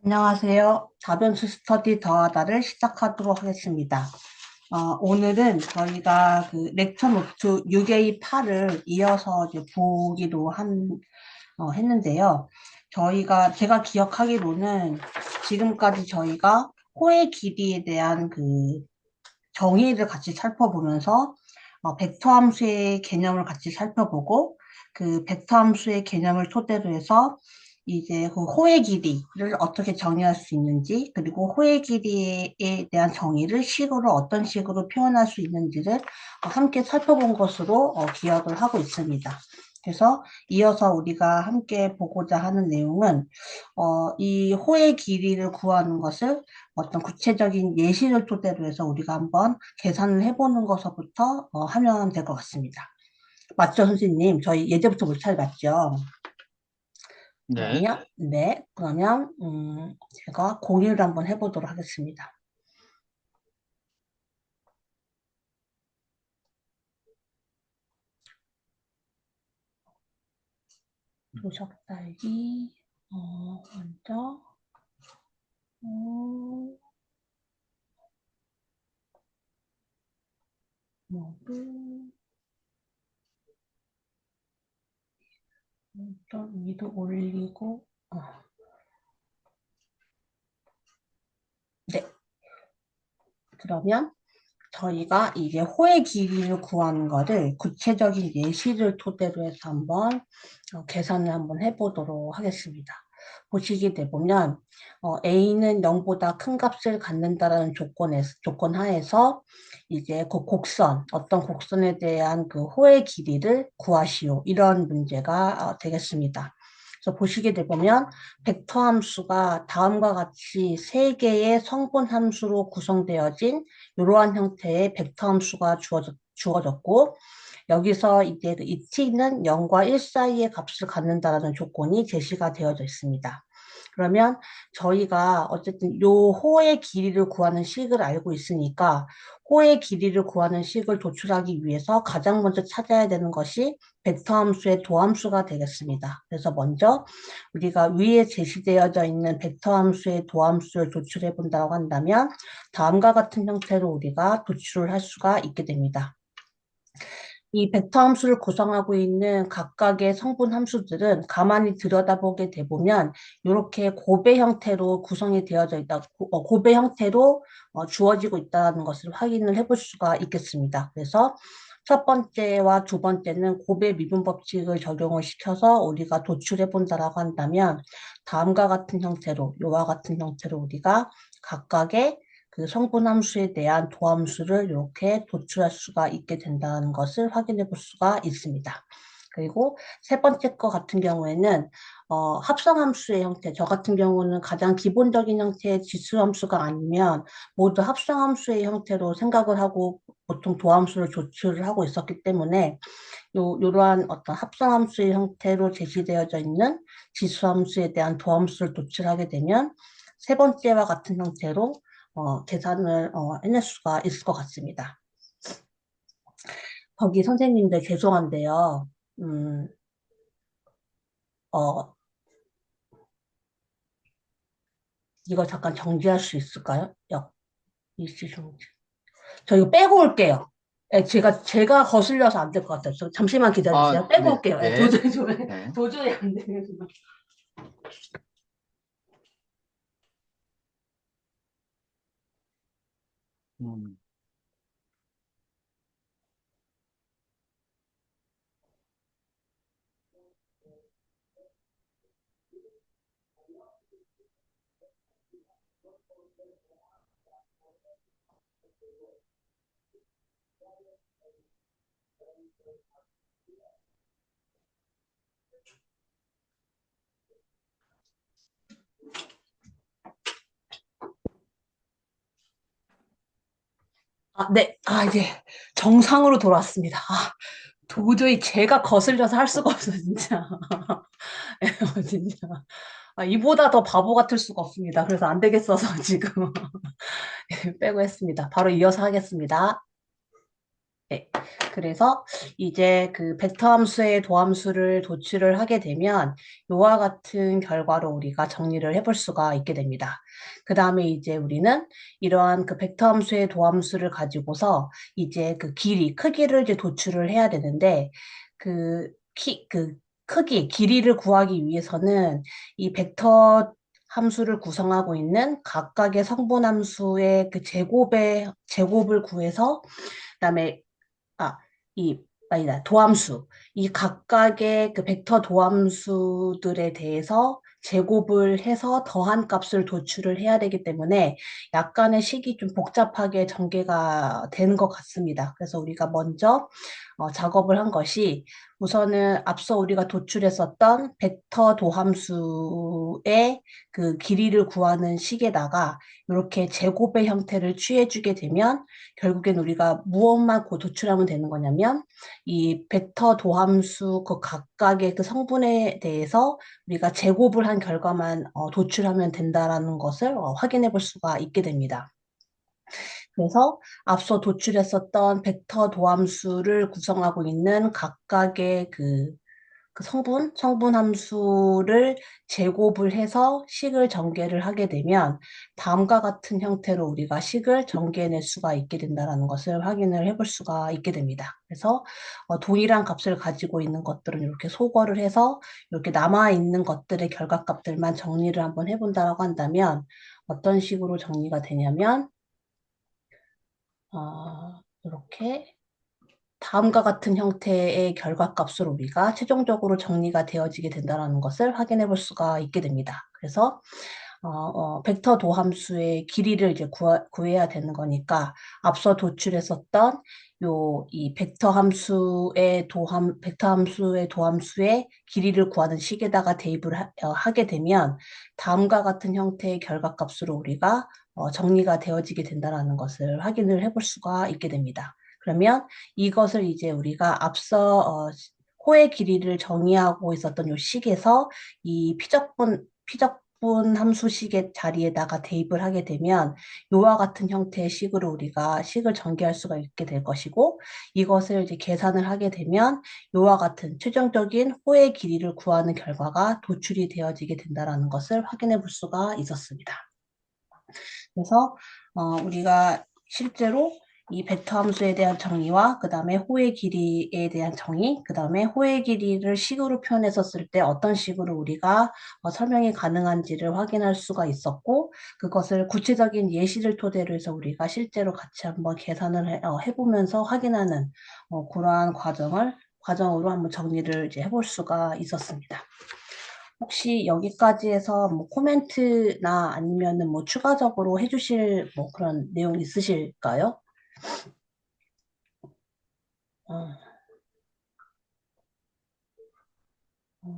안녕하세요. 자변수 스터디 더하다를 시작하도록 하겠습니다. 오늘은 저희가 그 렉처 노트 6A8을 이어서 이제 보기로 했는데요. 제가 기억하기로는 지금까지 저희가 호의 길이에 대한 그 정의를 같이 살펴보면서 벡터 함수의 개념을 같이 살펴보고 그 벡터 함수의 개념을 토대로 해서 이제 그 호의 길이를 어떻게 정의할 수 있는지 그리고 호의 길이에 대한 정의를 식으로 어떤 식으로 표현할 수 있는지를 함께 살펴본 것으로 기억을 하고 있습니다. 그래서 이어서 우리가 함께 보고자 하는 내용은 이 호의 길이를 구하는 것을 어떤 구체적인 예시를 토대로 해서 우리가 한번 계산을 해보는 것부터 하면 될 것 같습니다. 맞죠, 선생님? 저희 예제부터 물차례 맞죠? 네. 그러면 제가 공유를 한번 해보도록 하겠습니다. 도적 달기, 먼저, 어, 모두, 또 위도 올리고, 네. 그러면 저희가 이제 호의 길이를 구하는 거를 구체적인 예시를 토대로 해서 한번 계산을 한번 해보도록 하겠습니다. 보시게 되보면 A는 0보다 큰 값을 갖는다라는 조건 하에서 이제 그 곡선, 어떤 곡선에 대한 그 호의 길이를 구하시오. 이런 문제가 되겠습니다. 그래서 보시게 되보면 벡터 함수가 다음과 같이 세 개의 성분 함수로 구성되어진 이러한 형태의 벡터 함수가 주어졌고 여기서 이제 이 t는 0과 1 사이의 값을 갖는다라는 조건이 제시가 되어져 있습니다. 그러면 저희가 어쨌든 요 호의 길이를 구하는 식을 알고 있으니까 호의 길이를 구하는 식을 도출하기 위해서 가장 먼저 찾아야 되는 것이 벡터 함수의 도함수가 되겠습니다. 그래서 먼저 우리가 위에 제시되어져 있는 벡터 함수의 도함수를 도출해 본다고 한다면 다음과 같은 형태로 우리가 도출을 할 수가 있게 됩니다. 이 벡터 함수를 구성하고 있는 각각의 성분 함수들은 가만히 들여다보게 되보면 이렇게 곱의 형태로 구성이 되어져 있다, 곱의 형태로 주어지고 있다는 것을 확인을 해볼 수가 있겠습니다. 그래서 첫 번째와 두 번째는 곱의 미분 법칙을 적용을 시켜서 우리가 도출해 본다라고 한다면 다음과 같은 형태로, 이와 같은 형태로 우리가 각각의 그 성분 함수에 대한 도함수를 이렇게 도출할 수가 있게 된다는 것을 확인해 볼 수가 있습니다. 그리고 세 번째 거 같은 경우에는 합성함수의 형태, 저 같은 경우는 가장 기본적인 형태의 지수함수가 아니면 모두 합성함수의 형태로 생각을 하고 보통 도함수를 조출을 하고 있었기 때문에 이러한 어떤 합성함수의 형태로 제시되어져 있는 지수함수에 대한 도함수를 도출하게 되면 세 번째와 같은 형태로 계산을 해낼 수가 있을 것 같습니다. 거기 선생님들 죄송한데요. 음, 어, 이거 잠깐 정지할 수 있을까요? 일시 정지. 저 이거 빼고 올게요. 예, 제가 거슬려서 안 될 것 같아요. 잠시만 기다려주세요. 빼고 네, 올게요. 예, 네, 도저히, 네. 도저히 안 돼요. 음. 네. 이제 정상으로 돌아왔습니다. 도저히 제가 거슬려서 할 수가 없어, 진짜. 진짜. 이보다 더 바보 같을 수가 없습니다. 그래서 안 되겠어서 지금 빼고 했습니다. 바로 이어서 하겠습니다. 네. 그래서 이제 그 벡터 함수의 도함수를 도출을 하게 되면 이와 같은 결과로 우리가 정리를 해볼 수가 있게 됩니다. 그 다음에 이제 우리는 이러한 그 벡터 함수의 도함수를 가지고서 이제 그 크기를 이제 도출을 해야 되는데 그 길이를 구하기 위해서는 이 벡터 함수를 구성하고 있는 각각의 성분 함수의 그 제곱을 구해서 그다음에 아, 아니다, 도함수. 이 각각의 그 벡터 도함수들에 대해서 제곱을 해서 더한 값을 도출을 해야 되기 때문에 약간의 식이 좀 복잡하게 전개가 되는 것 같습니다. 그래서 우리가 먼저 작업을 한 것이 우선은 앞서 우리가 도출했었던 벡터 도함수의 그 길이를 구하는 식에다가 이렇게 제곱의 형태를 취해주게 되면 결국엔 우리가 무엇만 도출하면 되는 거냐면 이 벡터 도함수 그 각각의 그 성분에 대해서 우리가 제곱을 한 결과만 도출하면 된다라는 것을 확인해 볼 수가 있게 됩니다. 그래서 앞서 도출했었던 벡터 도함수를 구성하고 있는 각각의 그 성분 함수를 제곱을 해서 식을 전개를 하게 되면 다음과 같은 형태로 우리가 식을 전개해낼 수가 있게 된다는 것을 확인을 해볼 수가 있게 됩니다. 그래서 동일한 값을 가지고 있는 것들은 이렇게 소거를 해서 이렇게 남아있는 것들의 결과값들만 정리를 한번 해본다라고 한다면 어떤 식으로 정리가 되냐면 이렇게 다음과 같은 형태의 결과값을 우리가 최종적으로 정리가 되어지게 된다는 것을 확인해 볼 수가 있게 됩니다. 그래서 벡터 도함수의 길이를 이제 구해야 되는 거니까 앞서 도출했었던 이 벡터 함수의 도함수의 길이를 구하는 식에다가 대입을 하게 되면 다음과 같은 형태의 결과값으로 우리가 정리가 되어지게 된다는 것을 확인을 해볼 수가 있게 됩니다. 그러면 이것을 이제 우리가 앞서 호의 길이를 정의하고 있었던 이 식에서 이 피적분 함수식의 자리에다가 대입을 하게 되면 이와 같은 형태의 식으로 우리가 식을 전개할 수가 있게 될 것이고 이것을 이제 계산을 하게 되면 이와 같은 최종적인 호의 길이를 구하는 결과가 도출이 되어지게 된다는 것을 확인해 볼 수가 있었습니다. 그래서 우리가 실제로 이 벡터 함수에 대한 정의와 그 다음에 호의 길이에 대한 정의, 그 다음에 호의 길이를 식으로 표현했었을 때 어떤 식으로 우리가 설명이 가능한지를 확인할 수가 있었고 그것을 구체적인 예시를 토대로 해서 우리가 실제로 같이 한번 계산을 해보면서 확인하는 그러한 과정으로 한번 정리를 이제 해볼 수가 있었습니다. 혹시 여기까지 해서 뭐 코멘트나 아니면은 뭐 추가적으로 해주실 뭐 그런 내용 있으실까요? 어, 어,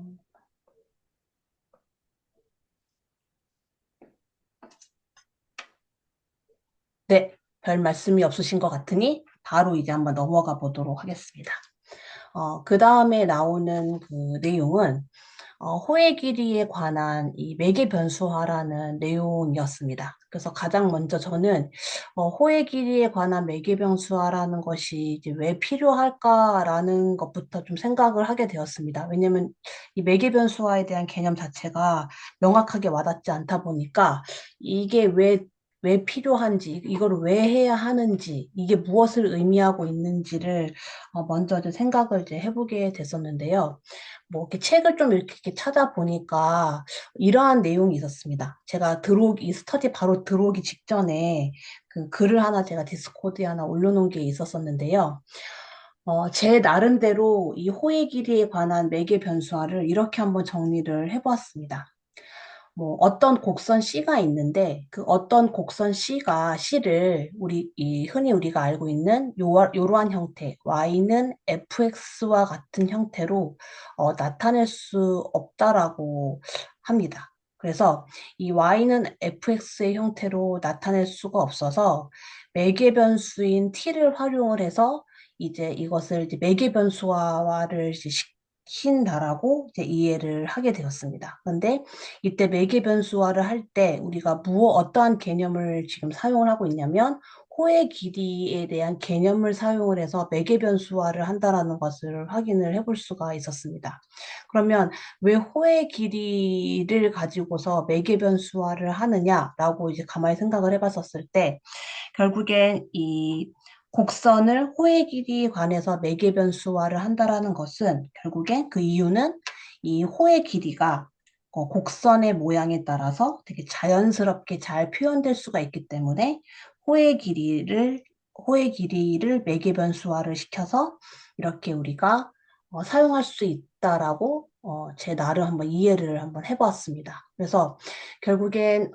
네, 별 말씀이 없으신 것 같으니 바로 이제 한번 넘어가 보도록 하겠습니다. 그 다음에 나오는 그 내용은 호의 길이에 관한 이 매개 변수화라는 내용이었습니다. 그래서 가장 먼저 저는 호의 길이에 관한 매개 변수화라는 것이 이제 왜 필요할까라는 것부터 좀 생각을 하게 되었습니다. 왜냐하면 이 매개 변수화에 대한 개념 자체가 명확하게 와닿지 않다 보니까 이게 왜 필요한지, 이걸 왜 해야 하는지, 이게 무엇을 의미하고 있는지를 먼저 좀 생각을 이제 해보게 됐었는데요. 뭐 이렇게 책을 좀 이렇게 찾아보니까 이러한 내용이 있었습니다. 제가 이 스터디 바로 들어오기 직전에 그 글을 하나 제가 디스코드에 하나 올려놓은 게 있었었는데요. 제 나름대로 이 호의 길이에 관한 매개 변수화를 이렇게 한번 정리를 해보았습니다. 뭐 어떤 곡선 C가 있는데 그 어떤 곡선 C를 흔히 우리가 알고 있는 요러한 형태 Y는 fx와 같은 형태로 나타낼 수 없다라고 합니다. 그래서 이 Y는 fx의 형태로 나타낼 수가 없어서 매개 변수인 t를 활용을 해서 이제 이것을 이제 매개 변수화를 이제 시킨다라고 이제 이해를 하게 되었습니다. 그런데 이때 매개 변수화를 할 때 우리가 어떠한 개념을 지금 사용을 하고 있냐면 호의 길이에 대한 개념을 사용을 해서 매개 변수화를 한다라는 것을 확인을 해볼 수가 있었습니다. 그러면 왜 호의 길이를 가지고서 매개 변수화를 하느냐라고 이제 가만히 생각을 해봤었을 때 결국엔 이 곡선을 호의 길이에 관해서 매개 변수화를 한다라는 것은 결국엔 그 이유는 이 호의 길이가 곡선의 모양에 따라서 되게 자연스럽게 잘 표현될 수가 있기 때문에 호의 길이를 매개 변수화를 시켜서 이렇게 우리가 사용할 수 있다라고 제 나름 한번 이해를 한번 해보았습니다. 그래서 결국엔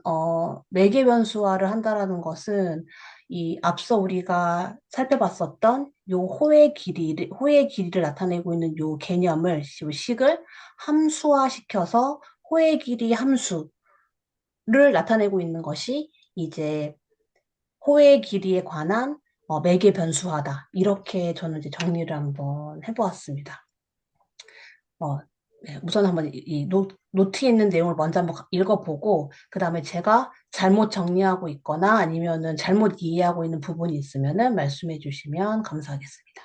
매개 변수화를 한다라는 것은 이 앞서 우리가 살펴봤었던 요 호의 길이를 나타내고 있는 요 개념을, 요 식을 함수화시켜서 호의 길이 함수를 나타내고 있는 것이 이제 호의 길이에 관한 매개 변수화다. 이렇게 저는 이제 정리를 한번 해보았습니다. 어, 네, 우선 한번 이 노트에 있는 내용을 먼저 한번 읽어보고, 그 다음에 제가 잘못 정리하고 있거나 아니면은 잘못 이해하고 있는 부분이 있으면은 말씀해 주시면 감사하겠습니다.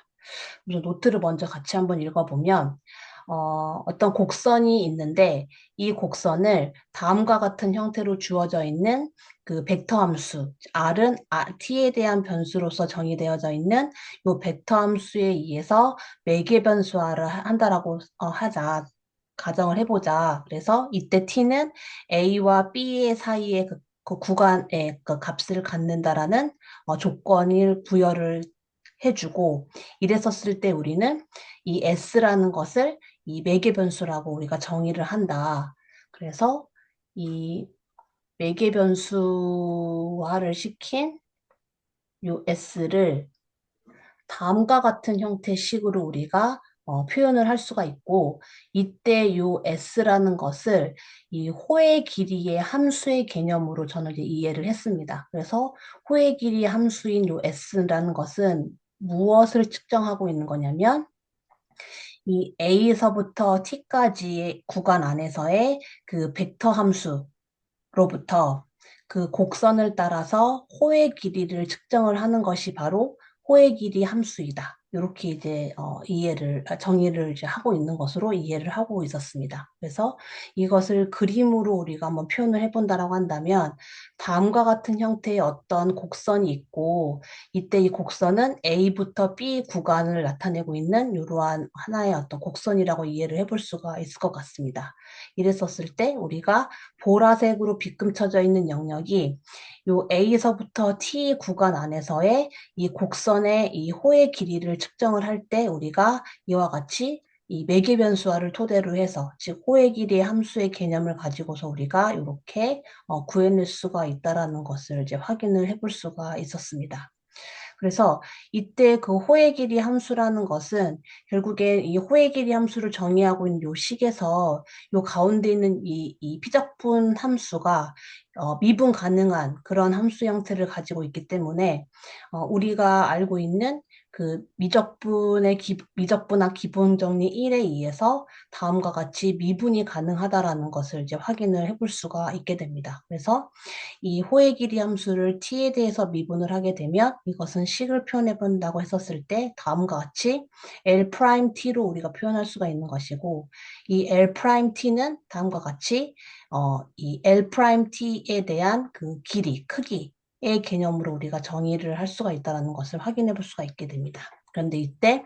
우선 노트를 먼저 같이 한번 읽어보면, 어떤 곡선이 있는데, 이 곡선을 다음과 같은 형태로 주어져 있는 그 벡터 함수, R은 T에 대한 변수로서 정의되어져 있는 이 벡터 함수에 의해서 매개 변수화를 한다라고 하자. 가정을 해보자. 그래서 이때 T는 A와 B의 사이의 그 구간의 그 값을 갖는다라는 조건을 부여를 해주고, 이랬었을 때 우리는 이 S라는 것을 이 매개 변수라고 우리가 정의를 한다. 그래서 이 매개 변수화를 시킨 요 S를 다음과 같은 형태식으로 우리가 표현을 할 수가 있고, 이때 요 S라는 것을 이 호의 길이의 함수의 개념으로 저는 이제 이해를 했습니다. 그래서 호의 길이 함수인 요 S라는 것은 무엇을 측정하고 있는 거냐면, 이 A에서부터 T까지의 구간 안에서의 그 벡터 함수로부터 그 곡선을 따라서 호의 길이를 측정을 하는 것이 바로 호의 길이 함수이다. 이렇게 이제 정의를 이제 하고 있는 것으로 이해를 하고 있었습니다. 그래서 이것을 그림으로 우리가 한번 표현을 해본다라고 한다면 다음과 같은 형태의 어떤 곡선이 있고, 이때 이 곡선은 A부터 B 구간을 나타내고 있는 이러한 하나의 어떤 곡선이라고 이해를 해볼 수가 있을 것 같습니다. 이랬었을 때 우리가 보라색으로 빗금쳐져 있는 영역이 요 A서부터 T 구간 안에서의 이 곡선의 이 호의 길이를 측정을 할 때 우리가 이와 같이 이 매개 변수화를 토대로 해서, 즉 호의 길이의 함수의 개념을 가지고서 우리가 이렇게 구해낼 수가 있다라는 것을 이제 확인을 해볼 수가 있었습니다. 그래서 이때 그 호의 길이 함수라는 것은 결국에 이 호의 길이 함수를 정의하고 있는 요 식에서 요 가운데 있는 이 피적분 함수가 미분 가능한 그런 함수 형태를 가지고 있기 때문에 우리가 알고 있는 그 미적분학 기본 정리 1에 의해서 다음과 같이 미분이 가능하다라는 것을 이제 확인을 해볼 수가 있게 됩니다. 그래서 이 호의 길이 함수를 t에 대해서 미분을 하게 되면 이것은 식을 표현해 본다고 했었을 때 다음과 같이 L'T로 우리가 표현할 수가 있는 것이고, 이 L'T는 다음과 같이 이 L'T에 대한 그 길이, 크기의 개념으로 우리가 정의를 할 수가 있다는 것을 확인해 볼 수가 있게 됩니다. 그런데 이때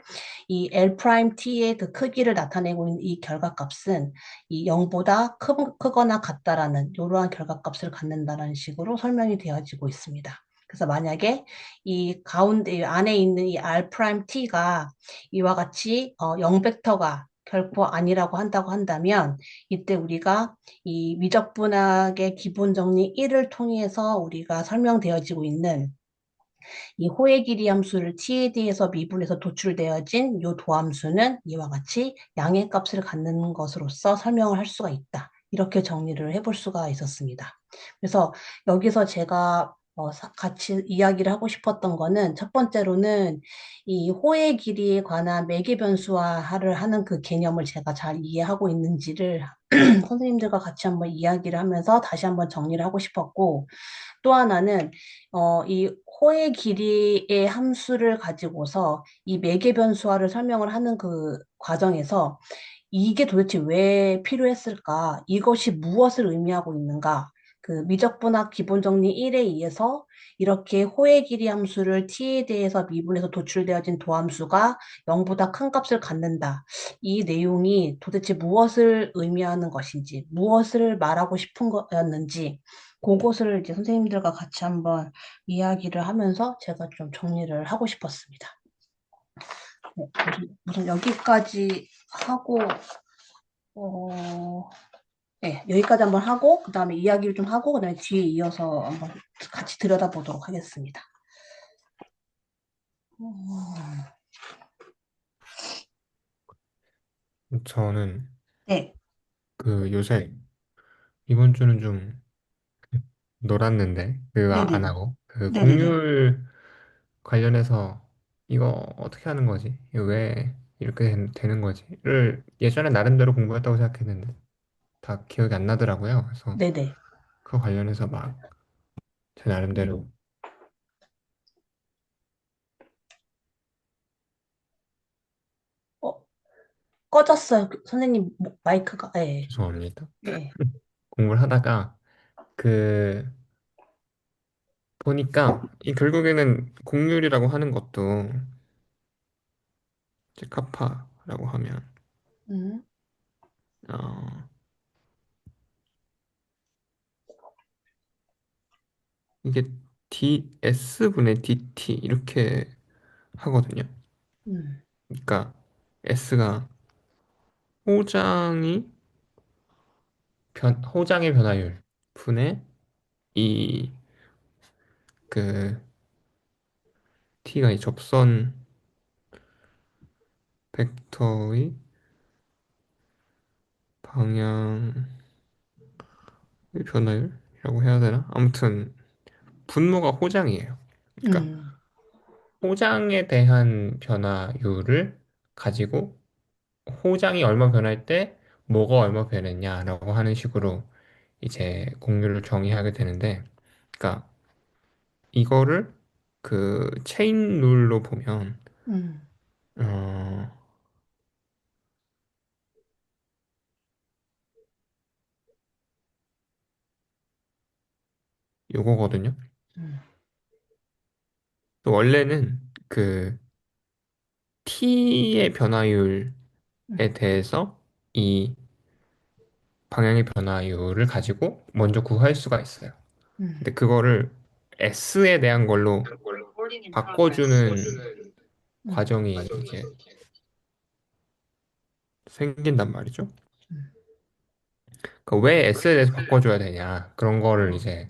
이 L'T의 그 크기를 나타내고 있는 이 결과값은 이 0보다 크거나 같다라는 이러한 결과값을 갖는다는 식으로 설명이 되어지고 있습니다. 그래서 만약에 이 가운데 안에 있는 이 R'T가 이와 같이 0벡터가 결코 아니라고 한다고 한다면 이때 우리가 이 미적분학의 기본 정리 1을 통해서 우리가 설명되어지고 있는 이 호의 길이 함수를 t에 대해서 미분해서 도출되어진 이 도함수는 이와 같이 양의 값을 갖는 것으로서 설명을 할 수가 있다. 이렇게 정리를 해볼 수가 있었습니다. 그래서 여기서 제가 같이 이야기를 하고 싶었던 거는 첫 번째로는 이 호의 길이에 관한 매개 변수화를 하는 그 개념을 제가 잘 이해하고 있는지를 선생님들과 같이 한번 이야기를 하면서 다시 한번 정리를 하고 싶었고, 또 하나는 이 호의 길이의 함수를 가지고서 이 매개 변수화를 설명을 하는 그 과정에서 이게 도대체 왜 필요했을까? 이것이 무엇을 의미하고 있는가? 그 미적분학 기본정리 1에 의해서 이렇게 호의 길이 함수를 t에 대해서 미분해서 도출되어진 도함수가 0보다 큰 값을 갖는다. 이 내용이 도대체 무엇을 의미하는 것인지, 무엇을 말하고 싶은 거였는지, 그것을 이제 선생님들과 같이 한번 이야기를 하면서 제가 좀 정리를 하고 싶었습니다. 네, 우선 여기까지 하고, 어, 네, 여기까지 한번 하고, 그 다음에 이야기를 좀 하고, 그 다음에 뒤에 이어서 한번 같이 들여다보도록 하겠습니다. 저는 네, 그 요새 이번 주는 좀 놀았는데 그거 안 네네네. 하고 그 네네네. 공률 관련해서 이거 어떻게 하는 거지? 이거 왜 이렇게 되는 거지?를 예전에 나름대로 공부했다고 생각했는데 다 기억이 안 나더라고요. 그래서 네네. 그 관련해서 막 제 나름대로 어, 꺼졌어요. 선생님, 마이크가. 예, 죄송합니다. 예. 공부를 하다가 그 보니까 이 결국에는 공률이라고 하는 것도 카파라고 하면 음, 어, 이게 ds분의 dt 이렇게 하거든요. 음, 그러니까 s가 호장이 호장의 변화율 분의 이 그 t가 이 접선 벡터의 방향의 변화율이라고 해야 되나? 아무튼 분모가 호장이에요. 그러니까 음, 호장에 대한 변화율을 가지고 호장이 얼마 변할 때 뭐가 얼마 변했냐라고 하는 식으로 이제 공률을 정의하게 되는데, 그러니까 이거를 그 체인 룰로 보면 음, 어 요거거든요. 음, 또 원래는 그 t의 변화율에 음, 대해서 이 방향의 변화율을 가지고 먼저 구할 수가 있어요. 음, 근데 그거를 s에 대한 걸로 바꿔주는 음, 과정이 이제 생긴단 말이죠. 음, 그러니까 왜 s에 대해서 바꿔줘야 되냐 그런 거를 이제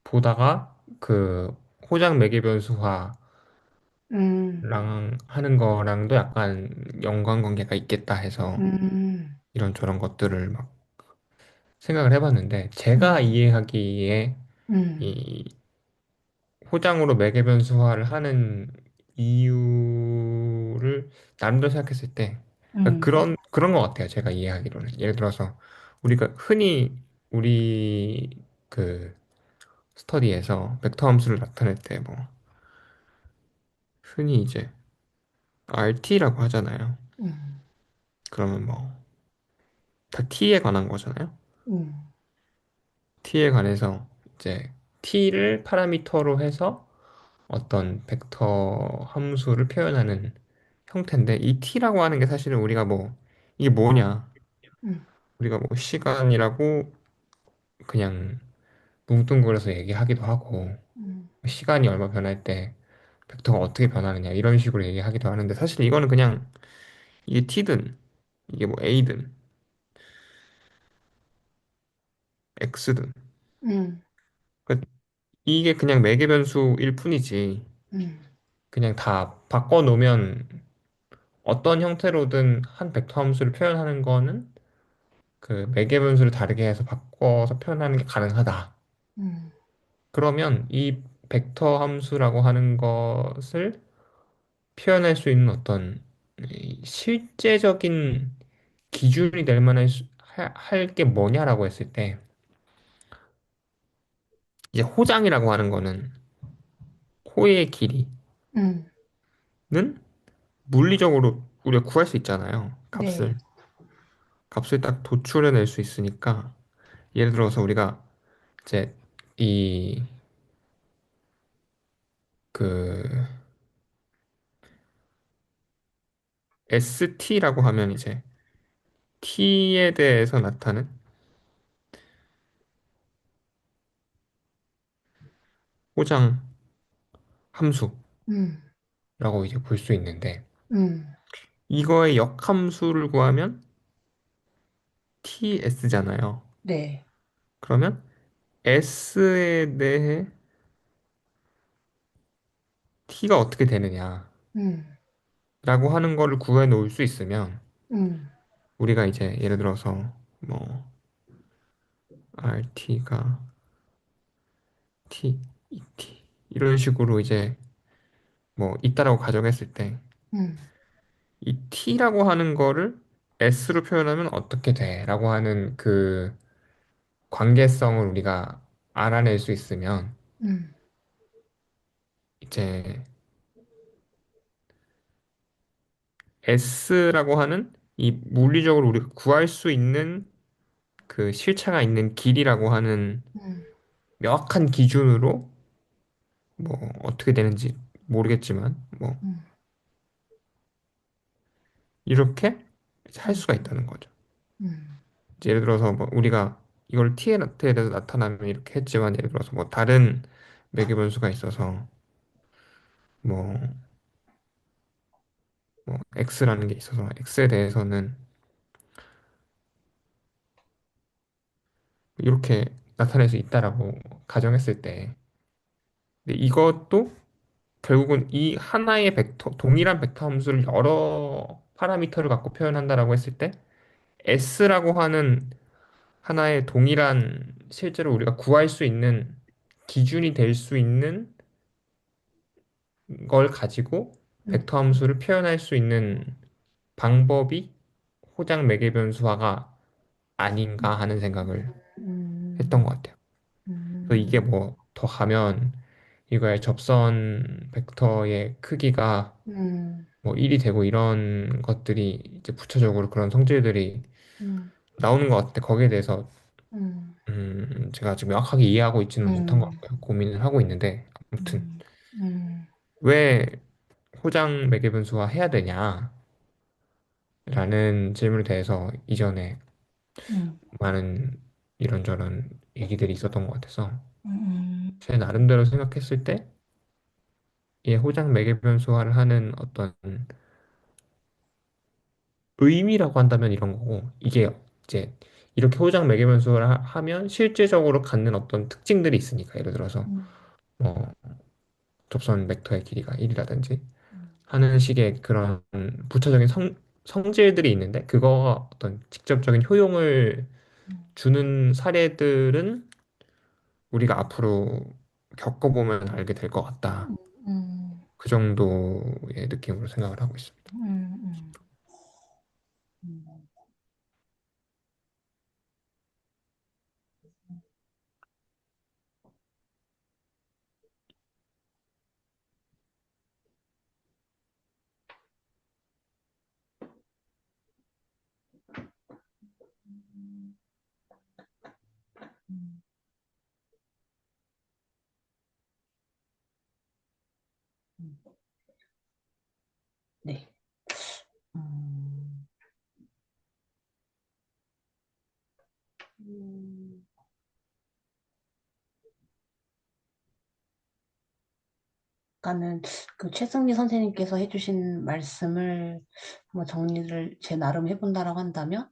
보다가 그 호장 매개 변수화랑 음, 하는 거랑도 약간 연관관계가 있겠다 해서 음, 이런저런 것들을 막 생각을 해봤는데 제가 음, 이해하기에 음, 이 호장으로 매개 변수화를 하는 이유를 나름대로 생각했을 때 그러니까 음, 그런 것 같아요. 제가 이해하기로는 예를 들어서 우리가 흔히 우리 그 스터디에서 벡터 함수를 나타낼 때 뭐 흔히 이제 RT라고 하잖아요. 음, 그러면 뭐 다 T에 관한 거잖아요. 음, T에 관해서 이제 T를 파라미터로 해서 어떤 벡터 함수를 표현하는 형태인데 이 T라고 하는 게 사실은 우리가 뭐 이게 뭐냐 음, 우리가 뭐 시간이라고 그냥 뭉뚱그려서 얘기하기도 하고 음, 시간이 얼마 변할 때 벡터가 어떻게 변하느냐 이런 식으로 얘기하기도 하는데 사실 이거는 그냥 이게 T든 이게 뭐 A든 X든 음, 그러니까 이게 그냥 매개 변수일 뿐이지 음, 그냥 다 바꿔 놓으면 어떤 형태로든 한 벡터 함수를 표현하는 거는 그 매개 변수를 다르게 해서 바꿔서 표현하는 게 가능하다. 음, 그러면 이 벡터 함수라고 하는 것을 표현할 수 있는 어떤 이 실제적인 기준이 될 만한 할 게 뭐냐라고 했을 때 이제 호장이라고 하는 거는 호의 길이는 음, 물리적으로 우리가 구할 수 있잖아요. 네, 값을 딱 도출해낼 수 있으니까 예를 들어서 우리가 이제 이 그 ST라고 하면 이제 t에 대해서 나타낸 호장 함수라고 음, 이제 볼 수 있는데 음, 이거의 역함수를 구하면 TS잖아요. 네, 그러면 S에 대해 T가 어떻게 되느냐라고 음, 하는 거를 구해 놓을 수 있으면 음, 우리가 이제 예를 들어서 뭐 RT가 T, ET 이런 식으로 이제 뭐 있다라고 가정했을 때 음, 이 T라고 하는 거를 S로 표현하면 어떻게 돼? 라고 하는 그 관계성을 우리가 알아낼 수 있으면 음, 이제 S라고 하는 이 물리적으로 우리가 구할 수 있는 그 실체가 있는 길이라고 하는 음, 명확한 기준으로 뭐 어떻게 되는지 모르겠지만 뭐 음, 이렇게 할 음, 수가 있다는 거죠. 음, 이제 예를 들어서 뭐 우리가 이걸 T에 대해서 나타나면 이렇게 했지만 예를 들어서 뭐 다른 매개 변수가 있어서 뭐, 뭐 X라는 게 있어서 X에 대해서는 이렇게 나타낼 수 있다라고 가정했을 때 근데 이것도 결국은 이 하나의 벡터, 동일한 벡터 함수를 여러 파라미터를 갖고 표현한다라고 했을 때 S라고 하는 하나의 동일한 실제로 우리가 구할 수 있는 기준이 될 수 있는 걸 가지고 음, 벡터 함수를 표현할 수 있는 방법이 호장 매개 변수화가 아닌가 하는 생각을 했던 것 같아요. 그래서 이게 뭐 더 가면 이거의 접선 벡터의 크기가 음, 뭐 1이 되고 이런 것들이 이제 부차적으로 그런 성질들이 음, 나오는 것 같은데 거기에 대해서 음, 제가 아직 명확하게 이해하고 있지는 못한 것 음, 같고요. 고민을 하고 있는데 아무튼 음, 왜 호장 매개 변수화 해야 되냐라는 질문에 대해서 이전에 음, 많은 이런저런 얘기들이 있었던 것 같아서 음, 제 나름대로 생각했을 때 이 호장 매개 변수화를 하는 어떤 의미라고 한다면 이런 거고 이게 이제 이렇게 호장 매개 변수를 하면 실제적으로 갖는 어떤 특징들이 있으니까 예를 들어서 음, 뭐 접선 벡터의 길이가 1이라든지 하는 식의 그런 부차적인 성질들이 있는데 그거가 어떤 직접적인 효용을 주는 사례들은 우리가 앞으로 겪어보면 알게 될 것 같다. 음, 그 정도의 느낌으로 생각을 하고 있습니다. 음, 음. 네. 음, 음, 그러니까는 그 최승미 선생님께서 해주신 말씀을 뭐 정리를 제 나름 해본다라고 한다면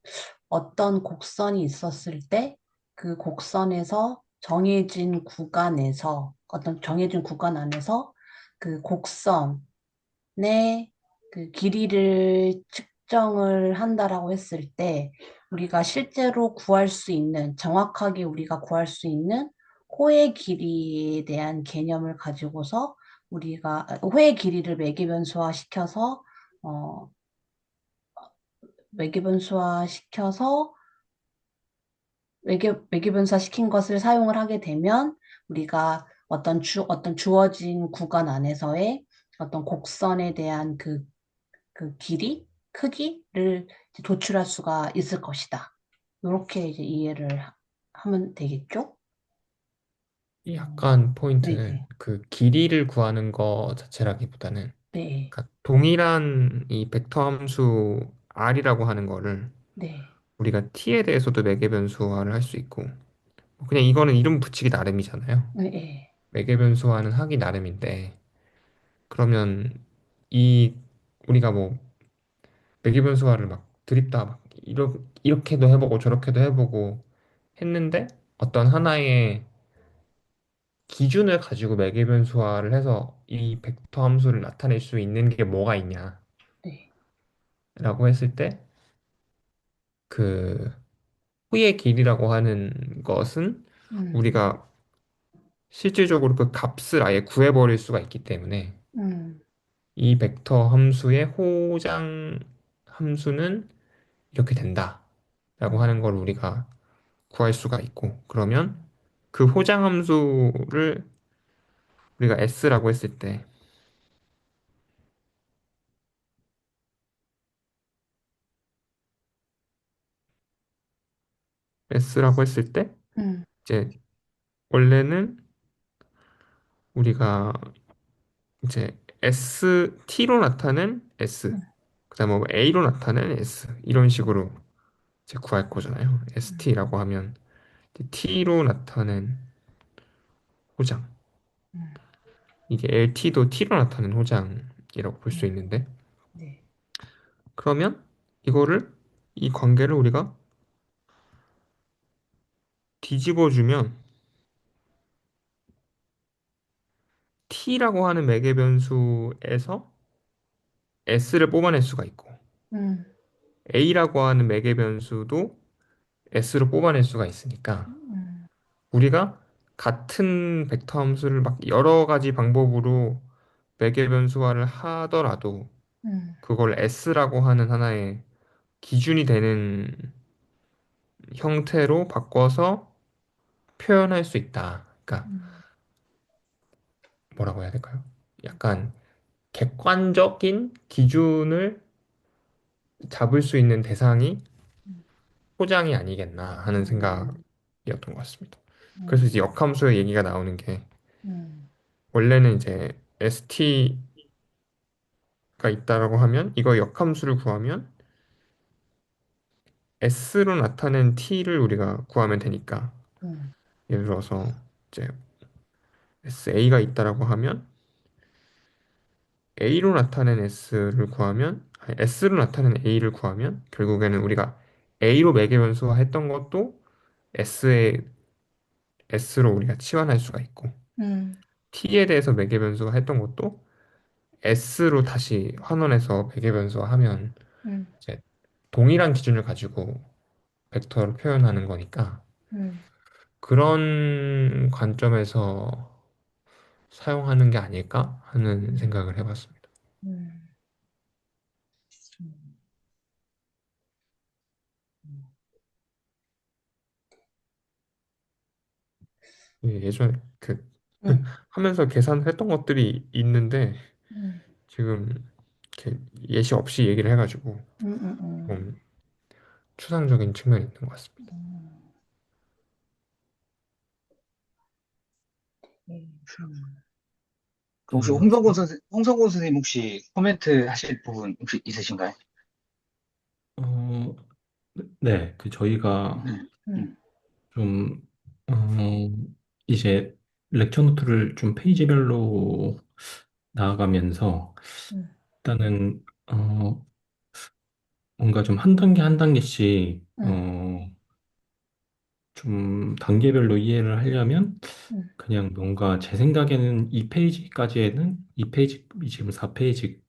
어떤 곡선이 있었을 때 그 곡선에서 정해진 구간에서 어떤 정해진 구간 안에서 그 곡선의 그 길이를 측정을 한다라고 했을 때 우리가 실제로 구할 수 있는 정확하게 우리가 구할 수 있는 호의 길이에 대한 개념을 가지고서 우리가 호의 길이를 매개변수화 시켜서 어, 매개변수화 시켜서 매개변수화 시킨 것을 사용을 하게 되면 우리가 어떤 주어진 구간 안에서의 어떤 곡선에 대한 그 길이, 크기를 이제 도출할 수가 있을 것이다. 이렇게 이제 이해를 하면 되겠죠? 약간 포인트는 네네. 그 길이를 구하는 거 자체라기보다는 네. 그러니까 동일한 이 벡터 함수 r이라고 하는 거를 네. 우리가 t에 대해서도 매개 변수화를 할 수 있고 뭐 그냥 이거는 이름 붙이기 나름이잖아요. 네. 네. 매개 변수화는 하기 나름인데 그러면 이 우리가 뭐 매개 변수화를 막 드립다 막 이렇게도 해보고 저렇게도 해보고 했는데 어떤 하나의 기준을 가지고 매개 변수화를 해서 이 벡터 함수를 나타낼 수 있는 게 뭐가 있냐라고 네. 했을 때 그 후의 길이라고 하는 것은 음. 우리가 실질적으로 그 값을 아예 구해버릴 수가 있기 때문에 음. 이 벡터 함수의 호장 함수는 이렇게 된다라고 음. 하는 걸 우리가 구할 수가 있고 그러면 그 호장 함수를 우리가 s라고 했을 때 s라고 했을 때 음. 이제 원래는 우리가 이제 t로 나타낸 s 음. 그다음에 뭐 a로 나타낸 s 이런 식으로 이제 구할 거잖아요. 음. st라고 하면 이제 t로 나타낸 호장 음. 이게 lt도 t로 나타낸 호장이라고 볼 수 네. 있는데 네. 그러면 이거를 이 관계를 우리가 뒤집어 주면 t라고 하는 매개 변수에서 s를 뽑아낼 수가 있고 음. a라고 하는 매개 변수도 s로 뽑아낼 수가 있으니까 음. 우리가 같은 벡터 함수를 막 여러 가지 방법으로 매개 변수화를 하더라도 음. 그걸 s라고 하는 하나의 기준이 되는 형태로 바꿔서 표현할 수 있다. 그러니까 음. 뭐라고 해야 될까요? 약간 객관적인 기준을 잡을 수 있는 대상이 포장이 아니겠나 하는 음. 생각이었던 것 같습니다. 그래서 음. 이제 역함수의 얘기가 나오는 게 음. 원래는 이제 st가 있다라고 하면 이거 역함수를 구하면 s로 나타낸 t를 우리가 구하면 되니까 음. 예를 들어서 이제 sa가 있다라고 하면 a로 나타낸 s를 구하면 아니, s로 나타낸 a를 구하면 결국에는 우리가 a로 매개변수화 했던 것도 s의 s로 우리가 치환할 수가 있고 음. t에 대해서 매개변수화 했던 것도 s로 다시 환원해서 매개변수화 하면 음. 이제 동일한 기준을 가지고 벡터를 표현하는 거니까 음. 그런 관점에서 사용하는 게 아닐까 하는 음. 생각을 해봤습니다. 음. 음. 예전에 그 음. 하면서 계산을 했던 것들이 있는데 음. 지금 이렇게 예시 없이 얘기를 해가지고 음. 음. 좀 추상적인 측면이 있는 것 같습니다. 음. 음. 음. 혹시 음, 홍성곤 선생님 혹시 코멘트 하실 부분 혹시 있으신가요? 어, 네, 그 저희가 음, 음, 음. 좀, 어, 이제 렉처 노트를 좀 페이지별로 나아가면서 음. 일단은, 뭔가 좀 한 단계 한 단계씩, 음. 좀 단계별로 이해를 하려면 음. 그냥 뭔가 제 생각에는 이 페이지, 지금 4페이지,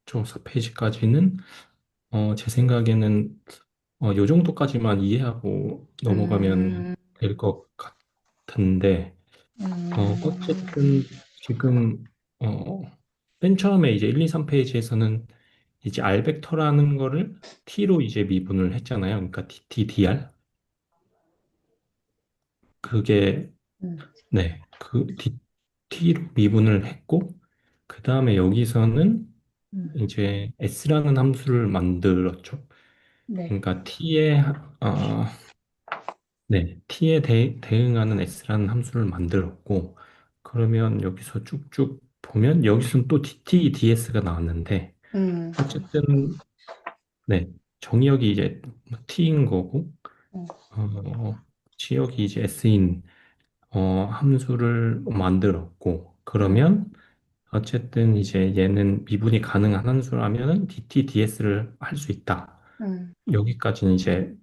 저 4페이지까지는, 제 생각에는 요 정도까지만 이해하고 넘어가면 음. 될 것 같은데, 음. 어쨌든 지금, 어, 맨 처음에 이제 1, 2, 3페이지에서는 이제 R 벡터라는 거를 T로 이제 미분을 했잖아요. 그러니까 DR. 그게, 음. 네, T로 미분을 했고, 그 다음에 여기서는 음, 이제 S라는 함수를 만들었죠. 네. 그러니까 네, T에 대응하는 S라는 함수를 만들었고, 그러면 여기서 쭉쭉 보면 여기서는 또 DT, DS가 나왔는데, 음, 어쨌든 네, 정의역이 이제 T인 거고, 음, 지역이 이제 S인 함수를 만들었고, 음, 그러면 어쨌든 이제 얘는 미분이 가능한 함수라면은 DT, DS를 할 수 있다. 음, 여기까지는 이제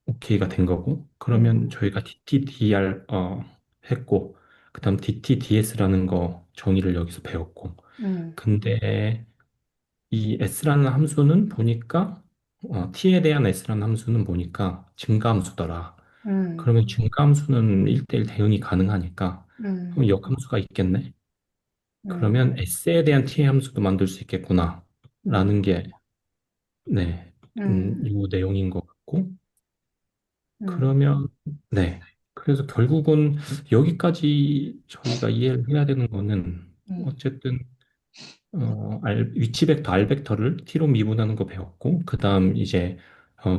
오케이가 된 거고, 음, 그러면 저희가 DT, DR 했고, 그다음 DT, DS라는 거 정의를 여기서 배웠고, 음, 근데 이 S라는 함수는 보니까 T에 대한 S라는 함수는 보니까 증가함수더라. 음, 그러면 증가함수는 1대1 대응이 가능하니까 음, 그럼 역함수가 있겠네. 음, 그러면 S에 대한 T의 함수도 만들 수 있겠구나. 음, 라는 게 네, 음, 이 내용인 것 같고 음, 그러면 네. 그래서 결국은 여기까지 저희가 이해를 해야 되는 거는 음, 어쨌든 위치 벡터 R 벡터를 T로 미분하는 거 배웠고, 그 다음 이제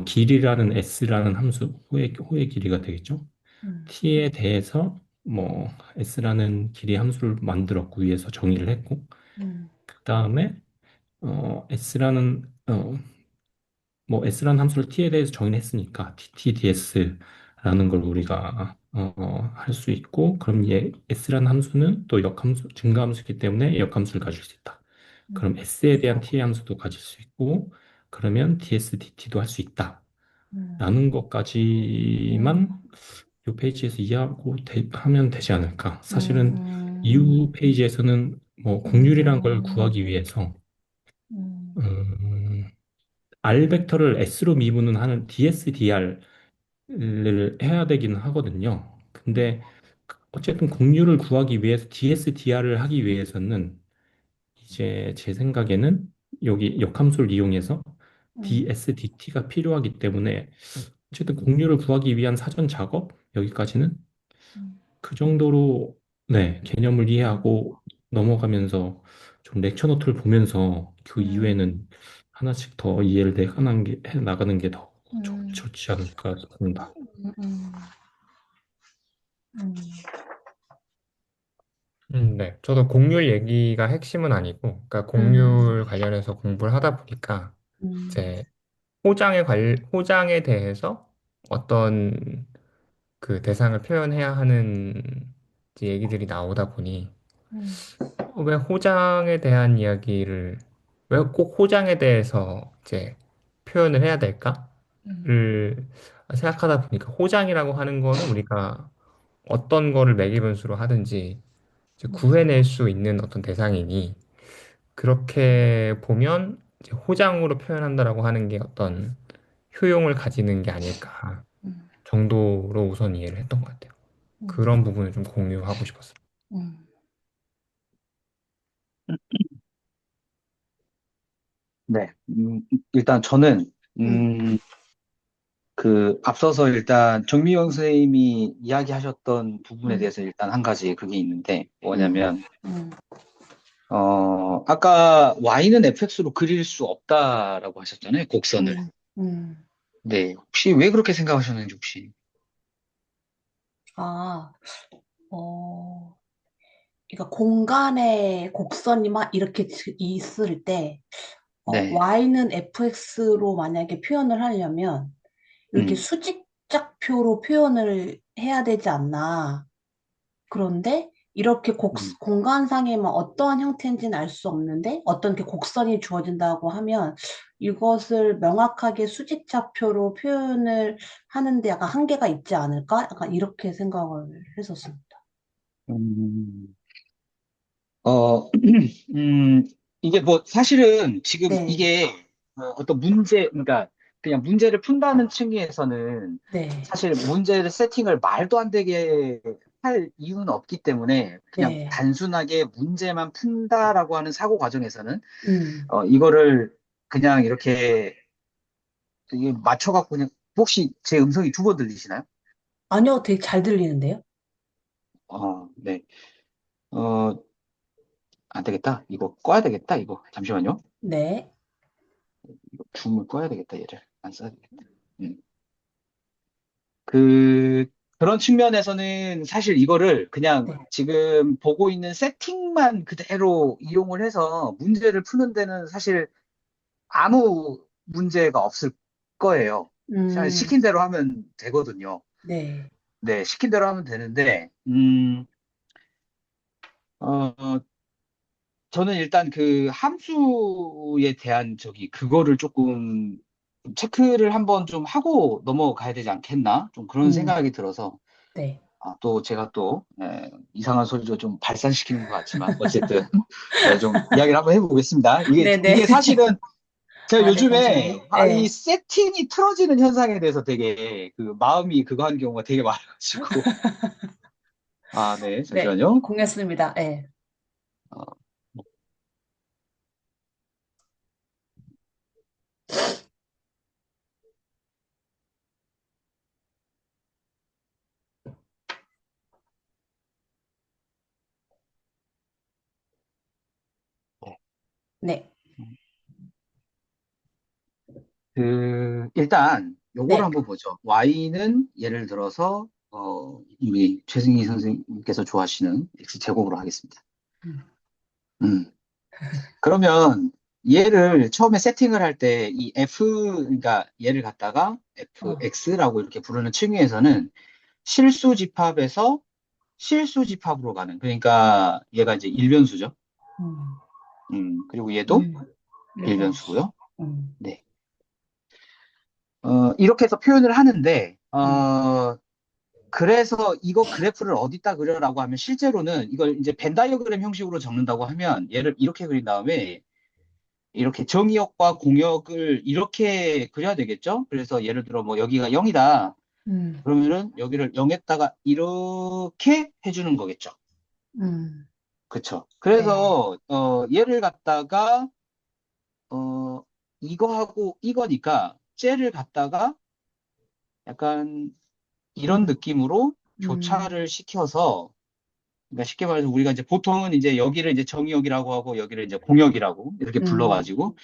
길이라는 S라는 함수, 호의 길이가 되겠죠. 음, T에 대해서 뭐 S라는 길이 함수를 만들었고 위에서 정의를 했고, 음, 그 다음에 S라는 뭐 S라는 함수를 T에 대해서 정의를 했으니까 TTDS라는 걸 우리가 할 수 있고, 그럼 얘 S라는 함수는 또 역함수, 증가함수이기 때문에 역함수를 가질 수 있다. 그럼 S에 대한 T의 함수도 가질 수 있고, 그러면 DS, DT도 할 수 있다. 음, 라는 음, 것까지만 이 페이지에서 이해하고 하면 되지 않을까. 사실은 음, 이후 페이지에서는 뭐 공률이란 걸 음, 구하기 위해서 음, 음, R 벡터를 S로 미분은 하는 DSDR을 해야 되긴 하거든요. 근데 어쨌든 공률을 구하기 위해서 DSDR을 하기 위해서는 이제 제 생각에는 여기 역함수를 이용해서 음, DSDT가 필요하기 때문에 어쨌든 공률을 구하기 위한 사전 작업 여기까지는 음, 그 정도로 네, 개념을 이해하고 넘어가면서 좀 렉처 노트를 보면서 그 음, 이후에는 하나씩 더 이해를 해 나가는 게 더 음, 좋지 않을까 싶습니다. 음, 음, 네. 저도 공률 얘기가 핵심은 아니고, 그러니까 음, 공률 관련해서 공부를 하다 보니까 음, 이제 호장에 대해서 어떤 그 대상을 표현해야 하는 이제 얘기들이 나오다 보니 음, 왜 호장에 대한 이야기를 왜 꼭 호장에 대해서 이제 표현을 해야 음, 될까를 생각하다 보니까 호장이라고 하는 거는 우리가 어떤 거를 매개변수로 하든지 이제 구해낼 수 있는 어떤 대상이니 그렇게 보면 이제 호장으로 표현한다라고 하는 게 어떤 효용을 가지는 게 아닐까 음, 정도로 우선 이해를 했던 것 같아요. 음, 그런 부분을 좀 공유하고 싶었어요. 음, 네. 일단 저는, 음, 앞서서 일단 정미영 선생님이 이야기하셨던 부분에 음, 대해서 일단 한 가지 그게 있는데, 음, 뭐냐면, 음, 아까 Y는 fx로 그릴 수 없다라고 하셨잖아요, 곡선을. 음, 음. 네. 혹시 왜 그렇게 생각하셨는지 혹시. 아, 그러니까 공간에 곡선이 막 이렇게 있을 때, 네. y는 fx로 만약에 표현을 하려면 이렇게 음, 수직좌표로 표현을 해야 되지 않나. 그런데 이렇게 음, 공간상에만 어떠한 형태인지는 알 수 없는데 어떤 이렇게 곡선이 주어진다고 하면 이것을 명확하게 수직좌표로 표현을 하는데 약간 한계가 있지 않을까? 약간 이렇게 생각을 했었습니다. 음, 어, 음, 이게 뭐 사실은 지금 네, 이게 어떤 문제, 그러니까 그냥 문제를 푼다는 층에서는 네, 사실 문제를 세팅을 말도 안 되게 할 이유는 없기 때문에 그냥 네, 단순하게 문제만 푼다라고 하는 사고 과정에서는 음. 이거를 그냥 이렇게 이게 맞춰갖고 그냥 혹시 제 음성이 두 번 들리시나요? 아니요, 되게 잘 들리는데요? 네. 어, 안 되겠다. 이거 꺼야 되겠다. 이거. 잠시만요. 네. 이거 줌을 꺼야 되겠다. 얘를. 안 써야 되겠다. 음. 그, 그런 측면에서는 사실 이거를 그냥 네. 지금 보고 있는 세팅만 그대로 이용을 해서 문제를 푸는 데는 사실 아무 문제가 없을 거예요. 사실 음, 시킨 대로 하면 되거든요. 네. 네, 시킨 대로 하면 되는데, 어, 저는 일단 그 함수에 대한 그거를 조금 체크를 한번 좀 하고 넘어가야 되지 않겠나? 좀 그런 음, 생각이 들어서, 네. 또 제가 또, 이상한 소리도 좀 발산시키는 것 같지만, 어쨌든, 좀 이야기를 한번 해보겠습니다. 네네. 이게 사실은 제가 아, 네, 잠시만요. 요즘에, 이 네. 세팅이 틀어지는 현상에 대해서 되게 그 마음이 그거 하는 경우가 되게 많아가지고, 네, 네. 잠시만요. 공했습니다. 네. 어, 네. 네. 일단, 요거를 네. 한번 보죠. Y는 예를 들어서, 우리 최승희 선생님께서 좋아하시는 X제곱으로 하겠습니다. 음, 음. 그러면 얘를 처음에 세팅을 할 때 이 그러니까 얘를 갖다가 어, fx라고 이렇게 부르는 층위에서는 실수 집합에서 실수 집합으로 가는, 그러니까 얘가 이제 일변수죠. 음, 그리고 얘도 음, 일변수. 일변수고요. 음, 네. 이렇게 해서 표현을 하는데, 음, 그래서 이거 그래프를 어디다 그려라고 하면 실제로는 이걸 이제 벤 다이어그램 형식으로 적는다고 하면 얘를 이렇게 그린 다음에 이렇게 정의역과 공역을 이렇게 그려야 되겠죠? 그래서 예를 들어 뭐 여기가 0이다. 음, 그러면은 여기를 0에다가 이렇게 해주는 거겠죠. 음, 그쵸? 네. 그래서 얘를 갖다가 어 이거하고 이거니까 쟤를 갖다가 약간 이런 음, 느낌으로 음, 교차를 시켜서, 그러니까 쉽게 말해서 우리가 이제 보통은 이제 여기를 이제 정의역이라고 하고 여기를 이제 공역이라고 이렇게 음, 불러가지고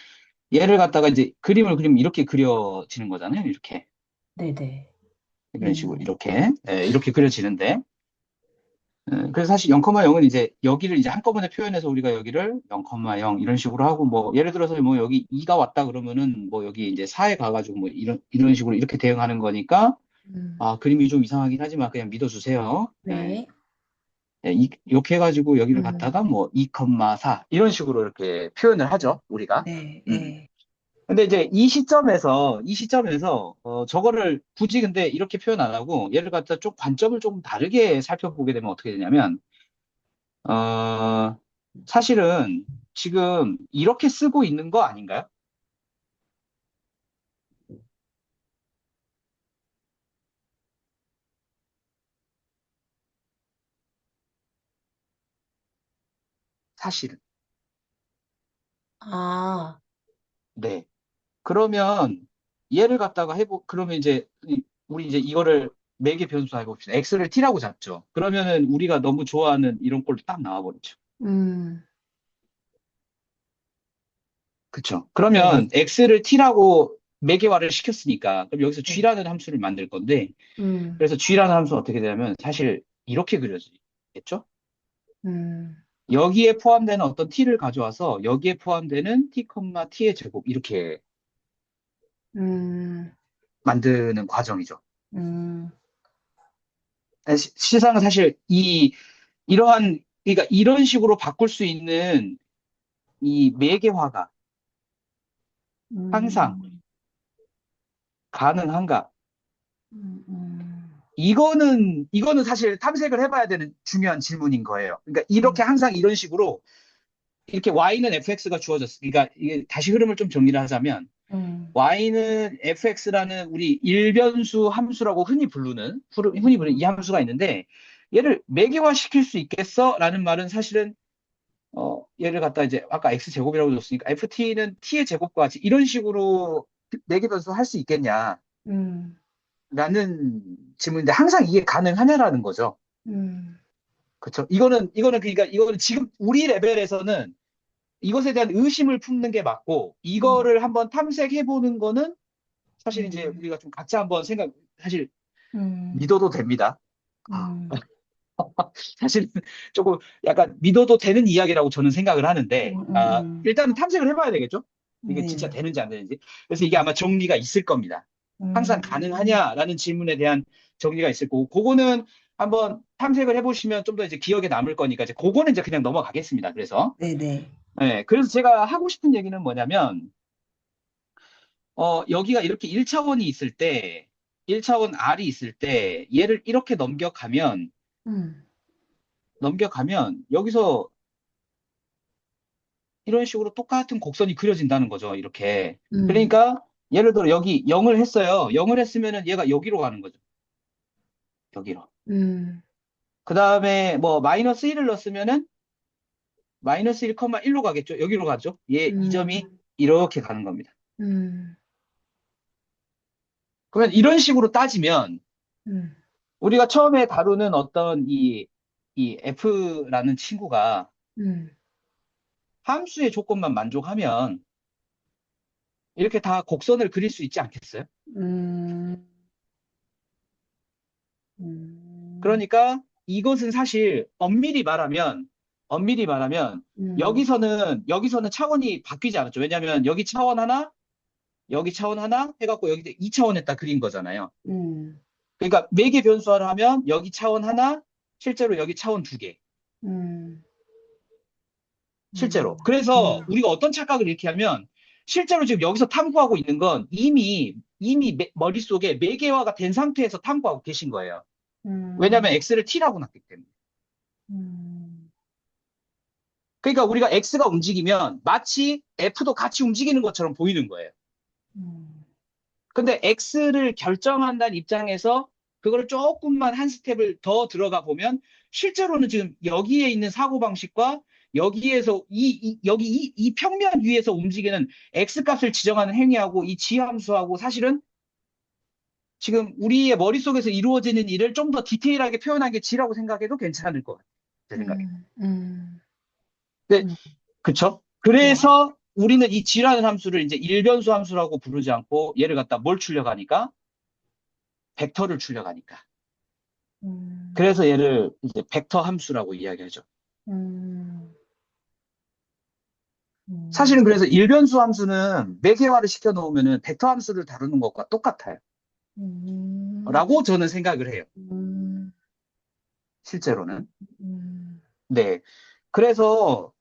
얘를 갖다가 이제 그림을 그리면 이렇게 그려지는 거잖아요. 이렇게. 네네. 이런 식으로 이렇게 그려지는데, 그래서 사실 0,0은 이제 여기를 이제 한꺼번에 표현해서 우리가 여기를 0,0 이런 식으로 하고, 뭐 예를 들어서 뭐 여기 2가 왔다 그러면은 뭐 여기 이제 4에 가가지고 뭐 이런 식으로 이렇게 대응하는 거니까, 그림이 좀 이상하긴 하지만 그냥 믿어주세요. 예. 네. 이렇게 해가지고 여기를 음, 갖다가 뭐 2,4 이런 식으로 이렇게 표현을 하죠, 우리가. 네, 음. 네. 근데 이제 이 시점에서 저거를 굳이 근데 이렇게 표현 안 하고 얘를 갖다 좀 관점을 좀 다르게 살펴보게 되면 어떻게 되냐면, 어, 사실은 지금 이렇게 쓰고 있는 거 아닌가요? 사실은. 아, 네. 그러면 얘를 갖다가 그러면 이제 우리 이제 이거를 매개 변수 해봅시다. x를 t라고 잡죠. 그러면은 우리가 너무 좋아하는 이런 꼴도 딱 나와버리죠. 음, 그쵸? 네. 그러면 x를 t라고 매개화를 시켰으니까 그럼 여기서 네. g라는 함수를 만들 건데, 음, 그래서 g라는 함수는 어떻게 되냐면 사실 이렇게 그려지겠죠? 음, 여기에 포함되는 어떤 t를 가져와서 여기에 포함되는 t, t의 제곱 이렇게 음, 만드는 과정이죠. 음, 시상은 사실 그러니까 이런 식으로 바꿀 수 있는 이 매개화가 항상 음, 가능한가? 음, 음, 이거는 사실 탐색을 해봐야 되는 중요한 질문인 거예요. 그러니까 이렇게 항상 이런 식으로 이렇게 y는 fx가 주어졌어. 그러니까 이게 다시 흐름을 좀 정리를 하자면 음, y는 fx라는 우리 일변수 함수라고 흔히 부르는 이 함수가 있는데, 얘를 매개화 시킬 수 있겠어? 라는 말은 사실은 얘를 갖다 이제 아까 x제곱이라고 줬으니까 ft는 t의 제곱과 같이 이런 식으로 매개 변수 할 수 있겠냐라는 음, 질문인데, 항상 이게 가능하냐라는 거죠. 음. 그쵸? 이거는 그러니까 이거는 지금 우리 레벨에서는 이것에 대한 의심을 품는 게 맞고, 음, 이거를 한번 탐색해 보는 거는 사실 이제 음, 우리가 좀 각자 한번 사실 음, 믿어도 됩니다. 음, 사실 조금 약간 믿어도 되는 이야기라고 저는 생각을 하는데, 음. 일단은 탐색을 해봐야 되겠죠? 이게 진짜 네. 되는지 안 되는지. 그래서 이게 아마 정리가 있을 겁니다. 항상 음, 가능하냐라는 질문에 대한 정리가 있을 거고, 그거는 한번 탐색을 해보시면 좀 더 이제 기억에 남을 거니까, 이제 그거는 이제 그냥 넘어가겠습니다. 그래서, 네네. 네, 그래서 제가 하고 싶은 얘기는 뭐냐면, 여기가 이렇게 1차원이 있을 때, 1차원 R이 있을 때, 얘를 이렇게 음, 여기서 이런 식으로 똑같은 곡선이 그려진다는 거죠. 이렇게. 음, 그러니까 예를 들어 여기 0을 했어요. 0을 했으면은 얘가 여기로 가는 거죠. 여기로. 음, 그 다음에 뭐 마이너스 1을 넣었으면은 마이너스 1,1로 가겠죠. 여기로 가죠. 얘 이 점이 음, 이렇게 가는 겁니다. 음, 그러면 이런 식으로 따지면 음, 우리가 처음에 다루는 어떤 이 F라는 친구가 음, 함수의 조건만 만족하면 이렇게 다 곡선을 그릴 수 있지 않겠어요? 음, 음, 그러니까 이것은 사실 엄밀히 말하면 음, 여기서는 차원이 바뀌지 않았죠. 왜냐하면 여기 차원 하나 해갖고 여기 2차원 했다 그린 거잖아요. 음, 그러니까 매개 변수화를 하면 여기 차원 하나, 실제로 여기 차원 두 개. 음, 실제로. 그래서 음, 우리가 어떤 착각을 이렇게 하면 실제로 지금 여기서 탐구하고 있는 건 이미 머릿속에 매개화가 된 상태에서 탐구하고 계신 거예요. 왜냐하면 음, x를 t라고 놨기 때문에. 음, 그러니까 우리가 X가 움직이면 마치 F도 같이 움직이는 것처럼 보이는 거예요. 음, 근데 X를 결정한다는 입장에서 그거를 조금만 한 스텝을 더 들어가 보면 실제로는 지금 여기에 있는 사고방식과 여기에서 이 평면 위에서 움직이는 X 값을 지정하는 행위하고 이 지함수하고 사실은 지금 우리의 머릿속에서 이루어지는 일을 좀 더 디테일하게 표현한 게 G라고 생각해도 괜찮을 것 같아요. 제 생각에. 음, 근데 음, 그쵸? 네. 그래서 우리는 이 G라는 함수를 이제 일변수 함수라고 부르지 않고 얘를 갖다 뭘 출력하니까? 벡터를 출력하니까. 음, 그래서 얘를 이제 벡터 함수라고 이야기하죠. 음, 사실은 음, 그래서 일변수 함수는 매개화를 시켜 놓으면은 벡터 함수를 다루는 것과 똑같아요. 음, 라고 저는 생각을 해요. 음, 실제로는. 음, 네. 그래서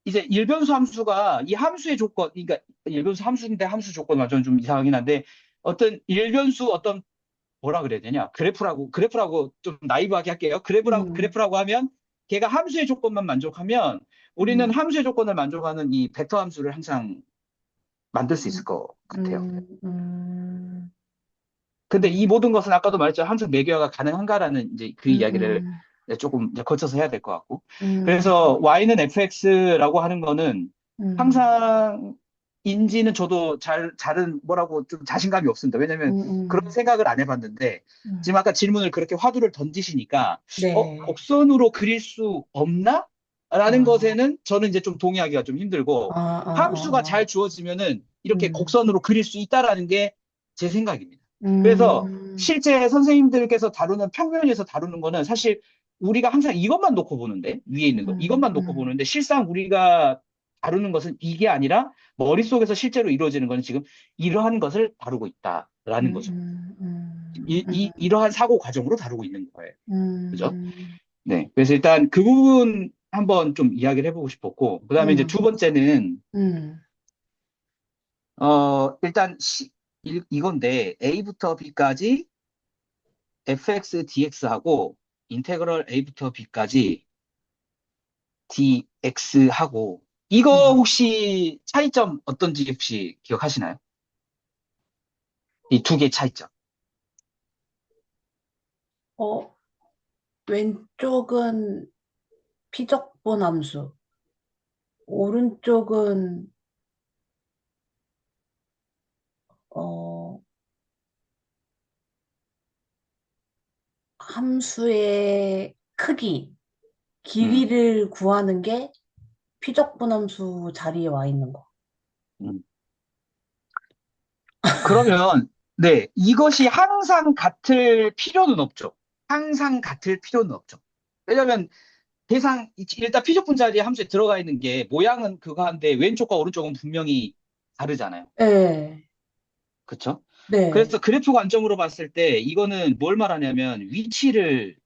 이제 일변수 함수가 이 함수의 조건, 그러니까 일변수 함수인데 함수 조건 완전 좀 이상하긴 한데 어떤 일변수 어떤 뭐라 그래야 되냐? 그래프라고 좀 나이브하게 할게요. 음, 그래프라고 하면 걔가 함수의 조건만 만족하면 우리는 음, 함수의 조건을 만족하는 이 벡터 함수를 항상 만들 수 있을 것 같아요. 음, 근데 음, 이 모든 것은 아까도 말했죠. 함수 매개화가 가능한가라는 이제 그 음, 이야기를 음, 이제 조금 이제 거쳐서 해야 될 것 같고. 음, 그래서 y는 fx라고 하는 거는 음, 항상인지는 저도 잘은 뭐라고 좀 자신감이 없습니다. 왜냐면 그런 음, 생각을 안 해봤는데 지금 음. 아까 질문을 그렇게 화두를 던지시니까 네. 곡선으로 그릴 수 없나? 라는 아, 것에는 저는 이제 좀 동의하기가 좀 아, 힘들고 함수가 아, 잘 아. 주어지면은 이렇게 음, 곡선으로 그릴 수 있다라는 게 제 생각입니다. 그래서 음, 실제 선생님들께서 다루는 평면에서 다루는 거는 사실 우리가 항상 이것만 놓고 보는데 위에 있는 거 이것만 놓고 음, 보는데 실상 우리가 다루는 것은 이게 아니라 머릿속에서 실제로 이루어지는 것은 지금 이러한 것을 다루고 있다라는 거죠. 이러한 사고 과정으로 다루고 있는 거예요. 그죠? 음, 네. 그래서 일단 그 부분 한번 좀 이야기를 해보고 싶었고, 그 다음에 이제 두 음, 번째는, 음, 일단 이건데, A부터 B까지 fx dx하고, 인테그럴 A부터 B까지 dx하고, 이거 음. 혹시 차이점 어떤지 혹시 기억하시나요? 이 두 개의 차이점. 어, 왼쪽은 피적분함수, 오른쪽은 어, 함수의 크기. 음, 길이를 구하는 게 피적분함수 자리에 와 있는 거. 음. 그러면, 네, 이것이 항상 같을 필요는 없죠. 항상 같을 필요는 없죠. 왜냐면, 일단 피적분 자리에 함수에 들어가 있는 게, 모양은 그거 한데, 왼쪽과 오른쪽은 분명히 다르잖아요. 네, 그쵸? 네, 그래서 그래프 관점으로 봤을 때, 이거는 뭘 말하냐면, 위치를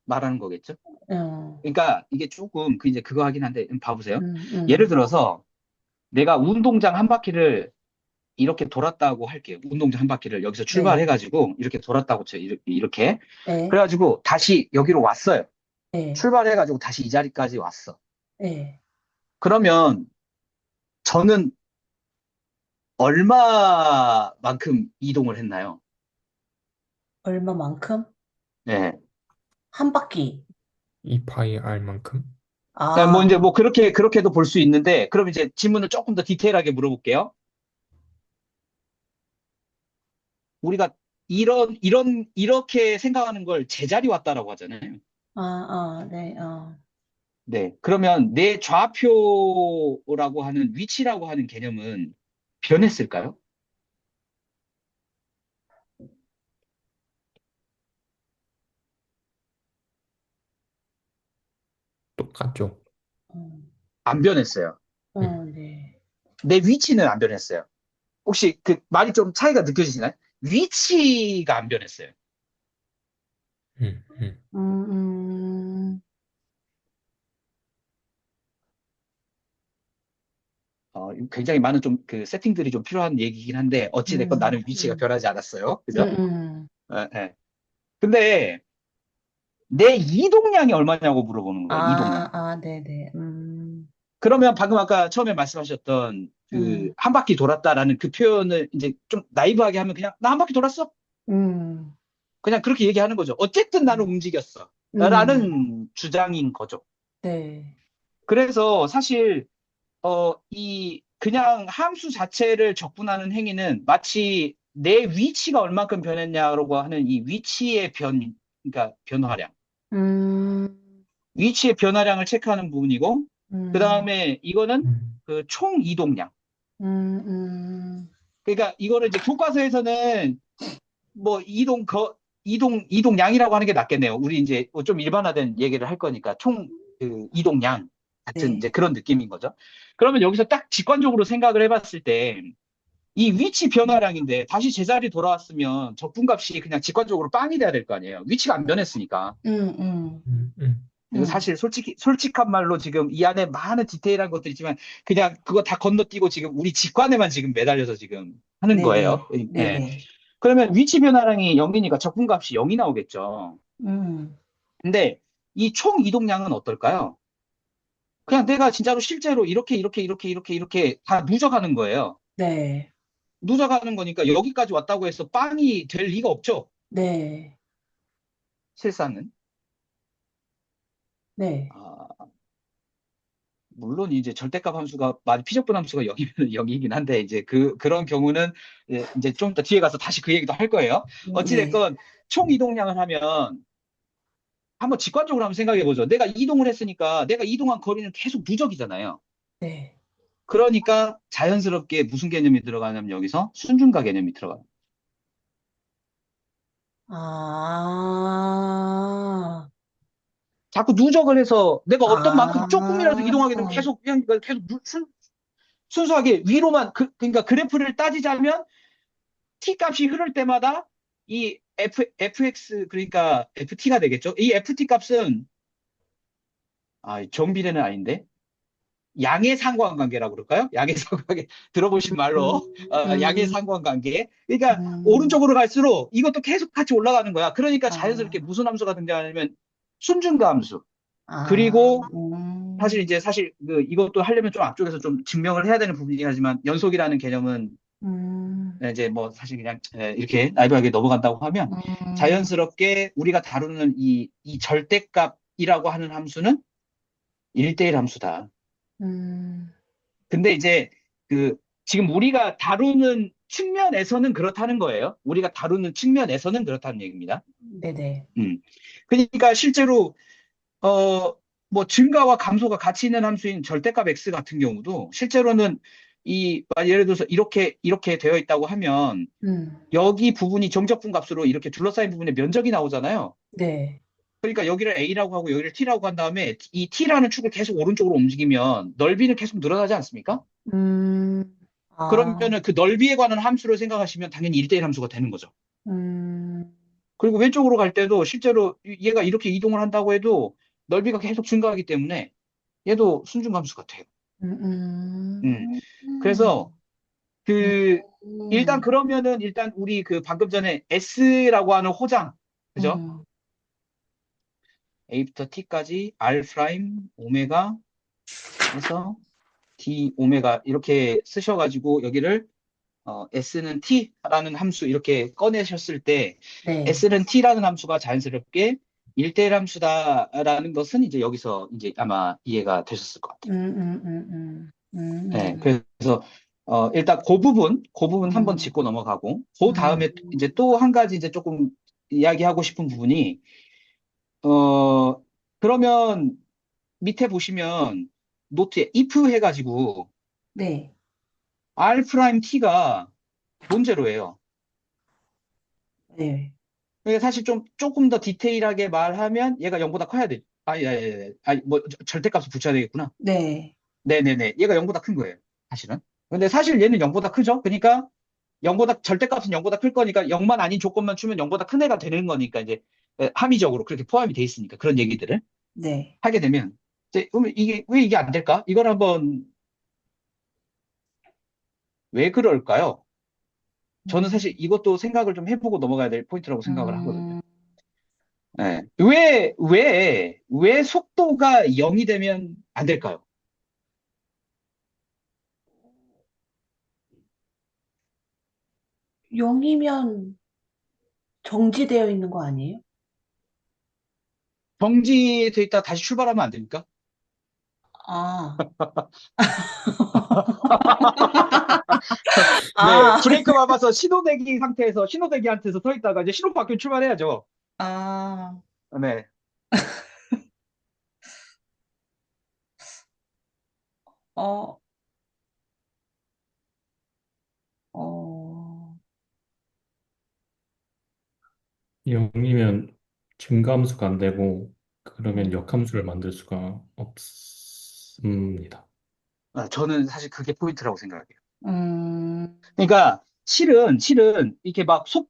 말하는 거겠죠? 어, 그러니까, 이게 조금, 이제 그거 하긴 한데, 봐보세요. 음, 예를 음, 들어서, 내가 운동장 한 바퀴를 이렇게 돌았다고 할게요. 운동장 한 바퀴를 여기서 네, 출발해가지고 이렇게 돌았다고 쳐요. 이렇게. 네, 그래가지고 다시 여기로 왔어요. 네, 출발해가지고 다시 이 자리까지 왔어. 네. 그러면 저는 얼마만큼 이동을 했나요? 얼마만큼? 네. 한 바퀴. 2파이 R만큼? 그러니까 뭐 아, 이제 뭐 그렇게도 볼 수 있는데, 그럼 이제 질문을 조금 더 디테일하게 물어볼게요. 우리가 이렇게 생각하는 걸 제자리 왔다라고 하잖아요. 네, 네. 그러면 내 좌표라고 하는 위치라고 하는 개념은 변했을까요? 똑같죠. 어, 안 변했어요. 음, 네. 내 위치는 안 변했어요. 혹시 그 말이 좀 차이가 느껴지시나요? 위치가 안 변했어요. 음, 음. 음, 음, 굉장히 많은 좀 그 세팅들이 좀 필요한 얘기긴 한데, 어찌됐건 나는 위치가 음, 변하지 않았어요. 음, 그죠? 음. 예, 예. 근데 내 이동량이 얼마냐고 물어보는 거예요. 이동량. 네네. 그러면 방금 아까 처음에 말씀하셨던 그 음, 한 바퀴 돌았다라는 그 표현을 이제 좀 나이브하게 하면 그냥 나 한 바퀴 돌았어. 음, 그냥 그렇게 얘기하는 거죠. 어쨌든 나는 움직였어. 음, 라는 주장인 거죠. 네, 그래서 사실, 그냥 함수 자체를 적분하는 행위는 마치 내 위치가 얼만큼 변했냐라고 하는 이 위치의 그러니까 변화량. 음, 위치의 변화량을 체크하는 부분이고, 그 음, 다음에 이거는 음. 그 총 이동량. 음, 음, 그러니까 이거를 이제 교과서에서는 뭐 이동량이라고 하는 게 낫겠네요. 우리 이제 뭐좀 일반화된 얘기를 할 거니까 총 그 이동량 같은 이제 네, 그런 느낌인 거죠. 그러면 여기서 딱 직관적으로 생각을 해봤을 때 이 위치 변화량인데 다시 제자리 돌아왔으면 적분값이 그냥 직관적으로 빵이 돼야 될 거 아니에요. 위치가 안 변했으니까. 음, 음, 음, 음. 이거 사실 솔직한 말로 지금 이 안에 많은 디테일한 것들이 있지만 그냥 그거 다 건너뛰고 지금 우리 직관에만 지금 매달려서 지금 하는 거예요. 네네, 예. 네네, 그러면 위치 변화량이 0이니까 적분값이 0이 나오겠죠. 음, 근데 이 총 이동량은 어떨까요? 그냥 내가 진짜로 실제로 이렇게 다 누적하는 거예요. 네, 누적하는 거니까 여기까지 왔다고 해서 빵이 될 리가 없죠. 네, 실상은. 네, 아, 물론 이제 절대값 함수가 피적분 함수가 0이면 0이긴 한데 이제 그런 경우는 이제 좀 더 뒤에 가서 다시 그 얘기도 할 거예요. 네, 어찌됐건 총 이동량을 하면 한번 직관적으로 한번 생각해 보죠. 내가 이동을 했으니까 내가 이동한 거리는 계속 누적이잖아요. 네, 그러니까 자연스럽게 무슨 개념이 들어가냐면 여기서 순증가 개념이 들어가요. 아, 자꾸 누적을 해서 내가 어떤 만큼 조금이라도 아, 이동하게 되면 계속 그냥 이걸 계속 순수하게 위로만 그러니까 그래프를 따지자면 t 값이 흐를 때마다 이 fx 그러니까 ft가 되겠죠. 이 ft 값은 정비례는 아닌데 양의 상관관계라고 그럴까요? 양의 상관관계 들어보신 말로 양의 음, 상관관계. 그러니까 음, 오른쪽으로 갈수록 이것도 계속 같이 올라가는 거야. 그러니까 자연스럽게 아, 무슨 함수가 등장하냐면 순증가 함수. 아, 그리고 사실 이것도 하려면 좀 앞쪽에서 좀 증명을 해야 되는 부분이긴 하지만 연속이라는 개념은 음, 이제 뭐 사실 그냥 이렇게 나이브하게 넘어간다고 하면 음, 자연스럽게 우리가 다루는 이 절대값이라고 하는 함수는 1대1 함수다. 음, 근데 이제 그 지금 우리가 다루는 측면에서는 그렇다는 거예요. 우리가 다루는 측면에서는 그렇다는 얘기입니다. 네네. 그러니까 실제로 뭐 증가와 감소가 같이 있는 함수인 절대값 x 같은 경우도 실제로는 예를 들어서 이렇게 되어 있다고 하면 여기 부분이 정적분 값으로 이렇게 둘러싸인 부분에 면적이 나오잖아요. 네. 그러니까 여기를 A라고 하고 여기를 T라고 한 다음에 이 T라는 축을 계속 오른쪽으로 움직이면 넓이는 계속 늘어나지 않습니까? 아, 그러면은 그 넓이에 관한 함수를 생각하시면 당연히 1대1 함수가 되는 거죠. 음, 그리고 왼쪽으로 갈 때도 실제로 얘가 이렇게 이동을 한다고 해도 넓이가 계속 증가하기 때문에 얘도 순준함수가 돼요. 음. 그래서 일단 그러면은 일단 우리 방금 전에 S라고 하는 호장, 그죠? A부터 T까지 R 프라임 오메가 해서 D 오메가 이렇게 쓰셔가지고 여기를 S는 T라는 함수 이렇게 꺼내셨을 때 네. S는 T라는 함수가 자연스럽게 1대1 함수다라는 것은 이제 여기서 이제 아마 이해가 되셨을 것 같아요. 네, 그래서 일단 그 부분 한번 짚고 넘어가고 그 다음에 이제 또 한 가지 이제 조금 이야기하고 싶은 부분이 그러면 밑에 보시면 노트에 if 해가지고 네. R 프라임 T가 논제로예요. 네. 그러니까 사실 조금 더 디테일하게 말하면 얘가 0보다 커야 돼. 뭐 절대값을 붙여야 되겠구나. 네. 네네네. 얘가 0보다 큰 거예요. 사실은. 근데 사실 얘는 0보다 크죠? 그러니까 절대값은 0보다 클 거니까 0만 아닌 조건만 주면 0보다 큰 애가 되는 거니까 이제 함의적으로 그렇게 포함이 돼 있으니까 그런 얘기들을 네. 하게 되면 이제 그러면 왜 이게 안 될까? 이걸 한번 왜 그럴까요? 저는 사실 이것도 생각을 좀 해보고 넘어가야 될 포인트라고 생각을 하거든요. 네. 왜 속도가 0이 되면 안 될까요? 0이면 정지되어 있는 거 아니에요? 정지돼 있다 다시 출발하면 안 됩니까? 아, 네, 아, 브레이크 밟아서 신호대기한테서 서 있다가 이제 신호 바뀌면 출발해야죠. 아, 네. 어, 어, 0이면 증가함수가 안 되고 그러면 음, 역함수를 만들 수가 없습니다. 저는 사실 그게 포인트라고 생각해요. 음, 그러니까 실은 이렇게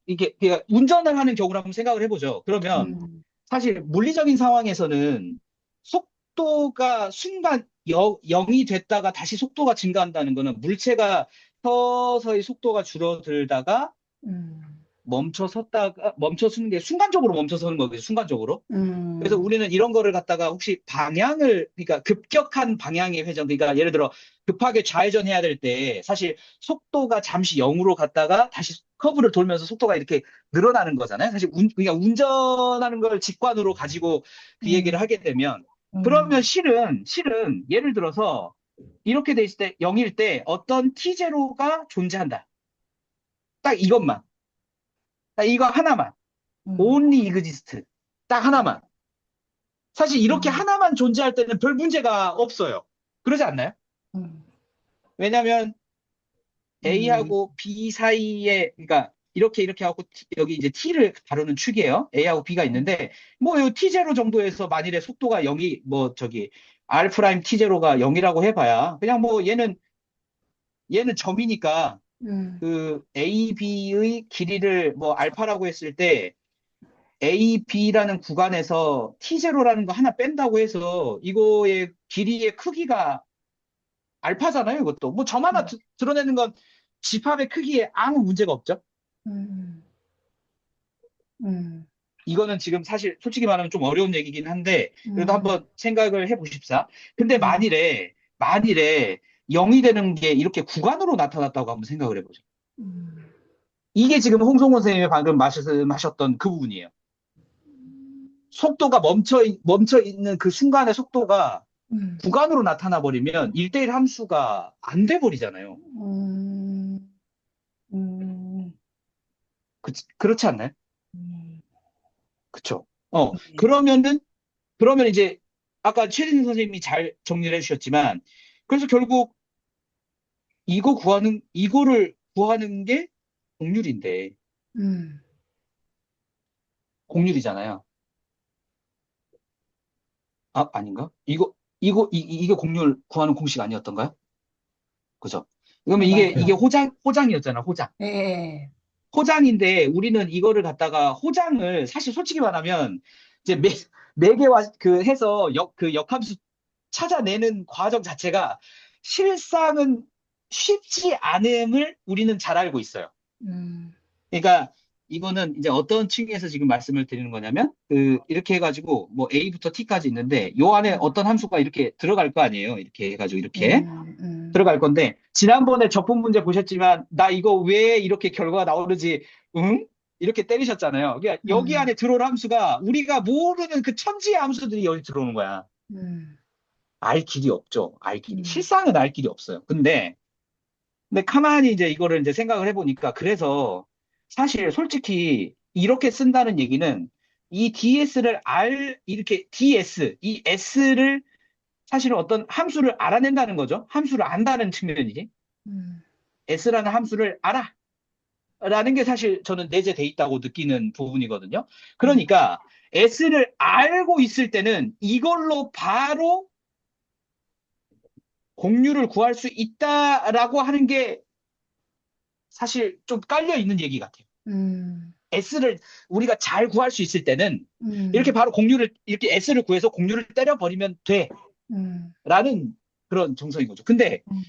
이게 그러니까 운전을 하는 경우를 한번 생각을 해보죠. 그러면 음, 사실 물리적인 상황에서는 속도가 순간 0이 됐다가 다시 속도가 증가한다는 거는 물체가 서서히 속도가 줄어들다가 음, 멈춰서는 게 순간적으로 멈춰서는 거겠죠, 순간적으로. 그래서 음, 우리는 이런 거를 갖다가 혹시 그러니까 급격한 방향의 회전, 그러니까 예를 들어 급하게 좌회전해야 될 때 사실 속도가 잠시 0으로 갔다가 다시 커브를 돌면서 속도가 이렇게 늘어나는 거잖아요. 사실 그러니까 운전하는 걸 직관으로 가지고 그 얘기를 음, 하게 되면 그러면 음, 실은 예를 들어서 이렇게 돼 있을 때 0일 때 어떤 T0가 존재한다. 딱 이것만. 딱 이거 하나만. 음, only exist. 딱 하나만. 사실 이렇게 음, 하나만 존재할 때는 별 문제가 없어요. 그러지 않나요? 음, 왜냐하면 음, A하고 B 사이에, 그러니까 이렇게 하고 여기 이제 T를 다루는 축이에요. A하고 B가 있는데, 뭐, 요 T0 정도에서 만일에 속도가 0이, 뭐, R 프라임 T0가 0이라고 해봐야, 그냥 뭐, 얘는 점이니까, 음, 그 A, B의 길이를 뭐, 알파라고 했을 때, A, B라는 구간에서 T0라는 거 하나 뺀다고 해서 이거의 길이의 크기가 알파잖아요, 이것도. 뭐 점 하나 드러내는 건 집합의 크기에 아무 문제가 없죠. 음, 음, 이거는 지금 사실 솔직히 말하면 좀 어려운 얘기긴 한데 그래도 음, 한번 생각을 해보십사. 근데 음, 만일에 0이 되는 게 이렇게 구간으로 나타났다고 한번 생각을 해보죠. 음, 이게 지금 홍성원 선생님이 방금 말씀하셨던 그 부분이에요. 속도가 멈춰 있는 그 순간의 속도가 구간으로 나타나 버리면 1대1 함수가 안 돼 버리잖아요. 음, 음, 그렇지 않나요? 음, 그쵸? 네. 그러면 이제 아까 최진수 선생님이 잘 정리를 해주셨지만, 그래서 결국 이거를 구하는 게 공률인데, 음, 공률이잖아요. 아, 아닌가? 이게 공률 구하는 공식 아니었던가요? 그죠? 그러면 이게 맞아요. 호장이었잖아, 호장. 예, 호장인데 우리는 이거를 갖다가 호장을 사실 솔직히 말하면 이제 매개와 해서 그 역함수 찾아내는 과정 자체가 실상은 쉽지 않음을 우리는 잘 알고 있어요. 음, 그러니까 이거는 이제 어떤 층에서 지금 말씀을 드리는 거냐면 이렇게 해가지고 뭐 A부터 T까지 있는데 요 안에 어떤 함수가 이렇게 들어갈 거 아니에요. 이렇게 해가지고 이렇게 음, 들어갈 건데 지난번에 적분 문제 보셨지만 나 이거 왜 이렇게 결과가 나오는지 응? 이렇게 때리셨잖아요. 그러니까 여기 음, 안에 들어올 함수가 우리가 모르는 그 천지의 함수들이 여기 들어오는 거야. 음, 알 길이 없죠. 알 길이. 음, 실상은 알 길이 없어요. 근데 가만히 이제 이거를 이제 생각을 해보니까 그래서 사실 솔직히 이렇게 쓴다는 얘기는 이 이렇게 이 S를 사실은 어떤 함수를 알아낸다는 거죠. 함수를 안다는 측면이지. 음, S라는 함수를 알아. 라는 게 사실 저는 내재돼 있다고 느끼는 부분이거든요. 음, 그러니까 S를 알고 있을 때는 이걸로 바로 공률을 구할 수 있다라고 하는 게 사실 좀 깔려 있는 얘기 같아요. 음, S를 우리가 잘 구할 수 있을 때는 이렇게 음, 바로 이렇게 S를 구해서 공률을 때려버리면 돼. 음, 라는 그런 정서인 거죠. 근데 음,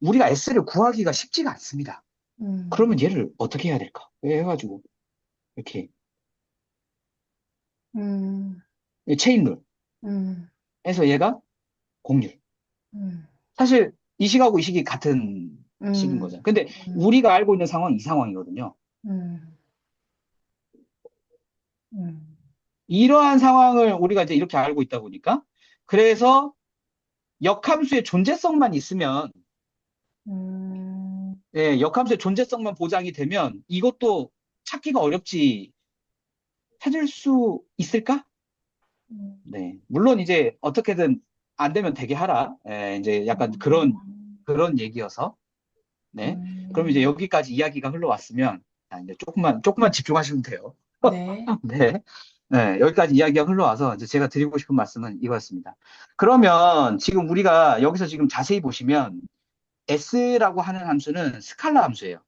우리가 S를 구하기가 쉽지가 않습니다. 음, 그러면 얘를 어떻게 해야 될까? 해가지고 이렇게 음, 체인룰 음, 해서 얘가 공률. 음, 사실 이 식하고 이 식이 같은 식인 음, 거죠. 근데 음, 우리가 알고 있는 상황이 이 상황이거든요. 음, 음, 이러한 상황을 우리가 이제 이렇게 알고 있다 보니까 그래서 역함수의 존재성만 있으면 음, 예, 역함수의 존재성만 보장이 되면 이것도 찾기가 어렵지 찾을 수 있을까? 네. 물론 이제 어떻게든 안 되면 되게 하라. 예, 이제 약간 그런 얘기여서. 네. 그럼 이제 음, 여기까지 이야기가 흘러왔으면, 이제 조금만 집중하시면 돼요. 네, 네. 네. 여기까지 이야기가 흘러와서 이제 제가 드리고 싶은 말씀은 이거였습니다. 그러면 지금 우리가 여기서 지금 자세히 보시면 S라고 하는 함수는 스칼라 함수예요.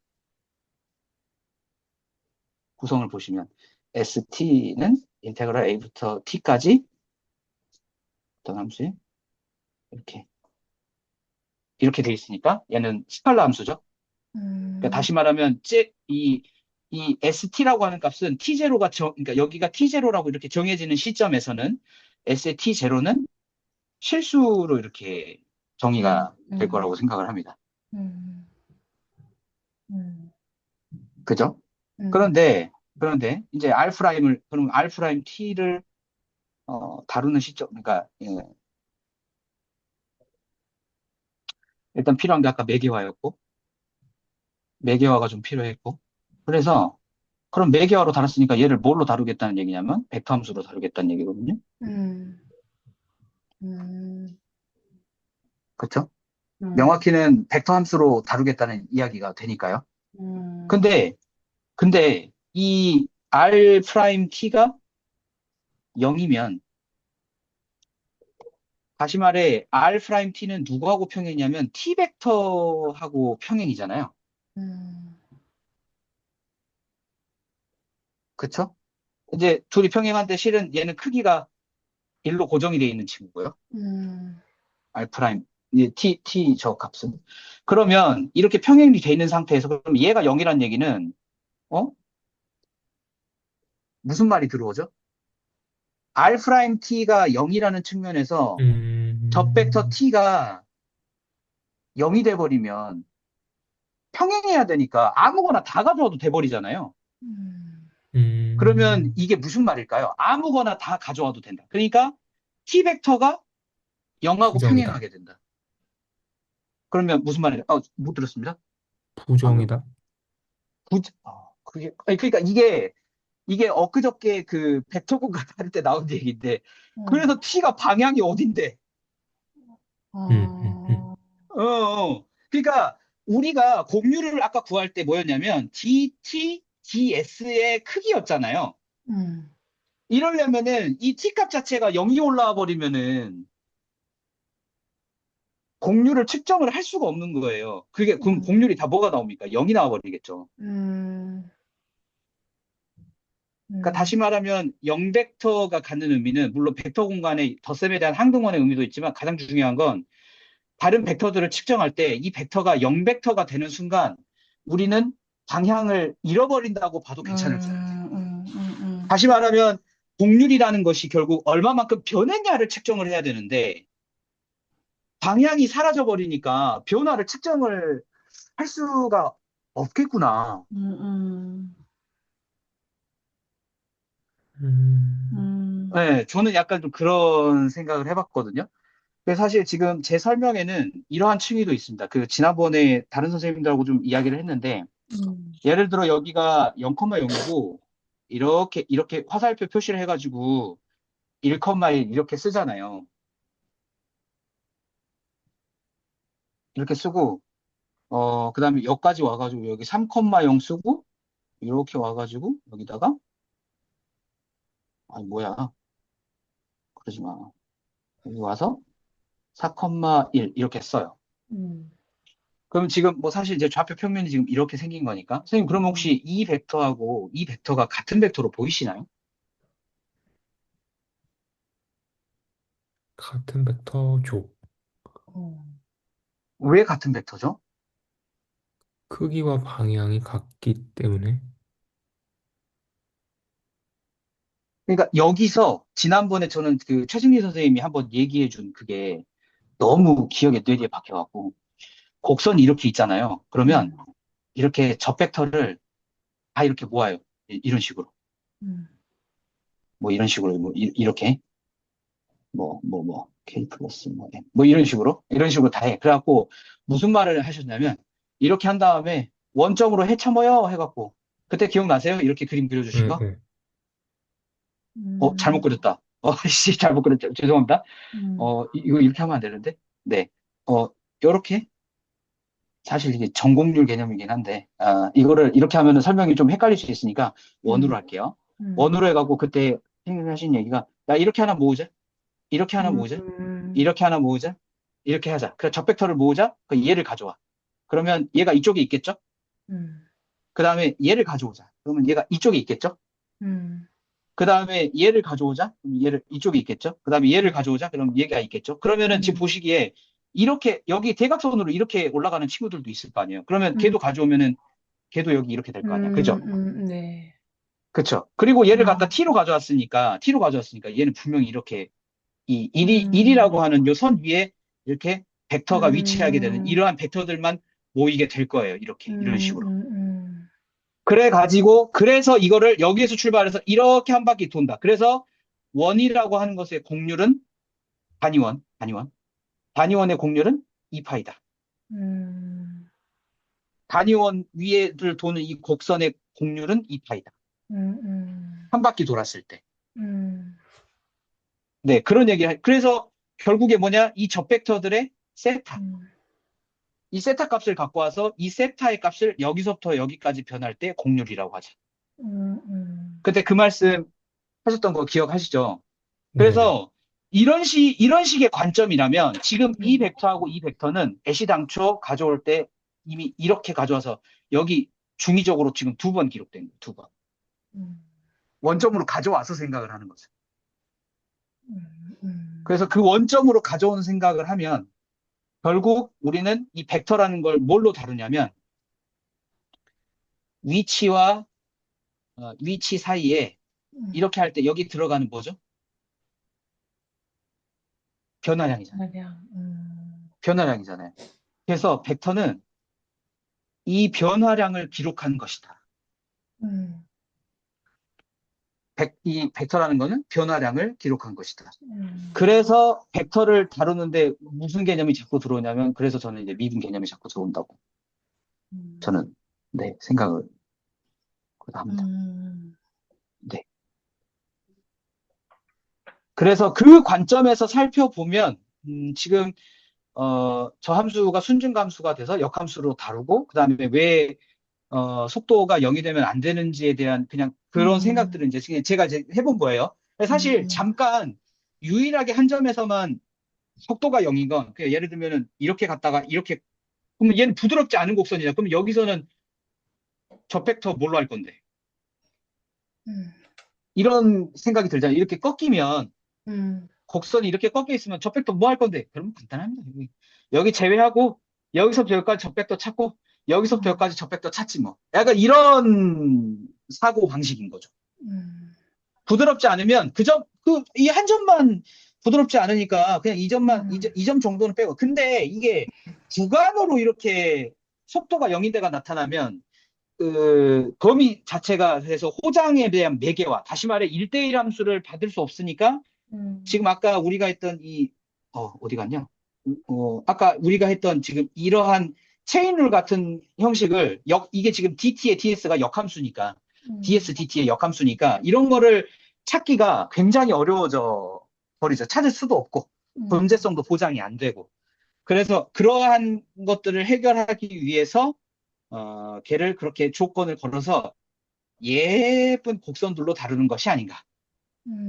구성을 보시면 ST는 인테그랄 A부터 T까지 어떤 함수예요? 이렇게. 이렇게 돼 있으니까 얘는 스칼라 함수죠. 그러니까 음, 다시 말하면 이 ST라고 하는 값은 T0가 그러니까 여기가 T0라고 이렇게 정해지는 시점에서는 S의 T0는 실수로 이렇게 음, 정의가 될 음, 거라고 생각을 합니다. 음, 음, 그죠? 음, 그런데 이제 그럼 R 프라임 T를 다루는 시점 그러니까 일단 필요한 게 아까 매개화였고 매개화가 좀 필요했고 그래서 그럼 매개화로 다뤘으니까 얘를 뭘로 다루겠다는 얘기냐면 벡터 함수로 다루겠다는 얘기거든요. 음, 음, 그렇죠? 음, 명확히는 벡터 함수로 다루겠다는 이야기가 되니까요. 음, 근데 이 R 프라임 T가 0이면 다시 말해 R 프라임 T는 누구하고 평행이냐면 T 벡터하고 평행이잖아요. 음, 그쵸? 이제 둘이 평행한데 실은 얘는 크기가 1로 고정이 되어 있는 친구고요. 음, R 프라임 이제 T 저 값은. 그러면 이렇게 평행이 되어 있는 상태에서 그럼 얘가 0이란 얘기는 어? 무슨 말이 들어오죠? R 프라임 T가 0이라는 측면에서 저 벡터 음, T가 0이 돼버리면 평행해야 되니까 아무거나 다 가져와도 돼버리잖아요. 음, 그러면 음, 이게 무슨 말일까요? 아무거나 다 가져와도 된다. 그러니까 T 벡터가 0하고 부정이다. 평행하게 된다. 그러면 무슨 말이에요? 못 들었습니다. 방금. 부정이다. 그러니까 이게 엊그저께 그 벡터 공간 할 때 나온 얘기인데, 음. 그래서 t가 방향이 어딘데? 음. 그러니까 우리가 공률을 아까 구할 때 뭐였냐면 dt, ds의 크기였잖아요. 음. 이러려면은 이 t 값 자체가 0이 올라와 버리면은 공률을 측정을 할 수가 없는 거예요. 그럼 공률이 다 뭐가 나옵니까? 0이 나와 버리겠죠. 음. 그러니까 다시 말하면 0벡터가 갖는 의미는 물론 벡터 공간의 덧셈에 대한 항등원의 의미도 있지만 가장 중요한 건 다른 벡터들을 측정할 때 이 벡터가 0벡터가 되는 순간 우리는 방향을 잃어버린다고 봐도 괜찮을 줄 알아요. 다시 말하면 공률이라는 것이 결국 얼마만큼 변했냐를 측정을 해야 되는데 방향이 사라져 버리니까 변화를 측정을 할 수가 없겠구나. 네, 저는 약간 좀 그런 생각을 해봤거든요. 그래서 사실 지금 제 설명에는 이러한 층위도 있습니다. 그 지난번에 다른 선생님들하고 좀 이야기를 했는데 예를 들어 여기가 0,0이고 이렇게 화살표 표시를 해가지고 1,1 이렇게 쓰잖아요. 이렇게 쓰고 그다음에 여기까지 와가지고 여기 3,0 쓰고 이렇게 와가지고 여기다가 아니 뭐야 그러지 마. 여기 와서 4,1 이렇게 써요. 그럼 지금 뭐 사실 이제 좌표 평면이 지금 이렇게 생긴 거니까 선생님 그러면 혹시 이 벡터하고 이 벡터가 같은 벡터로 보이시나요? 같은 벡터죠. 왜 같은 벡터죠? 크기와 방향이 같기 때문에. 그러니까 여기서 지난번에 저는 그 최승리 선생님이 한번 얘기해 준 그게 너무 기억에 뇌리에 박혀갖고 곡선이 이렇게 있잖아요. 그러면 이렇게 접 벡터를 다 이렇게 모아요. 이런 식으로. 뭐 이런 식으로 뭐 이렇게 K 플러스 뭐 M 뭐 이런 식으로 다 해. 그래갖고 무슨 말을 하셨냐면 이렇게 한 다음에 원점으로 해쳐모여 해갖고 그때 기억나세요? 이렇게 그림 그려주신 네, 거? 네. 잘못 그렸다. 씨, 잘못 그렸죠. 죄송합니다. 이거 이렇게 하면 안 되는데. 네. 요렇게 사실 이게 전공률 개념이긴 한데, 이거를 이렇게 하면은 설명이 좀 헷갈릴 수 있으니까 원으로 할게요. 원으로 해갖고 그때 생각하신 얘기가, 야, 이렇게 하나 모으자. 이렇게 하나 모으자. 이렇게 하나 모으자. 이렇게 하자. 그래서 적벡터를 모으자. 그 얘를 가져와. 그러면 얘가 이쪽에 있겠죠? 그 다음에 얘를 가져오자. 그러면 얘가 이쪽에 있겠죠? 그 다음에 얘를 가져오자. 그럼 얘를 이쪽에 있겠죠? 그 다음에 얘를 가져오자. 그럼 얘가 있겠죠? 그러면은 지금 보시기에 이렇게 여기 대각선으로 이렇게 올라가는 친구들도 있을 거 아니에요. 그러면 걔도 가져오면은 걔도 여기 이렇게 될 거 아니야. 그죠? 네. 그쵸? 그리고 얘를 갖다 t로 가져왔으니까 얘는 분명히 이렇게 이 1이라고 하는 요 선 위에 이렇게 벡터가 위치하게 되는 이러한 벡터들만 모이게 될 거예요. 이런 식으로. 그래서 이거를 여기에서 출발해서 이렇게 한 바퀴 돈다. 그래서 원이라고 하는 것의 공률은 단위원의 공률은 2파이다. 단위원 위에를 도는 이 곡선의 공률은 2파이다. 한 바퀴 돌았을 때. 네, 그런 그래서 결국에 뭐냐? 이 접벡터들의 세타. 이 세타 값을 갖고 와서 이 세타의 값을 여기서부터 여기까지 변할 때 공률이라고 하죠. 그때 그 말씀 하셨던 거 기억하시죠? 네네. 그래서 이런 식의 관점이라면 지금 이 벡터하고 이 벡터는 애시당초 가져올 때 이미 이렇게 가져와서 여기 중의적으로 지금 2번 기록된 거예요. 2번. 원점으로 가져와서 생각을 하는 거죠. 그래서 그 원점으로 가져온 생각을 하면 결국 우리는 이 벡터라는 걸 뭘로 다루냐면 위치와 위치 사이에 이렇게 할 때 여기 들어가는 뭐죠? 변화량이잖아요. 변화량이잖아요. 그래서 벡터는 이 변화량을 기록한 것이다. 이 벡터라는 거는 변화량을 기록한 것이다. 음. 그래서 벡터를 다루는데 무슨 개념이 자꾸 들어오냐면, 그래서 저는 이제 미분 개념이 자꾸 들어온다고 음. 저는 네, 생각을 합니다. 음. 네. 그래서 그 관점에서 살펴보면 지금 저 함수가 순증함수가 돼서 역함수로 다루고, 그다음에 왜 속도가 0이 되면 안 되는지에 대한 그냥 그런 생각들을 이제 제가 이제 해본 거예요. 사실 잠깐 유일하게 한 점에서만 속도가 0인 건, 그냥 예를 들면은 이렇게 갔다가 이렇게, 그러면 얘는 부드럽지 않은 곡선이잖아. 그럼 여기서는 저 벡터 뭘로 할 건데? 음. 이런 생각이 들잖아요. 이렇게 꺾이면, 음. 곡선이 이렇게 꺾여 있으면 저 벡터 뭐 할 건데? 그러면 간단합니다. 여기 제외하고 여기서부터 여기까지 저 벡터 찾고 여기서부터 여기까지 저 벡터 찾지 뭐. 약간 이런 사고 방식인 거죠. 음. 부드럽지 않으면 이 한 점만 부드럽지 않으니까 그냥 이 점만, 이 점 정도는 빼고. 근데 이게 주관으로 이렇게 속도가 0인 데가 나타나면 그 범위 자체가, 그래서 호장에 대한 매개와, 다시 말해 1대1 함수를 받을 수 없으니까, 지금 아까 우리가 했던 어디 갔냐? 아까 우리가 했던 지금 이러한 체인룰 같은 형식을, 이게 지금 DT의 DS가 역함수니까, DS, DT의 역함수니까, 이런 거를 찾기가 굉장히 어려워져 버리죠. 찾을 수도 없고, 범죄성도 보장이 안 되고. 그래서 그러한 것들을 해결하기 위해서, 걔를 그렇게 조건을 걸어서 예쁜 곡선들로 다루는 것이 아닌가.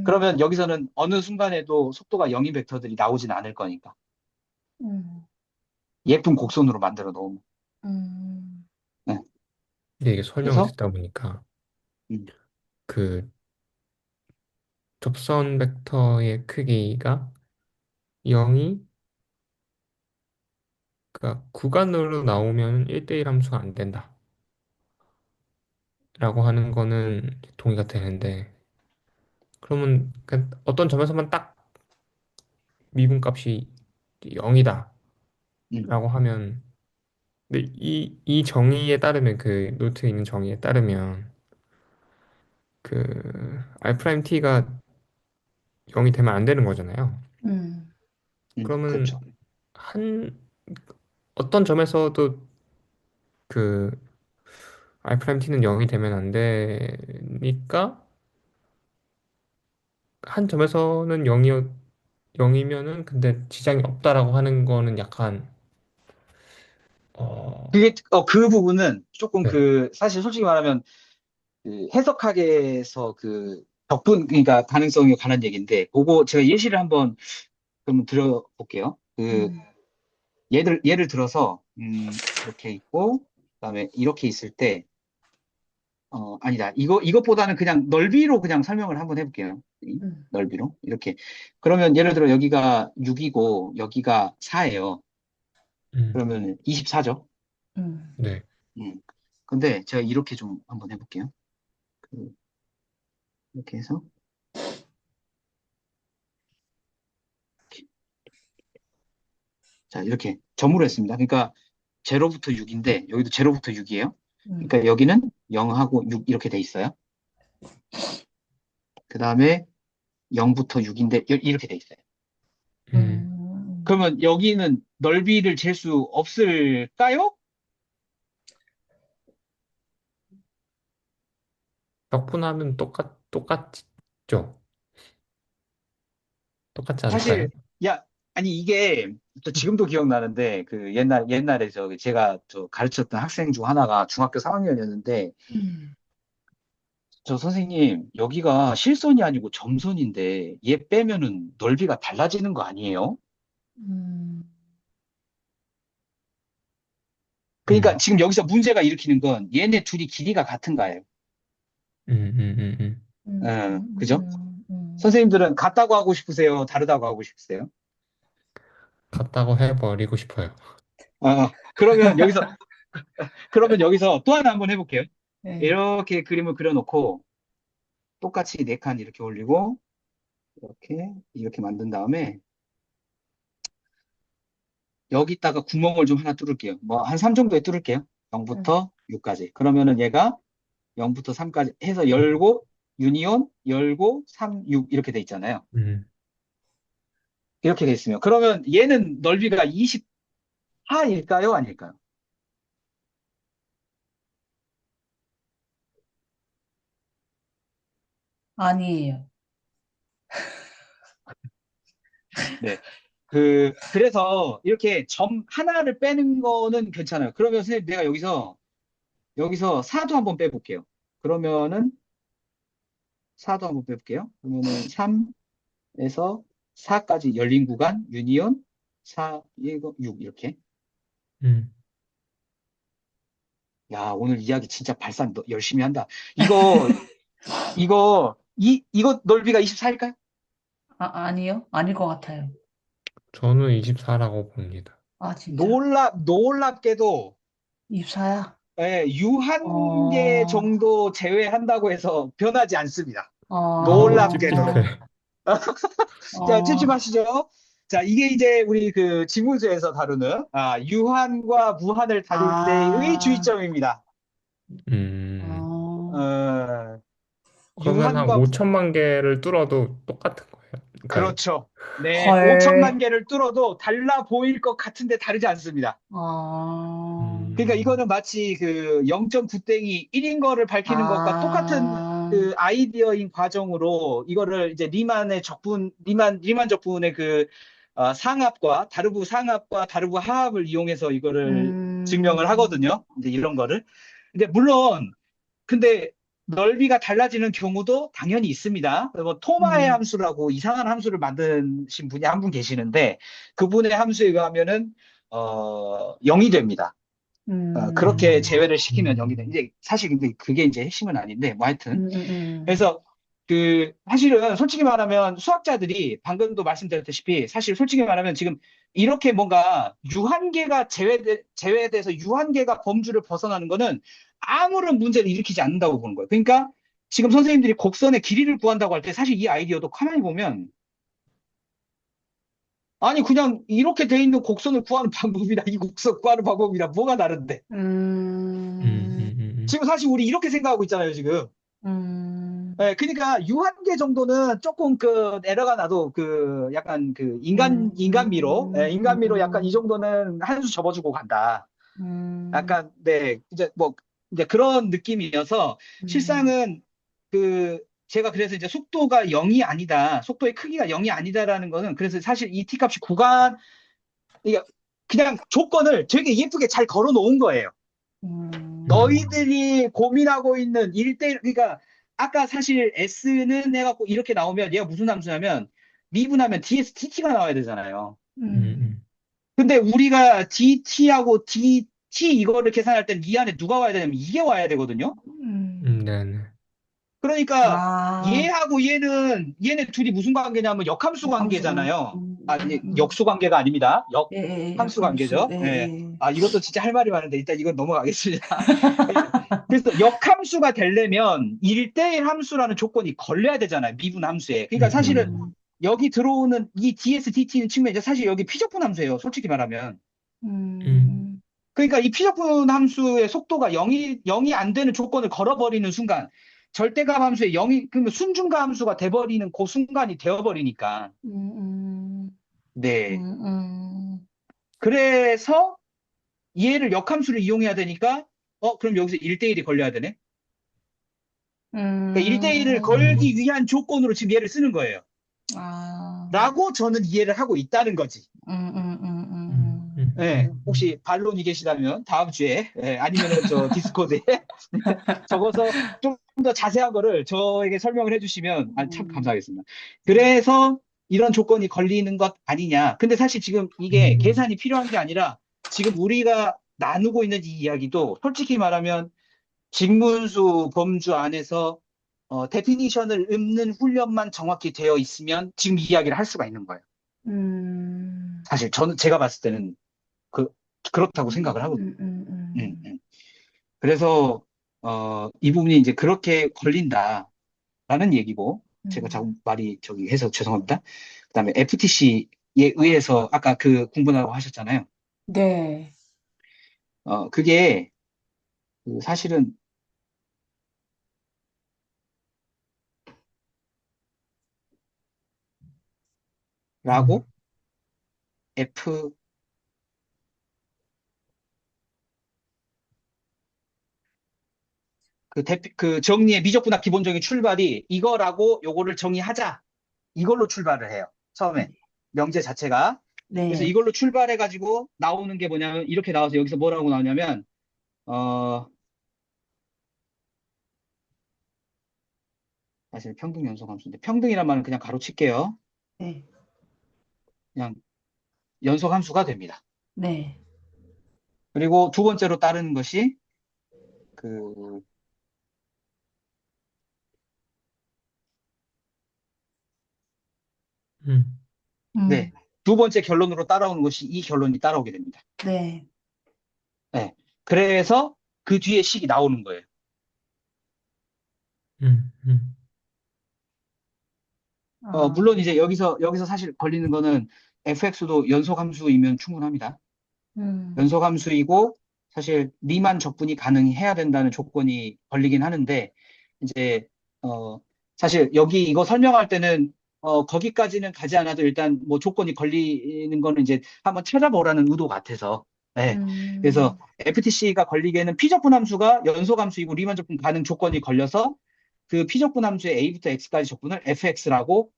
그러면 여기서는 어느 순간에도 속도가 0인 벡터들이 나오진 않을 거니까. 예쁜 곡선으로 만들어 놓으면. 네. 근데 이게 설명을 그래서, 듣다 보니까 음, 그 접선 벡터의 크기가 0이 그러니까 구간으로 나오면 1대1 함수가 안 된다. 라고 하는 거는 동의가 되는데 그러면 어떤 점에서만 딱 미분값이 0이다. 음. 라고 하면 근데 이 정의에 따르면 그 노트에 있는 정의에 따르면 그 R'T가 0이 되면 안 되는 거잖아요. 그러면 그렇죠. 한 어떤 점에서도 그 R'T는 0이 되면 안 되니까 한 점에서는 0이면은 근데 지장이 없다라고 하는 거는 약간 그 부분은 조금 네. 사실 솔직히 말하면 그 해석학에서 그러니까 가능성에 관한 얘기인데, 그거 제가 예시를 한번 그럼 들어볼게요. 예를 들어서, 이렇게 있고, 그다음에 이렇게 있을 때, 아니다. 이것보다는 그냥 넓이로 그냥 설명을 한번 해볼게요. 넓이로. 이렇게. 그러면 예를 들어 여기가 6이고, 여기가 4예요. 음, 그러면 24죠. 네. 근데 제가 이렇게 좀 한번 해볼게요. 이렇게 해서. 자, 이렇게 점으로 했습니다. 그러니까, 0부터 6인데, 여기도 0부터 6이에요. 그러니까 여기는 0하고 6 이렇게 돼 있어요. 그 다음에 0부터 6인데, 이렇게 돼 있어요. 그러면 여기는 넓이를 잴 수 없을까요? 격분하면 똑같죠? 똑같지 않을까요? 사실, 아니, 이게, 저 지금도 기억나는데, 옛날에 제가 가르쳤던 학생 중 하나가 중학교 3학년이었는데, 저 선생님, 여기가 실선이 아니고 점선인데, 얘 빼면은 넓이가 달라지는 거 아니에요? 그러니까 음, 지금 여기서 문제가 일으키는 건 얘네 둘이 길이가 같은가예요. 음. 그죠? 선생님들은 같다고 하고 싶으세요? 다르다고 하고 싶으세요? 같다고 해버리고 싶어요. 그러면 여기서 또 하나 한번 해볼게요. 네. 이렇게 그림을 그려놓고, 똑같이 네 칸 이렇게 올리고, 이렇게 만든 다음에, 여기다가 구멍을 좀 하나 뚫을게요. 뭐, 한 3 정도에 뚫을게요. 0부터 6까지. 그러면은 얘가 0부터 3까지 해서 열고, 유니온, 열고, 3, 6 이렇게 돼 있잖아요. 음. 이렇게 돼 있으면 그러면 얘는 넓이가 24일까요? 아닐까요? 아니에요. 네. 그래서 이렇게 점 하나를 빼는 거는 괜찮아요. 그러면 선생님 내가 여기서 4도 한번 빼볼게요. 그러면은 4도 한번 빼볼게요. 그러면은 3에서 4까지 열린 구간, 유니온, 4, 6 이렇게. 음. 야, 오늘 이야기 진짜 발산 열심히 한다. 이거 넓이가 24일까요? 아니요? 아닐 것 같아요. 저는 24라고 봅니다. 아, 진짜? 놀랍게도 24야? 예, 유한계 어, 정도 제외한다고 해서 변하지 않습니다. 놀랍게도. 찝찝해. 어, 자, 어, 찝찝하시죠? 자, 이게 이제 우리 그 지문수에서 다루는 유한과 무한을 다룰 때의 아, 주의점입니다. 음. 어, 어, 그러면 한 유한과 5천만 개를 뚫어도 똑같은 거예요. 그러니까 그렇죠. 네, 5천만 헐, 개를 뚫어도 달라 보일 것 같은데 다르지 않습니다. 그러니까 음. 이거는 마치 그 0.9땡이 1인 거를 밝히는 것과 똑같은 아, 그 아이디어인 과정으로 이거를 이제 리만 적분의 그 상합과 다르부 하합을 이용해서 이거를 증명을 음, 하거든요. 이제 이런 거를. 물론 근데 넓이가 달라지는 경우도 당연히 있습니다. 뭐 토마의 음, 함수라고 이상한 함수를 만드신 분이 한 분 계시는데 그분의 함수에 의하면은 0이 됩니다. 그렇게 음, 제외를 시키면 0이 돼. 음. 이제 사실 근데 그게 이제 핵심은 아닌데 뭐 하여튼 음, 음, 그래서 사실은 솔직히 말하면 수학자들이 방금도 말씀드렸다시피 사실 솔직히 말하면 지금 이렇게 뭔가 유한계가 제외돼서 유한계가 범주를 벗어나는 거는 아무런 문제를 일으키지 않는다고 보는 거예요. 그러니까 지금 선생님들이 곡선의 길이를 구한다고 할 때 사실 이 아이디어도 가만히 보면 아니 그냥 이렇게 돼 있는 곡선을 구하는 방법이랑 이 곡선 구하는 방법이랑 뭐가 다른데? 음. 음, 지금 사실 우리 이렇게 생각하고 있잖아요, 지금. 음, 예, 그러니까 유한계 정도는 조금 에러가 나도 약간 인간미로, 인간미로 약간 이 정도는 한 수 접어주고 간다. 음, 약간, 네, 이제 그런 느낌이어서 음, 실상은 그, 제가 그래서 이제 속도가 0이 아니다. 속도의 크기가 0이 아니다라는 거는 그래서 사실 이 t값이 이게 그냥 조건을 되게 예쁘게 잘 걸어 놓은 거예요. 음. 너희들이 고민하고 있는 그러니까 아까 사실 S는 해갖고 이렇게 나오면 얘가 무슨 함수냐면 미분하면 DS DT가 나와야 되잖아요. 음, 음. 근데 우리가 DT하고 DT 이거를 계산할 땐 이 안에 누가 와야 되냐면 이게 와야 되거든요. 네네. 그러니까 아, 얘네 둘이 무슨 관계냐면 역함수 역함수, 관계잖아요. 아니, 역수 관계가 아닙니다. 예, 예, 역함수 역함수, 관계죠. 예, 예. 예. 이것도 진짜 할 말이 많은데 일단 이건 넘어가겠습니다. 예. 그래서 역함수가 되려면 1대1 함수라는 조건이 걸려야 되잖아요. 미분 함수에. 그러니까 사실은 음. 음, 여기 들어오는 이 DS, DT는 측면 이제 사실 여기 피적분 함수예요. 솔직히 말하면. 음. 음, 그러니까 이 피적분 함수의 속도가 0이 안 되는 조건을 걸어버리는 순간 절대값 함수의 0이 그러면 순중가 함수가 돼버리는 그 순간이 되어버리니까 음, 네 음, 그래서 얘를 역함수를 이용해야 되니까 그럼 여기서 1대1이 걸려야 되네 그러니까 1대1을 음. 걸기 위한 조건으로 지금 얘를 쓰는 거예요 아, 라고 저는 이해를 하고 있다는 거지 음. 예, 혹시 반론이 계시다면 다음 주에 아니면은 저 디스코드에 적어서 좀 더 자세한 거를 저에게 설명을 해주시면 참 음, 감사하겠습니다. 그래서 이런 조건이 걸리는 것 아니냐. 근데 사실 지금 이게 음. 계산이 필요한 게 아니라 지금 우리가 나누고 있는 이 이야기도 솔직히 말하면 직문수 범주 안에서 데피니션을 읊는 훈련만 정확히 되어 있으면 지금 이 이야기를 할 수가 있는 거예요. 음, 사실 제가 봤을 때는 그, 그렇다고 생각을 하거든요. 음, 음, 음, 음, 음. 그래서 이 부분이 이제 그렇게 걸린다라는 얘기고 제가 자꾸 음. 말이 저기 해서 죄송합니다. 그다음에 FTC에 의해서 아까 그 공부하라고 하셨잖아요. 네, 그게 사실은 F 그 정리의 미적분학 기본적인 출발이 이거라고 요거를 정의하자. 이걸로 출발을 해요. 처음에 명제 자체가. 그래서 네. 이걸로 출발해가지고 나오는 게 뭐냐면 이렇게 나와서 여기서 뭐라고 나오냐면 어 사실 평등 연속함수인데 평등이란 말은 그냥 가로칠게요. 네. 그냥 연속함수가 됩니다. 네. 그리고 두 번째로 따르는 것이 그 음, 네. 두 번째 결론으로 따라오는 것이 이 결론이 따라오게 됩니다. 네. 네. 그래서 그 뒤에 식이 나오는 거예요. 음, 음, 아, 물론 이제 여기서 사실 걸리는 거는 fx도 연속함수이면 충분합니다. 음, 연속함수이고 사실 리만 적분이 가능해야 된다는 조건이 걸리긴 하는데 이제 어 사실 여기 이거 설명할 때는 거기까지는 가지 않아도 일단 뭐 조건이 걸리는 거는 이제 한번 찾아보라는 의도 같아서 네. 그래서 음, FTC가 걸리기에는 피적분함수가 연속함수이고 리만 적분 가능 조건이 걸려서 그 피적분함수의 A부터 X까지 적분을 fx라고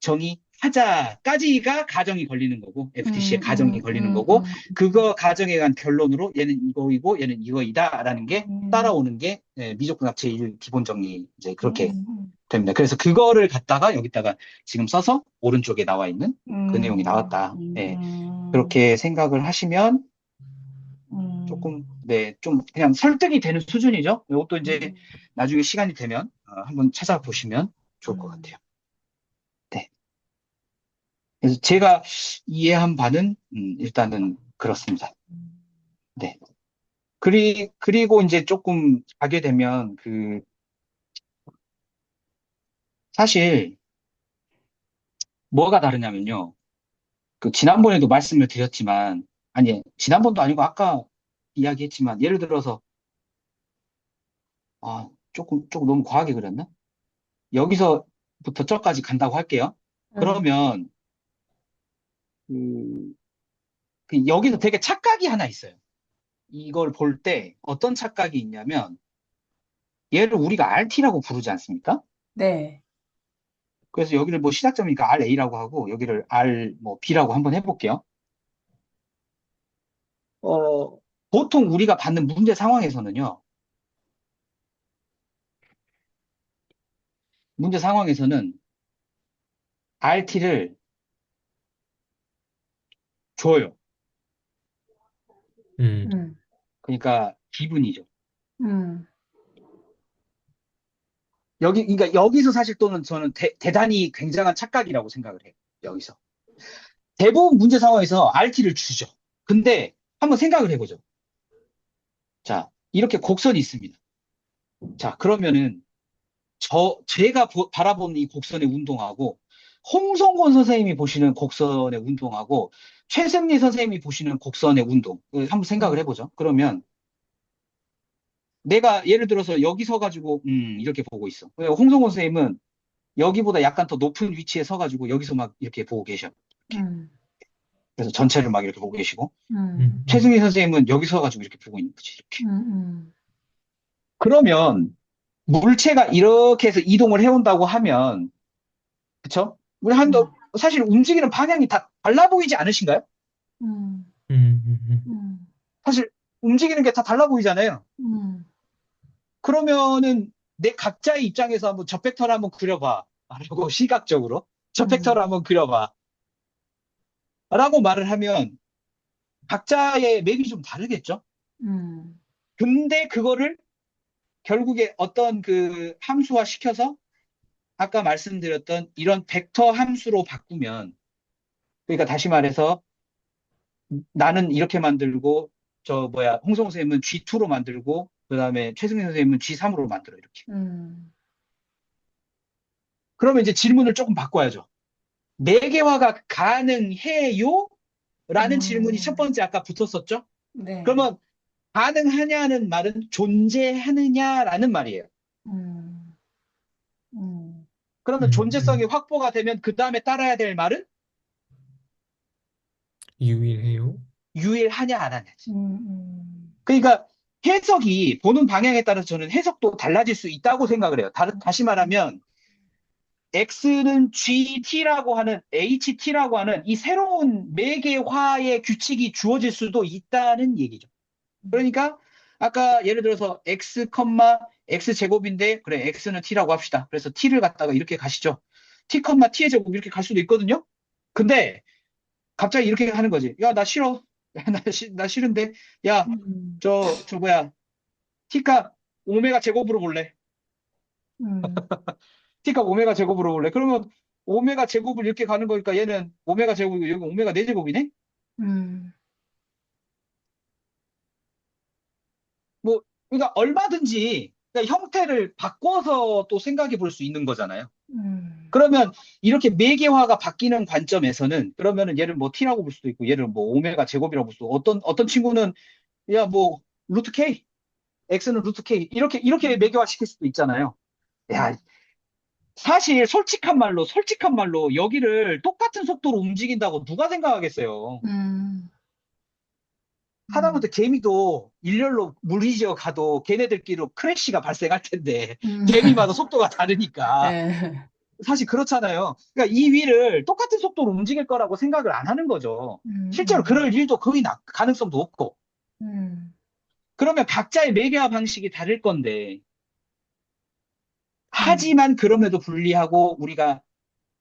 정의하자까지가 가정이 걸리는 거고, FTC의 가정이 걸리는 거고, 그거 가정에 간 결론으로 얘는 이거이고, 얘는 이거이다라는 게 따라오는 게 미적분학 제1 기본 정리 이제 그렇게 됩니다. 그래서 그거를 갖다가 여기다가 지금 써서 오른쪽에 나와 있는 그 내용이 나왔다. 예, 그렇게 생각을 하시면 조금, 네, 좀 그냥 설득이 되는 수준이죠. 이것도 이제 나중에 시간이 되면 한번 찾아보시면 좋을 것 같아요. 네. 그래서 제가 이해한 바는 일단은 그렇습니다. 네. 그리고 이제 조금 가게 되면 사실 뭐가 다르냐면요. 그 지난번에도 말씀을 드렸지만 아니 지난번도 아니고 아까 이야기했지만 예를 들어서 조금 너무 과하게 그렸나? 여기서부터 저까지 간다고 할게요. 그러면 그, 여기서 되게 착각이 하나 있어요. 이걸 볼 때 어떤 착각이 있냐면 얘를 우리가 RT라고 부르지 않습니까? 네. 그래서 여기를 뭐 시작점이니까 RA라고 하고 여기를 R 뭐 B라고 한번 해볼게요. 어, 보통 우리가 받는 문제 상황에서는요. 문제 상황에서는 RT를 줘요. 음, 그러니까 기분이죠. 음, 그러니까 여기서 사실 또는 저는 대단히 굉장한 착각이라고 생각을 해요. 여기서. 대부분 문제 상황에서 RT를 주죠. 근데 한번 생각을 해보죠. 자, 이렇게 곡선이 있습니다. 자, 그러면은 제가 바라보는 이 곡선의 운동하고, 홍성곤 선생님이 보시는 곡선의 운동하고, 최승리 선생님이 보시는 곡선의 운동, 한번 생각을 해보죠. 그러면, 내가 예를 들어서 여기 서가지고, 이렇게 보고 있어. 홍성곤 선생님은 여기보다 약간 더 높은 위치에 서가지고, 여기서 막 이렇게 보고 계셔. 그래서 전체를 막 이렇게 보고 계시고, 최승리 선생님은 여기 서가지고 이렇게 보고 있는 거지, 이렇게. 그러면, 물체가 이렇게 해서 이동을 해온다고 하면, 그쵸? 사실 움직이는 방향이 다 달라 보이지 않으신가요? 음, 음, 음, 사실 움직이는 게 다 달라 보이잖아요. 그러면은 내 각자의 입장에서 한번 저 벡터를 한번 그려봐. 라고 시각적으로. 저 벡터를 한번 그려봐. 라고 말을 하면 각자의 맵이 좀 다르겠죠? 근데 그거를 결국에 어떤 그 함수화 시켜서 아까 말씀드렸던 이런 벡터 함수로 바꾸면 그러니까 다시 말해서 나는 이렇게 만들고 홍성호 선생님은 G2로 만들고 그다음에 최승민 선생님은 G3으로 만들어 이렇게. 그러면 이제 질문을 조금 바꿔야죠. 네 개화가 가능해요? 라는 질문이 첫 번째 아까 붙었었죠? 네. 그러면 가능하냐는 말은 존재하느냐라는 말이에요. 음, 음, 그러면 존재성이 확보가 되면 그 다음에 따라야 될 말은 유일해요? 유일하냐 안 하냐지. 음, 그러니까 해석이 보는 방향에 따라서 저는 해석도 달라질 수 있다고 생각을 해요. 다시 말하면 X는 GT라고 하는 HT라고 하는 이 새로운 매개화의 규칙이 주어질 수도 있다는 얘기죠. 그러니까 아까 예를 들어서 X, X 제곱인데 그래 X는 T라고 합시다. 그래서 T를 갖다가 이렇게 가시죠. T, T의 제곱 이렇게 갈 수도 있거든요. 근데 갑자기 이렇게 하는 거지. 야, 나 싫어. 야, 나 싫은데. 야, 음, 저 뭐야. T값 오메가 제곱으로 볼래. 음, T값 오메가 제곱으로 볼래. 그러면 오메가 제곱을 이렇게 가는 거니까 얘는 오메가 제곱이고 여기 오메가 4제곱이네? 음, 뭐, 그러니까 얼마든지 그러니까 형태를 바꿔서 또 생각해 볼 수 있는 거잖아요. 음, 그러면 이렇게 매개화가 바뀌는 관점에서는 그러면은 얘를 뭐 T라고 볼 수도 있고 얘를 뭐 오메가 제곱이라고 볼 수도 있고 어떤 친구는 야, 뭐 루트 K, X는 루트 K 이렇게 매개화 시킬 수도 있잖아요. 야, 사실 솔직한 말로 여기를 똑같은 속도로 움직인다고 누가 생각하겠어요. 음, 하다못해 개미도 일렬로 무리지어 가도 걔네들끼리 크래시가 발생할 텐데 음, 개미마다 속도가 다르니까 예, 사실 그렇잖아요. 그러니까 이 위를 똑같은 속도로 움직일 거라고 생각을 안 하는 거죠. 실제로 음, 그럴 일도 거의 가능성도 없고. 음, 그러면 각자의 매개화 방식이 다를 건데 음, 하지만 그럼에도 불구하고 우리가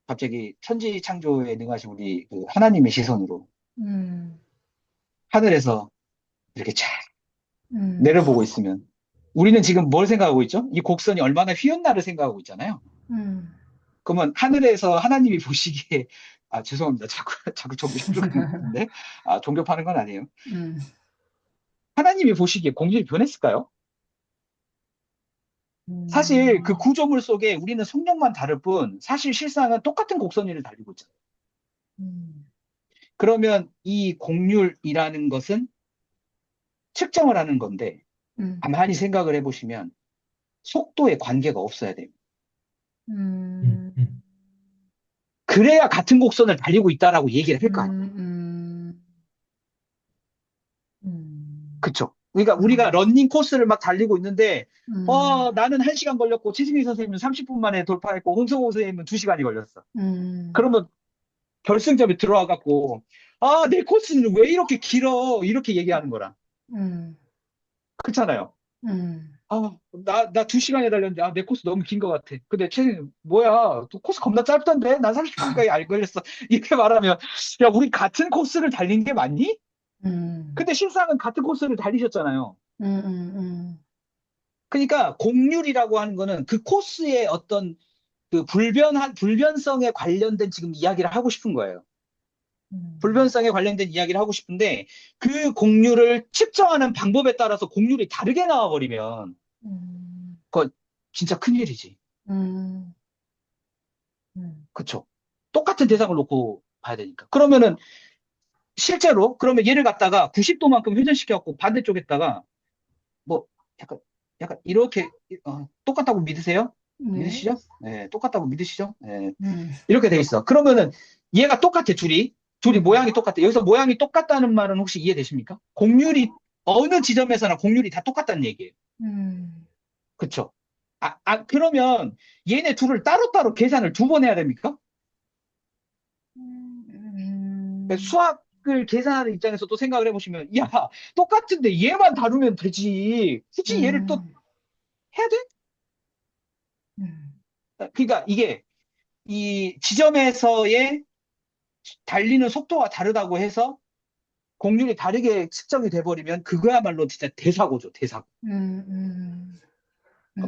갑자기 천지 창조에 능하신 우리 그 하나님의 시선으로 음, 하늘에서 이렇게 쫙 음, 내려보고 있으면 우리는 지금 뭘 생각하고 있죠? 이 곡선이 얼마나 휘었나를 생각하고 있잖아요. 음, 그러면 하늘에서 하나님이 보시기에 아 죄송합니다. 자꾸 종교로 가는데 종교 파는 건 아니에요. 음, 하나님이 보시기에 공중이 변했을까요? 사실 그 구조물 속에 우리는 성령만 다를 뿐 사실 실상은 똑같은 곡선 위를 달리고 있잖아요. 음, 그러면 이 곡률이라는 것은 측정을 하는 건데 음, 가만히 생각을 해보시면 속도에 관계가 없어야 돼요. 음, 음, 음, 그래야 같은 곡선을 달리고 있다라고 얘기를 할 거 아니에요. 음, 음, 그쵸? 그러니까 우리가 러닝 코스를 막 달리고 있는데 음, 나는 1시간 걸렸고 최승희 선생님은 30분 만에 돌파했고 홍성호 선생님은 2시간이 걸렸어. 음, 그러면 결승점에 들어와 갖고 내 코스는 왜 이렇게 길어? 이렇게 얘기하는 거라. 음, 그렇잖아요. 음, 나 2시간에 달렸는데, 내 코스 너무 긴 것 같아. 근데 쟤는, 뭐야, 또 코스 겁나 짧던데? 난 30분까지 안 걸렸어. 이렇게 말하면, 야, 우리 같은 코스를 달린 게 맞니? 음, 근데 실상은 같은 코스를 달리셨잖아요. 음, 그러니까 공률이라고 하는 거는 그 코스의 어떤 그 불변성에 관련된 지금 이야기를 하고 싶은 거예요. 불변성에 관련된 이야기를 하고 싶은데, 그 공률을 측정하는 방법에 따라서 공률이 다르게 나와버리면, 그거 진짜 큰일이지. 음, 음, 그쵸? 똑같은 대상을 놓고 봐야 되니까. 그러면은 실제로 그러면 얘를 갖다가 90도만큼 회전시켜갖고 반대쪽에다가 뭐 약간 이렇게 똑같다고 믿으세요? 네, 믿으시죠? 네, 똑같다고 믿으시죠? 네, 음, 이렇게 돼 있어. 그러면은 얘가 똑같아 둘이 모양이 똑같아. 여기서 모양이 똑같다는 말은 혹시 이해되십니까? 공률이 어느 지점에서나 공률이 다 똑같다는 얘기예요. 음, 그쵸? 그러면 얘네 둘을 따로따로 계산을 2번 해야 됩니까? 그러니까 음, 수학을 계산하는 입장에서 또 생각을 해보시면, 야, 똑같은데 얘만 다루면 되지. 굳이 얘를 또 음, 해야 돼? 음, 그러니까 이게 이 지점에서의 달리는 속도가 다르다고 해서 공률이 다르게 측정이 돼버리면 그거야말로 진짜 대사고죠, 대사고. 음,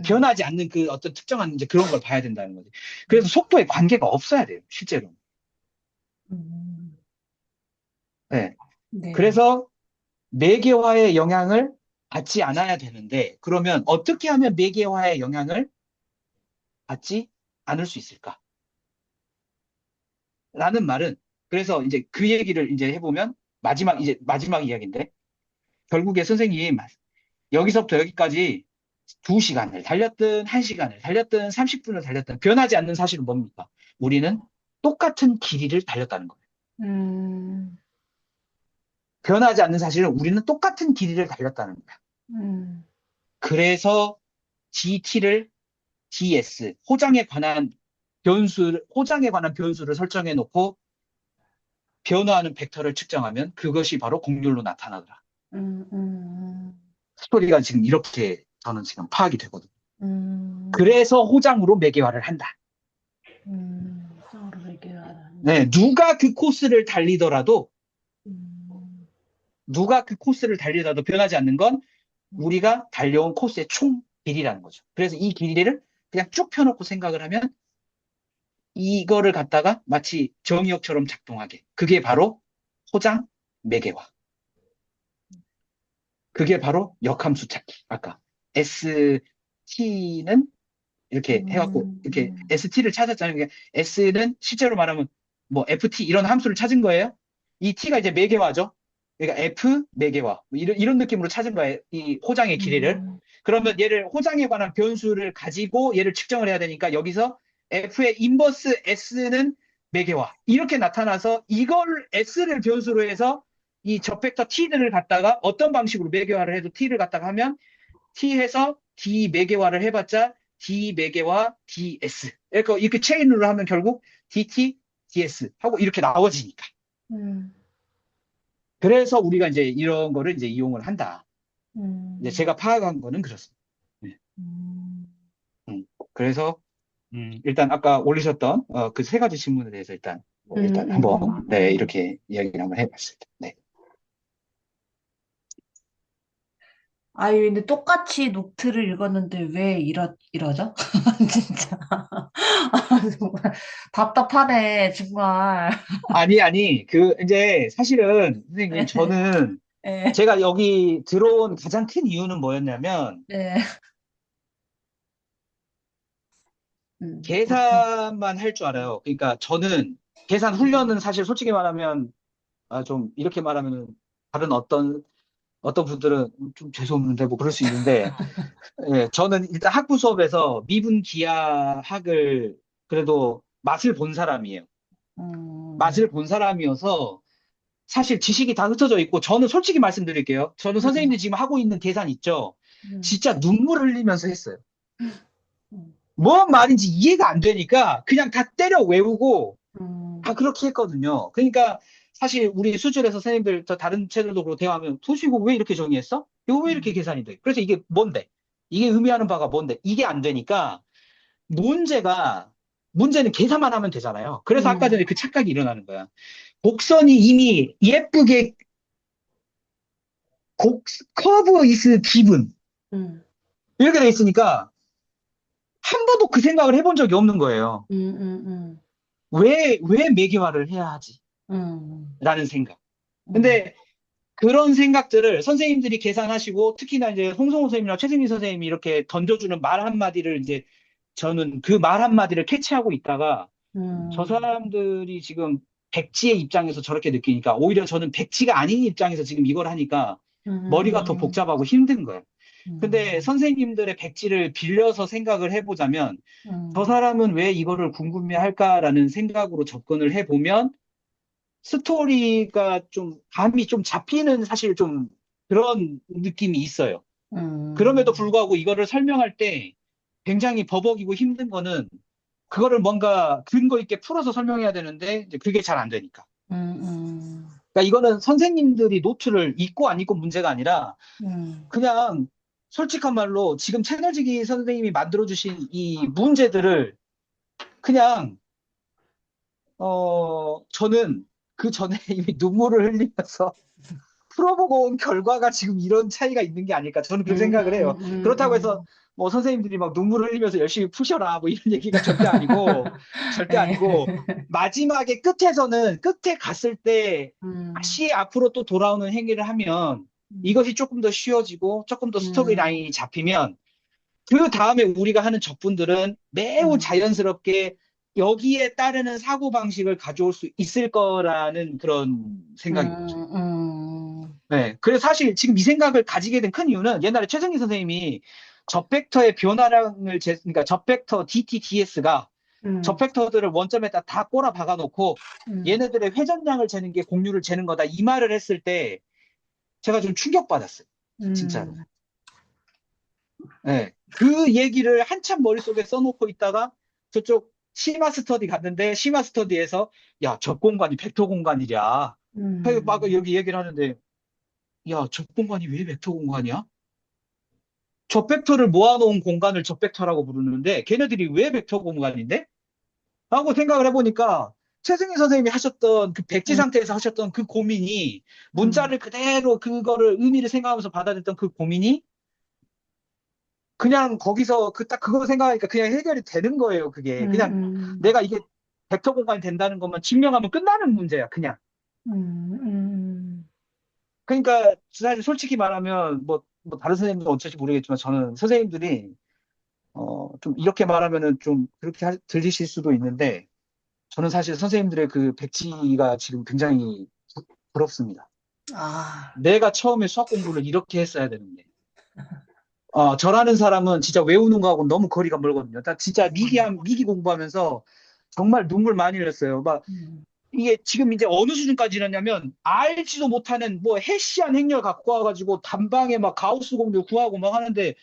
변하지 않는 그 어떤 특정한 이제 그런 걸 봐야 된다는 거지. 그래서 속도에 관계가 없어야 돼요, 실제로. 음, 네. 네, 그래서 매개화의 영향을 받지 않아야 되는데, 그러면 어떻게 하면 매개화의 영향을 받지 않을 수 있을까? 라는 말은, 그래서 이제 그 얘기를 이제 해보면, 이제 마지막 이야기인데, 결국에 선생님, 여기서부터 여기까지 2시간을 달렸든, 1시간을 달렸든, 30분을 달렸든, 변하지 않는 사실은 뭡니까? 우리는 똑같은 길이를 달렸다는 거예요. 음, 변하지 않는 사실은 우리는 똑같은 길이를 달렸다는 거야. 그래서 DT를 DS, 호장에 관한 변수를 설정해 놓고 변화하는 벡터를 측정하면 그것이 바로 곡률로 나타나더라. 스토리가 지금 이렇게 저는 지금 파악이 되거든요. 그래서 호장으로 매개화를 한다. 서로 얘기하는. 네, 누가 그 코스를 달리더라도 변하지 않는 건 우리가 달려온 코스의 총 길이라는 거죠. 그래서 이 길이를 그냥 쭉 펴놓고 생각을 하면 이거를 갖다가 마치 정의역처럼 작동하게. 그게 바로 호장 매개화. 그게 바로 역함수 찾기. 아까 ST는 이렇게 해갖고 이렇게 ST를 찾았잖아요. 그러니까 S는 실제로 말하면 뭐 FT 이런 함수를 찾은 거예요. 이 T가 이제 매개화죠. 그러니까 F 매개화 뭐 이런 느낌으로 찾은 거예요. 이 호장의 길이를. 그러면 얘를 호장에 관한 변수를 가지고 얘를 측정을 해야 되니까 여기서 F의 인버스 S는 매개화 이렇게 나타나서 이걸 S를 변수로 해서 이 접벡터 T들을 갖다가 어떤 방식으로 매개화를 해도 T를 갖다가 하면 T 해서 D 매개화를 해봤자 D 매개화 DS 이렇게 체인으로 하면 결국 DT DS 하고 이렇게 나와지니까. 그래서 우리가 이제 이런 거를 이제 이용을 한다. 이제 제가 파악한 거는 그렇습니다. 네. 그래서 일단 아까 올리셨던 그 세 가지 질문에 대해서 일단 한번 네 이렇게 이야기를 한번 해봤습니다. 네. 아유, 근데 똑같이 노트를 읽었는데 왜 이러죠? 진짜. 정말 답답하네, 정말. 아니 그 이제 사실은 선생님 저는 네, 제가 여기 들어온 가장 큰 이유는 뭐였냐면 네. 계산만 할 줄 알아요. 그러니까 저는 계산 훈련은 사실 솔직히 말하면 좀 이렇게 말하면 다른 어떤 분들은 좀 재수없는데 뭐 그럴 수 있는데 예, 저는 일단 학부 수업에서 미분 기하학을 그래도 맛을 본 사람이에요. 맛을 본 사람이어서 사실 지식이 다 흩어져 있고 저는 솔직히 말씀드릴게요. 저는 선생님들이 지금 하고 있는 계산 있죠. 진짜 눈물 흘리면서 했어요. 뭔 말인지 이해가 안 되니까 그냥 다 때려 외우고 다 그렇게 했거든요. 그러니까 사실 우리 수준에서 선생님들 저 다른 채널도 그렇고 대화하면 도대체 이거 왜 이렇게 정의했어? 이거 왜 이렇게 계산이 돼? 그래서 이게 뭔데? 이게 의미하는 바가 뭔데? 이게 안 되니까 문제는 계산만 하면 되잖아요. 그래서 아까 전에 그 착각이 일어나는 거야. 곡선이 이미 예쁘게 커브 is given 이렇게 돼 있으니까 한 번도 그 생각을 해본 적이 없는 거예요. 왜 매개화를 해야 하지? 라는 생각. 근데 그런 생각들을 선생님들이 계산하시고 특히나 이제 홍성호 선생님이나 최승희 선생님이 이렇게 던져주는 말 한마디를 이제 저는 그 말 한마디를 캐치하고 있다가 저 사람들이 지금 백지의 입장에서 저렇게 느끼니까 오히려 저는 백지가 아닌 입장에서 지금 이걸 하니까 머리가 더 복잡하고 힘든 거예요. 근데 선생님들의 백지를 빌려서 생각을 해보자면 저 사람은 왜 이거를 궁금해할까라는 생각으로 접근을 해보면 스토리가 좀 감이 좀 잡히는 사실 좀 그런 느낌이 있어요. 그럼에도 불구하고 이거를 설명할 때 굉장히 버벅이고 힘든 거는 그거를 뭔가 근거 있게 풀어서 설명해야 되는데 이제 그게 잘 안 되니까. 그러니까 이거는 선생님들이 노트를 읽고 안 읽고 문제가 아니라 그냥 솔직한 말로 지금 채널지기 선생님이 만들어주신 이 문제들을 그냥 저는 그 전에 이미 눈물을 흘리면서 풀어보고 온 결과가 지금 이런 차이가 있는 게 아닐까 저는 그렇게 생각을 해요. 그렇다고 해서 뭐 선생님들이 막 눈물을 흘리면서 열심히 푸셔라 뭐 이런 얘기가 절대 아니고 마지막에 끝에 갔을 때 다시 앞으로 또 돌아오는 행위를 하면 이것이 조금 더 쉬워지고 조금 더 스토리 라인이 잡히면 그 다음에 우리가 하는 적분들은 매우 자연스럽게 여기에 따르는 사고방식을 가져올 수 있을 거라는 그런 생각인 거죠. 네. 그래서 사실 지금 이 생각을 가지게 된 큰 이유는 옛날에 최승희 선생님이 접벡터의 변화량을 그러니까 접벡터 DT, DS가 접벡터들을 원점에다 다 꼬라 박아놓고 얘네들의 회전량을 재는 게 공률을 재는 거다 이 말을 했을 때 제가 좀 충격받았어요. 진짜로. 음, 예. 그 얘기를 한참 머릿속에 써놓고 있다가 저쪽 시마 스터디 갔는데 시마 스터디에서 야, 저 공간이 벡터 공간이랴. 막 음, 여기 얘기를 하는데 야, 저 공간이 왜 벡터 공간이야? 저 벡터를 모아놓은 공간을 저 벡터라고 부르는데 걔네들이 왜 벡터 공간인데? 하고 생각을 해보니까 최승희 선생님이 하셨던 그 백지 음, 상태에서 하셨던 그 고민이 음, 문자를 그대로 그거를 의미를 생각하면서 받아들였던 그 고민이 그냥 거기서 그 딱 그거 생각하니까 그냥 해결이 되는 거예요. 그게 그냥 내가 이게 벡터 공간이 된다는 것만 증명하면 끝나는 문제야. 그냥. 음, 그러니까 사실 솔직히 말하면 뭐 다른 선생님도 어쩔지 모르겠지만 저는 선생님들이 좀 이렇게 말하면은 좀 그렇게 들리실 수도 있는데 저는 사실 선생님들의 그 백지가 지금 굉장히 부럽습니다. 아, 내가 처음에 수학 공부를 이렇게 했어야 되는데. 저라는 사람은 진짜 외우는 거하고 너무 거리가 멀거든요. 나 진짜 미기 공부하면서 정말 눈물 많이 흘렸어요. 막, 음, 이게 지금 이제 어느 수준까지 이랬냐면, 알지도 못하는 뭐 해시한 행렬 갖고 와가지고 단방에 막 가우스 공률 구하고 막 하는데,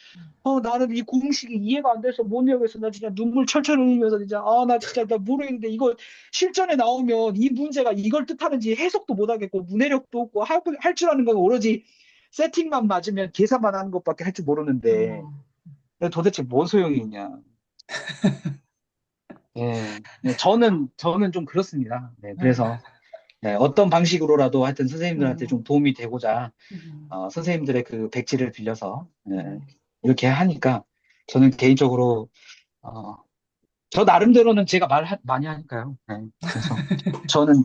나는 이 공식이 이해가 안 돼서 못 외우겠어. 나 진짜 눈물 철철 흘리면서 진짜, 나 진짜 나 모르겠는데 이거 실전에 나오면 이 문제가 이걸 뜻하는지 해석도 못 하겠고, 문해력도 없고, 할 줄 아는 건 오로지 세팅만 맞으면 계산만 하는 것밖에 할 줄 모르는데, 어, 도대체 뭔 소용이 있냐. 예. 네, 저는 좀 그렇습니다. 네, 그래서, 네, 어떤 방식으로라도 하여튼 선생님들한테 음, 좀 도움이 되고자, 음, 선생님들의 그 백지를 빌려서, 음, 이렇게 하니까, 저는 개인적으로, 어, 저 나름대로는 제가 많이 하니까요. 네, 그래서, 저는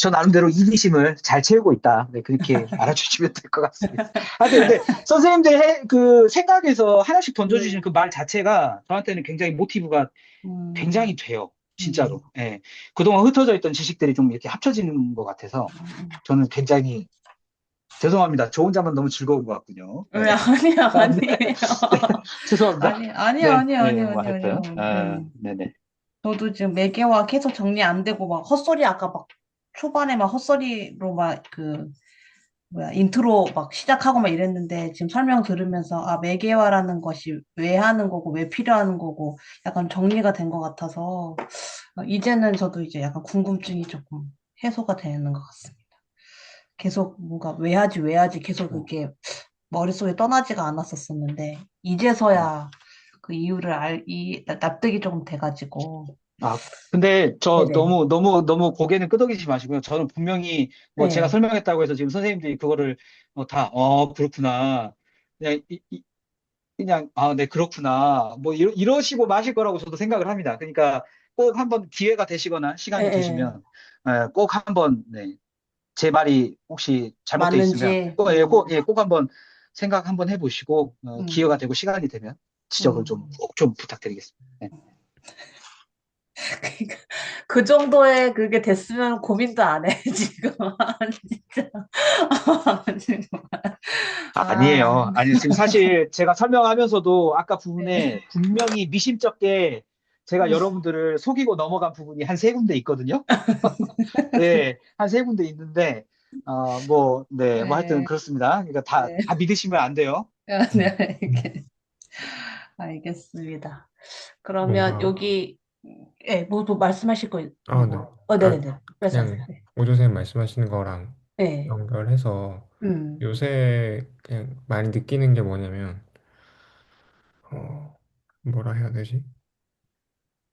저 나름대로 이기심을 잘 채우고 있다. 네, 그렇게 알아주시면 될 것 같습니다. 하여튼 근데 선생님들 그 생각에서 하나씩 던져주시는 네, 그 말 자체가 저한테는 굉장히 모티브가 굉장히 음, 돼요. 음, 진짜로. 예. 그동안 흩어져 있던 지식들이 좀 이렇게 합쳐지는 것 같아서 저는 굉장히 죄송합니다. 저 혼자만 너무 즐거운 것 같군요. 네. 왜, 아니야, 아, 네. 아니에요. 네. 죄송합니다. 아니, 아니요, 네. 아니요, 네. 아니요, 뭐 아니요, 하여튼. 아니요. 네네. 저도 지금 매개화 계속 정리 안 되고 막 헛소리 아까 막 초반에 막 헛소리로 막 그 뭐야 인트로 막 시작하고 막 이랬는데 지금 설명 들으면서 아 매개화라는 것이 왜 하는 거고 왜 필요한 거고 약간 정리가 된 것 같아서 이제는 저도 이제 약간 궁금증이 조금 해소가 되는 것 같습니다. 계속 뭔가 왜 하지 계속 음, 그게 머릿속에 떠나지가 않았었었는데 음. 이제서야 그 이유를 납득이 조금 돼가지고 아, 근데 저 네네. 너무 고개는 끄덕이지 마시고요. 저는 분명히 뭐 제가 네. 설명했다고 해서 지금 선생님들이 그거를 그렇구나. 그냥, 그냥, 네, 그렇구나. 뭐, 이러시고 마실 거라고 저도 생각을 합니다. 그러니까 꼭 한번 기회가 되시거나 예, 시간이 예. 되시면, 꼭 한번, 네, 제 말이 혹시 잘못돼 있으면 맞는지, 꼭 한번 생각 한번 해보시고, 음, 기회가 되고 시간이 되면 지적을 좀 음. 꼭 좀 부탁드리겠습니다. 네. 그러니까 그 정도의 그게 됐으면 고민도 안 해, 지금. 진짜. 지금. 아, 아니에요. 아니, 지금 사실 제가 설명하면서도 아까 부분에 분명히 미심쩍게 제가 여러분들을 속이고 넘어간 부분이 한 세 군데 있거든요. 네, 한 세 군데 있는데, 네, 뭐 하여튼 네, 그렇습니다. 그러니까 네. 다 믿으시면 안 돼요. 네, 알겠습니다. 그러면 뭔가, 여기, 예, 뭐 말씀하실 거 네. 있나요? 네네네. 말씀하세요. 그냥 네. 오조 선생님 말씀하시는 거랑 네. 연결해서 음, 요새 그냥 많이 느끼는 게 뭐냐면, 뭐라 해야 되지?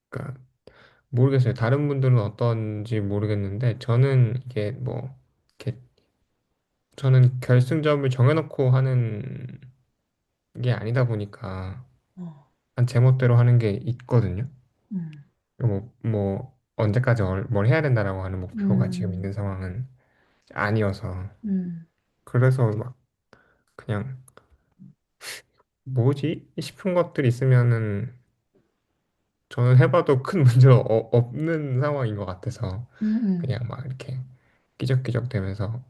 그러니까 모르겠어요. 다른 분들은 어떤지 모르겠는데 저는 이게 뭐 이렇게 저는 결승점을 정해놓고 하는 게 아니다 보니까 어, 한 제멋대로 하는 게 있거든요. 음, 뭐 언제까지 뭘 해야 된다라고 하는 목표가 지금 있는 음, 상황은 아니어서 음, 그래서 막 그냥 뭐지 싶은 것들이 있으면은 저는 해봐도 큰 문제가 없는 상황인 것 같아서 음, 그냥 막 이렇게 끼적끼적 대면서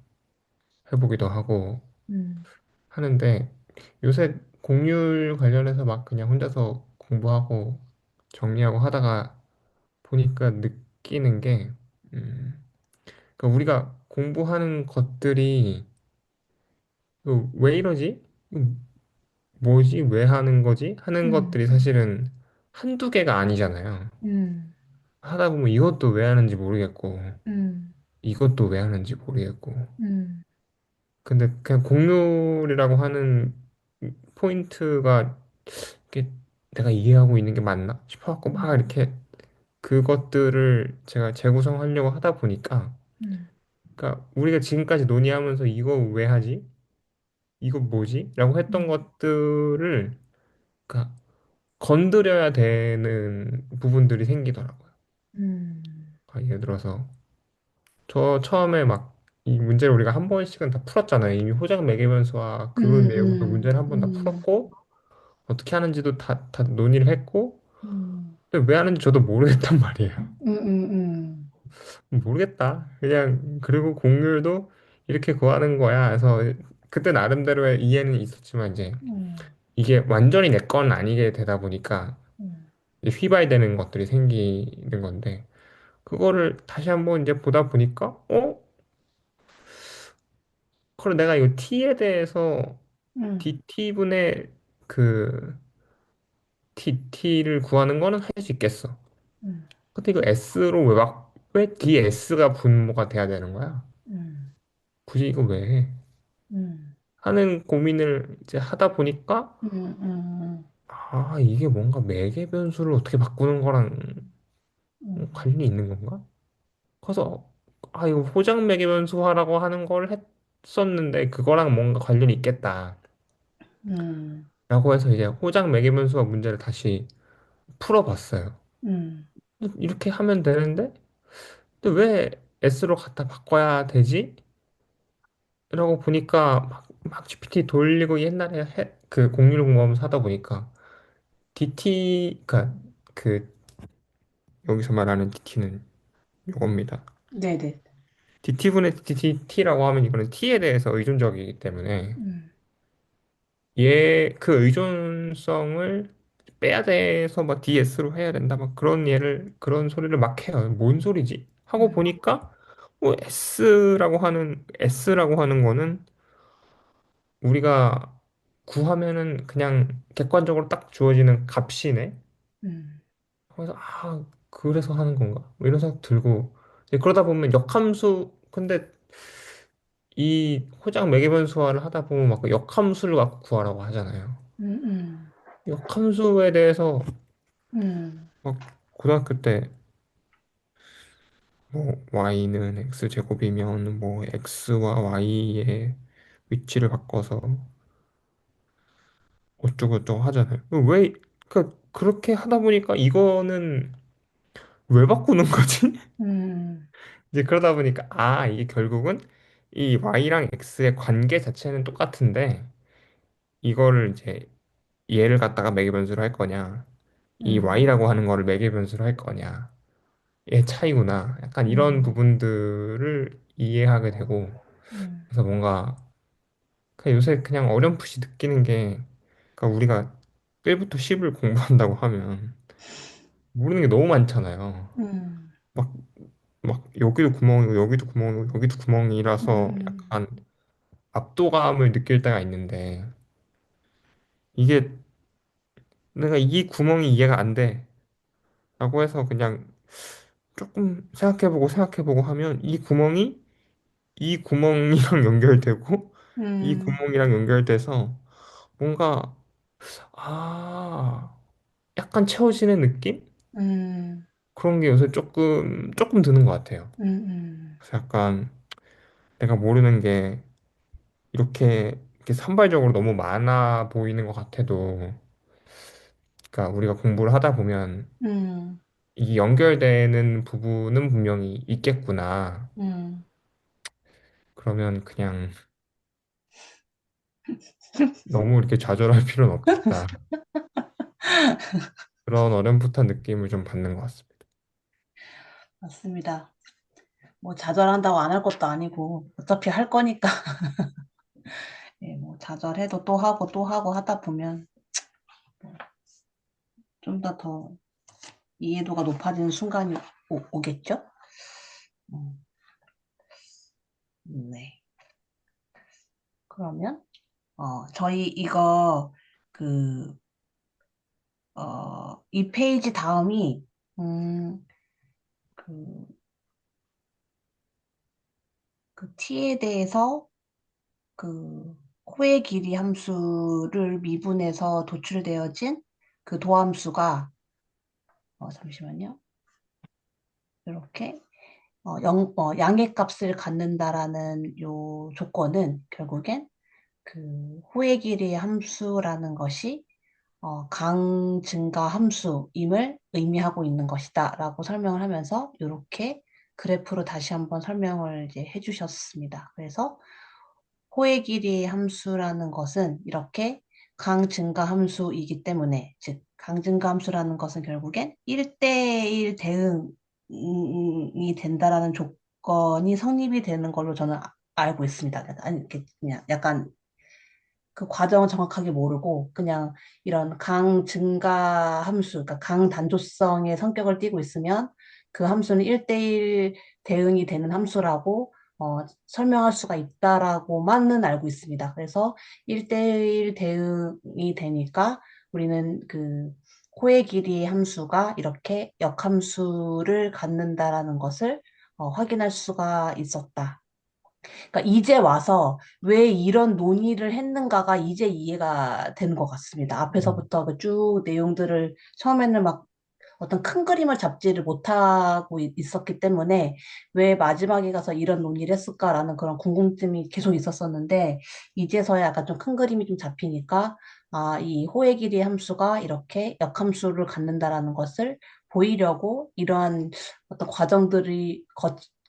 해보기도 하고 음, 하는데 요새 공률 관련해서 막 그냥 혼자서 공부하고 정리하고 하다가 보니까 느끼는 게 그러니까 우리가 공부하는 것들이 왜 이러지? 뭐지? 왜 하는 거지? 하는 음, 것들이 사실은 한두 개가 아니잖아요. 음, 하다 보면 이것도 왜 하는지 모르겠고, 음, 이것도 왜 하는지 모르겠고. 음, 근데 그냥 곡률이라고 하는 포인트가 이게 내가 이해하고 있는 게 맞나 싶어갖고 막 음, 이렇게 그것들을 제가 재구성하려고 하다 보니까, 음, 그러니까 우리가 지금까지 논의하면서 이거 왜 하지? 이거 뭐지? 라고 했던 음, 것들을 그러니까 건드려야 되는 부분들이 생기더라고요. 음, 그러니까 예를 들어서 저 처음에 막 이 문제를 우리가 한 번씩은 다 풀었잖아요. 이미 호장 매개변수와 그 내용에서 문제를 한 번 다 음, 풀었고 어떻게 하는지도 다 논의를 했고 음, 근데 왜 하는지 저도 모르겠단 말이에요. 음, 모르겠다. 그냥 그리고 공률도 이렇게 구하는 거야. 그래서 그때 나름대로의 이해는 있었지만 이제 음, 이게 완전히 내 건 아니게 되다 보니까 음, 이제 휘발되는 것들이 생기는 건데 그거를 다시 한번 이제 보다 보니까 그럼 내가 이거 t에 대해서 음, dt분의 그 dt를 구하는 거는 할 수 있겠어. 음, 근데 이거 s로 왜 ds가 분모가 돼야 되는 거야? 음, 굳이 이거 왜 해? 음, 하는 고민을 이제 하다 보니까 음, 아 이게 뭔가 매개 변수를 어떻게 바꾸는 거랑 음, 관련이 있는 건가? 그래서 아 이거 호장 매개 변수화라고 하는 걸 했었는데 그거랑 뭔가 관련이 있겠다라고 음, 해서 이제 호장 매개 변수화 문제를 다시 풀어봤어요. 음, 이렇게 하면 되는데 근데 왜 S로 갖다 바꿔야 되지? 라고 보니까 막 GPT 돌리고 옛날에 그 공률 공부하면서 하다 보니까 DT 그 여기서 말하는 DT는 요겁니다. 네네, DT분의 DT라고 하면 이거는 T에 대해서 의존적이기 때문에 음, 얘 그 의존성을 빼야 돼서 막 DS로 해야 된다 막 그런 소리를 막 해요. 뭔 소리지? 하고 음, 보니까 S라고 하는 거는 우리가 구하면은 그냥 객관적으로 딱 주어지는 값이네. 음, 그래서 그래서 하는 건가? 뭐 이런 생각 들고 이제 그러다 보면 역함수 근데 이 호장 매개변수화를 하다 보면 막 역함수를 갖고 구하라고 하잖아요. 음, 역함수에 대해서 음, 막 고등학교 때 뭐 y는 x 제곱이면 뭐 x와 y의 위치를 바꿔서 어쩌고저쩌고 하잖아요. 그렇게 하다 보니까 이거는 왜 바꾸는 거지? 음, 이제 그러다 보니까 이게 결국은 이 y랑 x의 관계 자체는 똑같은데 이거를 이제 얘를 갖다가 매개변수로 할 거냐 이 음, y라고 하는 거를 매개변수로 할 거냐 의 차이구나. 약간 이런 음, 부분들을 이해하게 되고 음, 그래서 뭔가 그냥 요새 그냥 어렴풋이 느끼는 게 그러니까 우리가 1부터 10을 공부한다고 하면 모르는 게 너무 많잖아요. 음, 막, 막 여기도 구멍이고 여기도 구멍이고 여기도 구멍이라서 음, 약간 압도감을 느낄 때가 있는데 이게 내가 이 구멍이 이해가 안 돼. 라고 해서 그냥 조금 생각해보고 하면 이 구멍이랑 연결되고 이 음, 구멍이랑 연결돼서 뭔가 아 약간 채워지는 느낌? 음, 그런 게 요새 조금 드는 것 같아요. 음, 그래서 약간 내가 모르는 게 이렇게 산발적으로 너무 많아 보이는 것 같아도 그러니까 우리가 공부를 하다 보면 음, 이 연결되는 부분은 분명히 있겠구나. 음. 그러면 그냥 너무 이렇게 좌절할 필요는 없겠다. 그런 어렴풋한 느낌을 좀 받는 것 같습니다. 맞습니다. 뭐 좌절한다고 안 할 것도 아니고 어차피 할 거니까 예, 뭐 좌절해도 또 하고 하다 보면 좀 더 이해도가 높아지는 순간이 오겠죠? 음, 네. 그러면 저희 이거 그, 이 페이지 다음이, 음, 그, 그 t에 대해서 그 코의 길이 함수를 미분해서 도출되어진 그 도함수가, 잠시만요. 이렇게 양의 값을 갖는다라는 요 조건은 결국엔 그 호의 길이의 함수라는 것이 강 증가 함수임을 의미하고 있는 것이다 라고 설명을 하면서 이렇게 그래프로 다시 한번 설명을 이제 해주셨습니다. 그래서 호의 길이의 함수라는 것은 이렇게 강 증가 함수이기 때문에, 즉 강 증가 함수라는 것은 결국엔 1대1 대응이 된다라는 조건이 성립이 되는 걸로 저는 알고 있습니다. 아니, 이렇게 그냥 약간 그 과정은 정확하게 모르고 그냥 이런 강 증가 함수, 그러니까 강 단조성의 성격을 띠고 있으면 그 함수는 1대1 대응이 되는 함수라고 설명할 수가 있다라고만은 알고 있습니다. 그래서 1대1 대응이 되니까 우리는 그 코의 길이의 함수가 이렇게 역함수를 갖는다라는 것을 확인할 수가 있었다. 그러니까 이제 와서 왜 이런 논의를 했는가가 이제 이해가 되는 것 같습니다. 앞에서부터 그 쭉 내용들을 처음에는 막 어떤 큰 그림을 잡지를 못하고 있었기 때문에 왜 마지막에 가서 이런 논의를 했을까라는 그런 궁금증이 계속 있었었는데 이제서야 약간 좀 큰 그림이 좀 잡히니까 이 호의 길이 함수가 이렇게 역함수를 갖는다라는 것을 보이려고 이러한 어떤 과정들이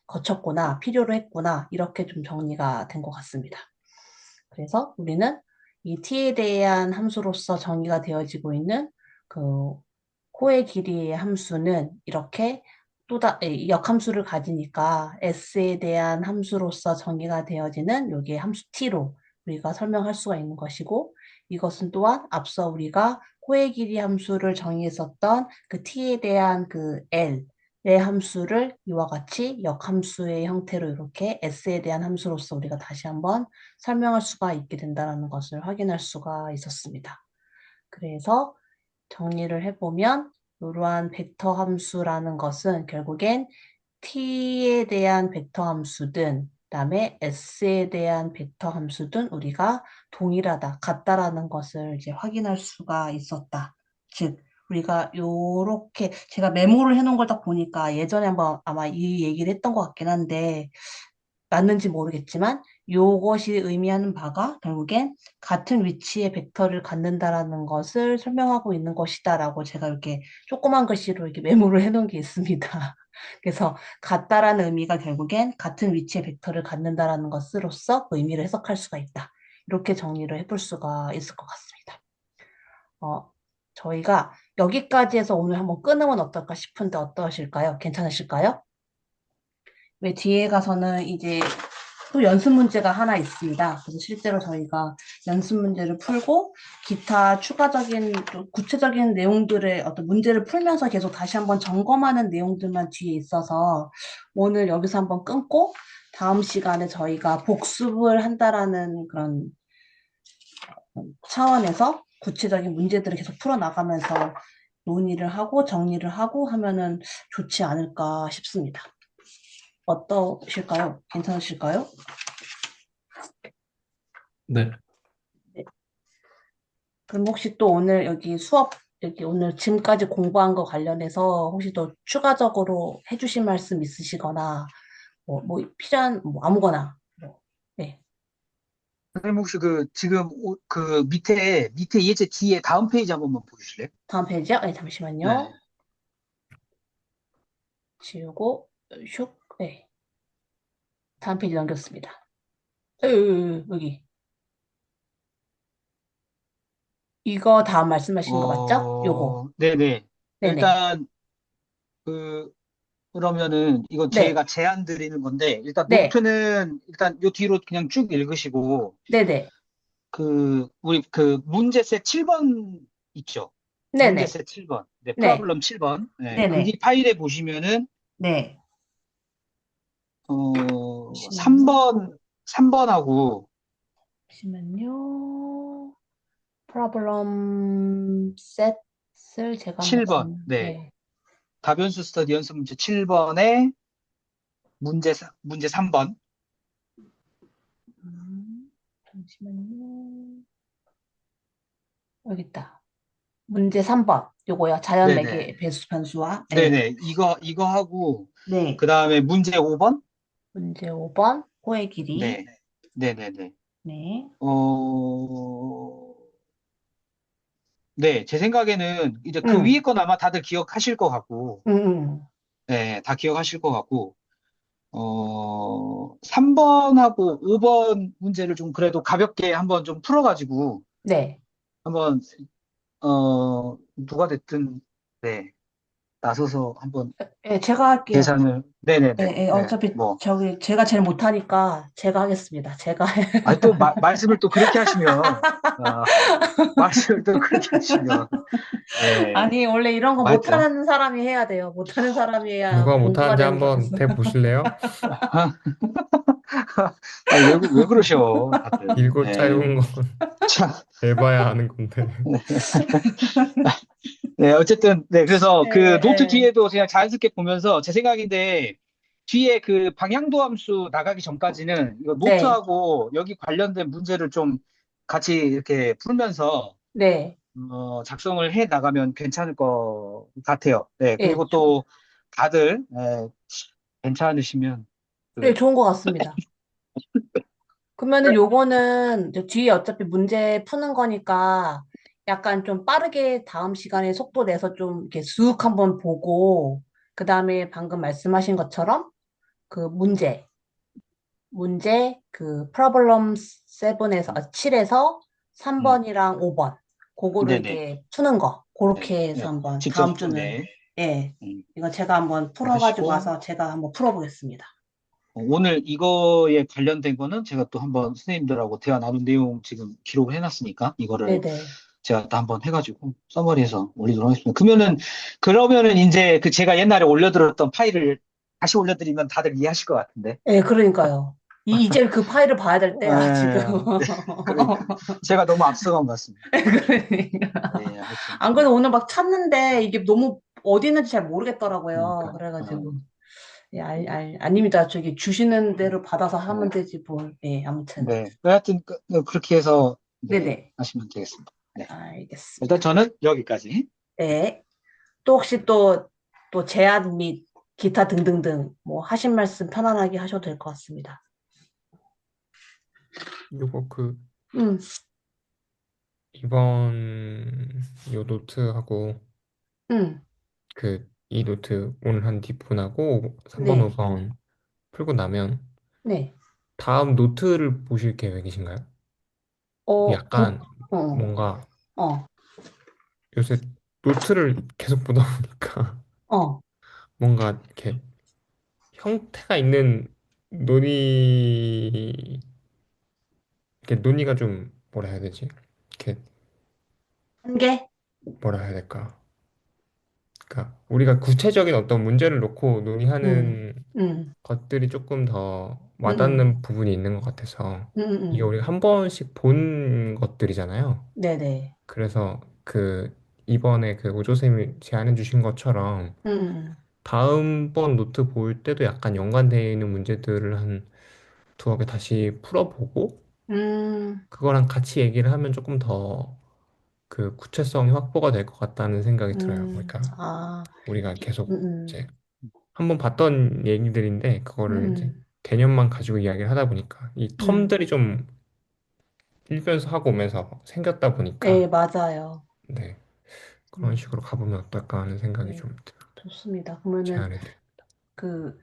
거쳤구나, 필요로 했구나, 이렇게 좀 정리가 된 것 같습니다. 그래서 우리는 이 t에 대한 함수로서 정의가 되어지고 있는 그 코의 길이의 함수는 이렇게 역함수를 가지니까 s에 대한 함수로서 정의가 되어지는 여기에 함수 t로 우리가 설명할 수가 있는 것이고 이것은 또한 앞서 우리가 코의 길이 함수를 정의했었던 그 t에 대한 그 l의 함수를 이와 같이 역함수의 형태로 이렇게 s에 대한 함수로서 우리가 다시 한번 설명할 수가 있게 된다는 것을 확인할 수가 있었습니다. 그래서 정리를 해보면 이러한 벡터 함수라는 것은 결국엔 t에 대한 벡터 함수든 그다음에 s에 대한 벡터 함수든 우리가 동일하다, 같다라는 것을 이제 확인할 수가 있었다. 즉 우리가 요렇게 제가 메모를 해놓은 걸 딱 보니까 예전에 한번 아마 이 얘기를 했던 것 같긴 한데 맞는지 모르겠지만 요것이 의미하는 바가 결국엔 같은 위치의 벡터를 갖는다라는 것을 설명하고 있는 것이다라고 제가 이렇게 조그만 글씨로 이렇게 메모를 해놓은 게 있습니다. 그래서 같다라는 의미가 결국엔 같은 위치의 벡터를 갖는다라는 것으로서 그 의미를 해석할 수가 있다. 이렇게 정리를 해볼 수가 있을 것 같습니다. 저희가 여기까지 해서 오늘 한번 끊으면 어떨까 싶은데 어떠실까요? 괜찮으실까요? 왜 뒤에 가서는 이제 또 연습 문제가 하나 있습니다. 그래서 실제로 저희가 연습 문제를 풀고 기타 추가적인 또 구체적인 내용들의 어떤 문제를 풀면서 계속 다시 한번 점검하는 내용들만 뒤에 있어서 오늘 여기서 한번 끊고 다음 시간에 저희가 복습을 한다라는 그런 차원에서 구체적인 문제들을 계속 풀어나가면서 논의를 하고 정리를 하고 하면은 좋지 않을까 싶습니다. 어떠실까요? 괜찮으실까요? 네. 네. 그럼 혹시 또 오늘 여기 수업, 여기 오늘 지금까지 공부한 거 관련해서 혹시 또 추가적으로 해주실 말씀 있으시거나, 뭐 필요한, 뭐 아무거나. 네. 선생님 혹시 지금 그 밑에 예제 뒤에 다음 페이지 한 번만 보여주실래요? 다음 페이지요? 네, 네. 잠시만요. 지우고, 슉, 네. 다음 페이지 넘겼습니다. 여기. 이거 다음 말씀하시는 거 맞죠? 요거. 네네. 네네. 일단 그러면은 이건 네. 제가 제안 드리는 건데 일단 네. 노트는 일단 요 뒤로 그냥 쭉 읽으시고 네네. 우리 그 문제셋 7번 있죠? 네네. 문제셋 7번. 네, 네. 프로블럼 7번. 네, 네네. 거기 파일에 보시면은 네. 잠시만요. 3번하고 잠시만요. 프로블럼 셋을 제가 7번. 한번, 네. 네. 다변수 스터디 연습 문제 7번에 문제 3번. 잠시만요. 여기 있다. 문제 3번. 요거요. 자연 네네. 매개 배수 변수와. 네. 네네. 이거 하고, 네. 그 다음에 문제 5번? 문제 5번. 호의 길이. 네. 네네네. 네. 네. 제 생각에는 이제 그 음, 위에 건 아마 다들 기억하실 것 같고, 음, 음. 네. 다 기억하실 것 같고, 3번하고 5번 문제를 좀 그래도 가볍게 한번 좀 풀어가지고, 네. 한번, 누가 됐든, 네. 나서서 한번 예, 제가 할게요. 예, 네네네. 예, 네. 어차피 뭐, 저기 제가 제일 못하니까 제가 하겠습니다. 제가. 아니, 또 말씀을 또 그렇게 하시면, 아, 말씀을 또 그렇게 하시면, 네. 아니, 원래 이런 거 뭐 하여튼. 못하는 사람이 해야 돼요. 못하는 사람이 해야 누가 공부가 못하는지 되는 한번 거라서. 대보실래요? 아니, 왜 그러셔, 다들. 길고 네. 짧은 건 참, 해봐야 하는 건데. 네, 어쨌든, 네, 그래서 예, 그 노트 예. 뒤에도 그냥 자연스럽게 보면서 제 생각인데, 뒤에 그 방향도 함수 나가기 전까지는 이거 네, 노트하고 여기 관련된 문제를 좀 같이 이렇게 풀면서 네, 작성을 해 나가면 괜찮을 것 같아요. 네, 예, 그리고 또 다들 괜찮으시면 예, 그, 좋은 것 같습니다. 그러면은 요거는 이제 뒤에 어차피 문제 푸는 거니까 약간 좀 빠르게 다음 시간에 속도 내서 좀 이렇게 쑥 한번 보고, 그 다음에 방금 말씀하신 것처럼 그 문제 그 프로블럼 7에서 음, 3번이랑 5번 그거를 네네. 이렇게 푸는 거 네, 그렇게 해서 네. 한번 직접, 다음 주는 네, 예 음, 이거 제가 한번 풀어가지고 하시고, 와서 제가 한번 풀어보겠습니다. 오늘 이거에 관련된 거는 제가 또 한번 선생님들하고 대화 나눈 내용 지금 기록을 해놨으니까 이거를 네네. 제가 또 한번 해가지고 서머리해서 올리도록 하겠습니다. 그러면은 이제 그 제가 옛날에 올려드렸던 파일을 다시 올려드리면 다들 이해하실 것 같은데. 예 그러니까요. 이제 그 파일을 봐야 될 때야 지금. 그러니까 제가 너무 앞서간 것 같습니다. 그러니까. 네, 하여튼, 안 그래도 오늘 막 찾는데 이게 너무 어디 있는지 잘 모르겠더라고요. 그러니까, 그래가지고 예, 아닙니다. 저기 주시는 대로 받아서 하면 되지 뭘. 예, 아무튼. 네, 하여튼 그렇게 해서 네, 네네. 하시면 되겠습니다. 네, 일단 알겠습니다. 저는 여기까지. 네. 또 혹시 또 제안 및 기타 등등등 뭐 하신 말씀 편안하게 하셔도 될 것 같습니다. 요거 그 음, 이번 요 노트하고 음, 그 이 노트 오늘 한 뒷분하고 3번, 네, 5번 풀고 나면 네. 다음 노트를 보실 계획이신가요? 약간 어, 뭔가 어, 요새 노트를 계속 보다 보니까 어. 뭔가 이렇게 형태가 있는 논의, 이렇게 논의가 좀 뭐라 해야 되지? 이렇게 한 개? 뭐라 해야 될까? 그러니까 우리가 구체적인 어떤 문제를 놓고 음, 논의하는 음, 것들이 조금 더 음, 와닿는 부분이 있는 것 같아서 이게 음. 우리가 한 번씩 본 것들이잖아요. 네네. 그래서 그 이번에 그 오조 쌤이 제안해 주신 것처럼 음, 다음번 노트 볼 때도 약간 연관되어 있는 문제들을 한 두어 개 다시 풀어보고 음, 그거랑 같이 얘기를 하면 조금 더 그 구체성이 확보가 될 것 같다는 생각이 들어요. 그러니까 아, 우리가 계속 음, 이제 한번 봤던 얘기들인데 그거를 이제 음, 개념만 가지고 이야기를 하다 보니까 이 음. 텀들이 좀 일변수 하고 오면서 생겼다 네, 보니까 맞아요. 네 그런 음, 식으로 가보면 어떨까 하는 생각이 네, 좀 좋습니다. 그러면은 제안해 드립니다. 그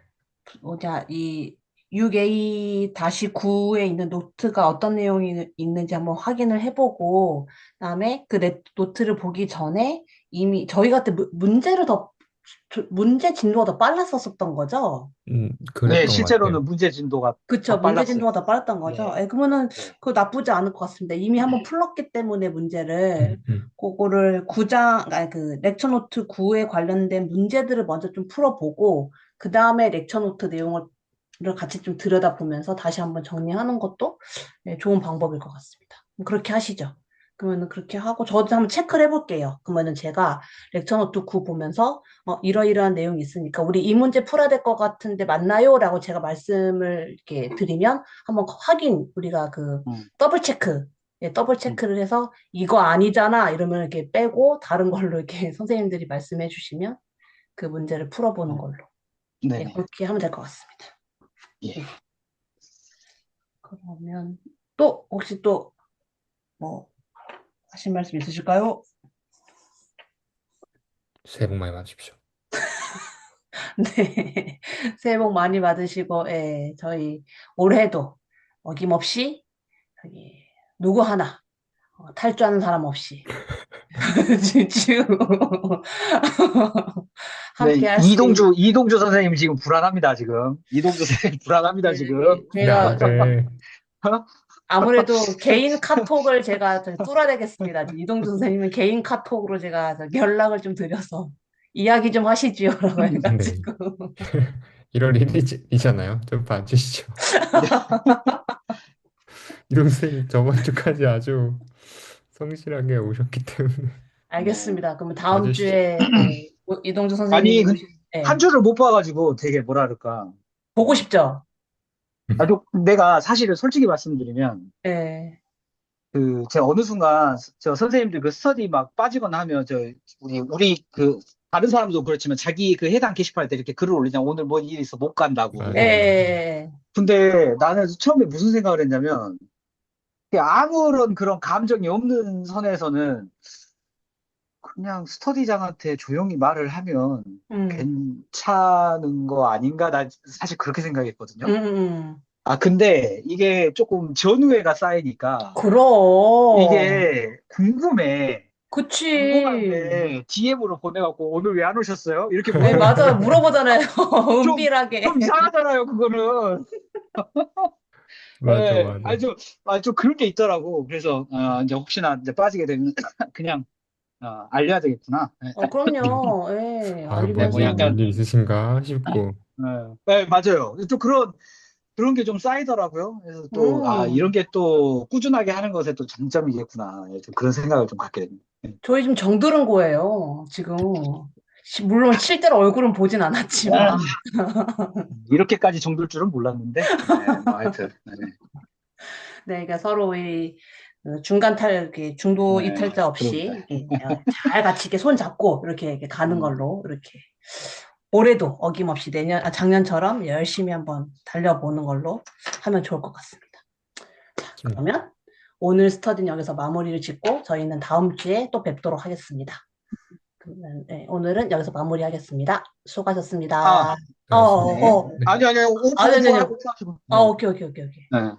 뭐냐 이 6A-9에 있는 노트가 어떤 내용이 있는지 한번 확인을 해보고 그다음에 그 노트를 보기 전에 이미 저희 같은 문제를 문제 진도가 더 빨랐었던 거죠. 네, 그랬던 것 같아요. 실제로는 문제 진도가 그쵸. 더 문제 빨랐어요. 진도가 더 빨랐던 거죠. 네, 예, 그러면은 네, 그거 나쁘지 않을 것 같습니다. 이미 한번 풀렀기 때문에 문제를 음, 음, 그거를 9장, 아니 그 렉처 노트 9에 관련된 문제들을 먼저 좀 풀어보고 그 다음에 렉처 노트 내용을 같이 좀 들여다보면서 다시 한번 정리하는 것도 네, 좋은 방법일 것 같습니다. 그렇게 하시죠. 그러면은 그렇게 하고 저도 한번 체크를 해볼게요. 그러면은 제가 렉처 노트 9 보면서 이러이러한 내용이 있으니까 우리 이 문제 풀어야 될 것 같은데 맞나요? 라고 제가 말씀을 이렇게 드리면 한번 확인 우리가 그 음, 더블 체크 더블 음, 체크를 해서 이거 아니잖아 이러면 이렇게 빼고 다른 걸로 이렇게 선생님들이 말씀해 주시면 그 문제를 풀어보는 걸로 네, 네네. 그렇게 하면 될 것 같습니다. 예. 네. 그러면 또 혹시 또 뭐 하실 말씀 있으실까요? 새해 복 많이 받으십시오. 네. 새해 복 많이 받으시고, 예, 저희 올해도 어김없이 저기 누구 하나 탈주하는 사람 없이 쭉 네, 함께 할 수 있는. 이동주 선생님 지금 불안합니다, 지금. 이동주 선생님 불안합니다, 지금. 제가 다들 아무래도 개인 카톡을 제가 뚫어내겠습니다. 이동주 선생님은 개인 카톡으로 제가 연락을 좀 드려서 이야기 좀 하시지요라고 네. 해가지고 1월 1일이잖아요. 좀 봐주시죠. 이동 선생님 저번 주까지 아주 성실하게 오셨기 때문에 알겠습니다. 그러면 다음 봐주시죠. 주에 이동주 아니, 선생님이 한 줄을 못 봐가지고 되게 뭐라 그럴까. 보고 싶죠? 내가 사실은 솔직히 말씀드리면, 예. 제가 어느 순간, 저 선생님들 그 스터디 막 빠지거나 하면, 다른 사람도 그렇지만 자기 그 해당 게시판에 이렇게 글을 올리잖아. 오늘 뭐 일이 있어 못 간다고. 맞아요. 근데 나는 처음에 무슨 생각을 했냐면, 아무런 그런 감정이 없는 선에서는 그냥 스터디장한테 조용히 말을 하면 음, 괜찮은 거 아닌가? 나 사실 그렇게 생각했거든요. 음. 근데 이게 조금 전우회가 쌓이니까 그럼. 이게 궁금해. 그치. 궁금한데 DM으로 보내갖고 오늘 왜 안 오셨어요? 이렇게 네, 맞아요. 물어보면 물어보잖아요. 좀, 은밀하게. 좀 이상하잖아요, 그거는. 맞아, 예, 맞아. 좀 그런 게 있더라고. 그래서, 이제 혹시나 이제 빠지게 되면 그냥, 알려야 되겠구나. 그럼요. 예, 아, 뭐 알리면서. 약간, 뭔일 있으신가 싶고. 맞아요. 또 그런 게 좀 쌓이더라고요. 그래서 또, 음. 이런 게 또 꾸준하게 하는 것에 또 장점이겠구나. 예, 좀 그런 생각을 좀 갖게 됩니다. 저희 지금 정들은 거예요. 지금. 물론 실제로 얼굴은 보진 아, 않았지만. 이렇게까지 정들 줄은 몰랐는데, 뭐 하여튼, 네, 그러니까 서로 이렇게 중도 이탈자 그럽니다. 없이 이렇게 잘 같이 이렇게 손 잡고 이렇게 가는 음, 걸로 이렇게 올해도 어김없이 작년처럼 열심히 한번 달려보는 걸로 하면 좋을 것 같습니다. 자, 그러면 오늘 스터디는 여기서 마무리를 짓고 저희는 다음 주에 또 뵙도록 하겠습니다. 그러면, 네, 오늘은 여기서 마무리하겠습니다. 수고하셨습니다. 아, 알겠습니다. 네. 네. 아니, 아니, 아니, 아니. 오프 하시고. 네. 오케이, 오케이, 오케이, 오케이. 네.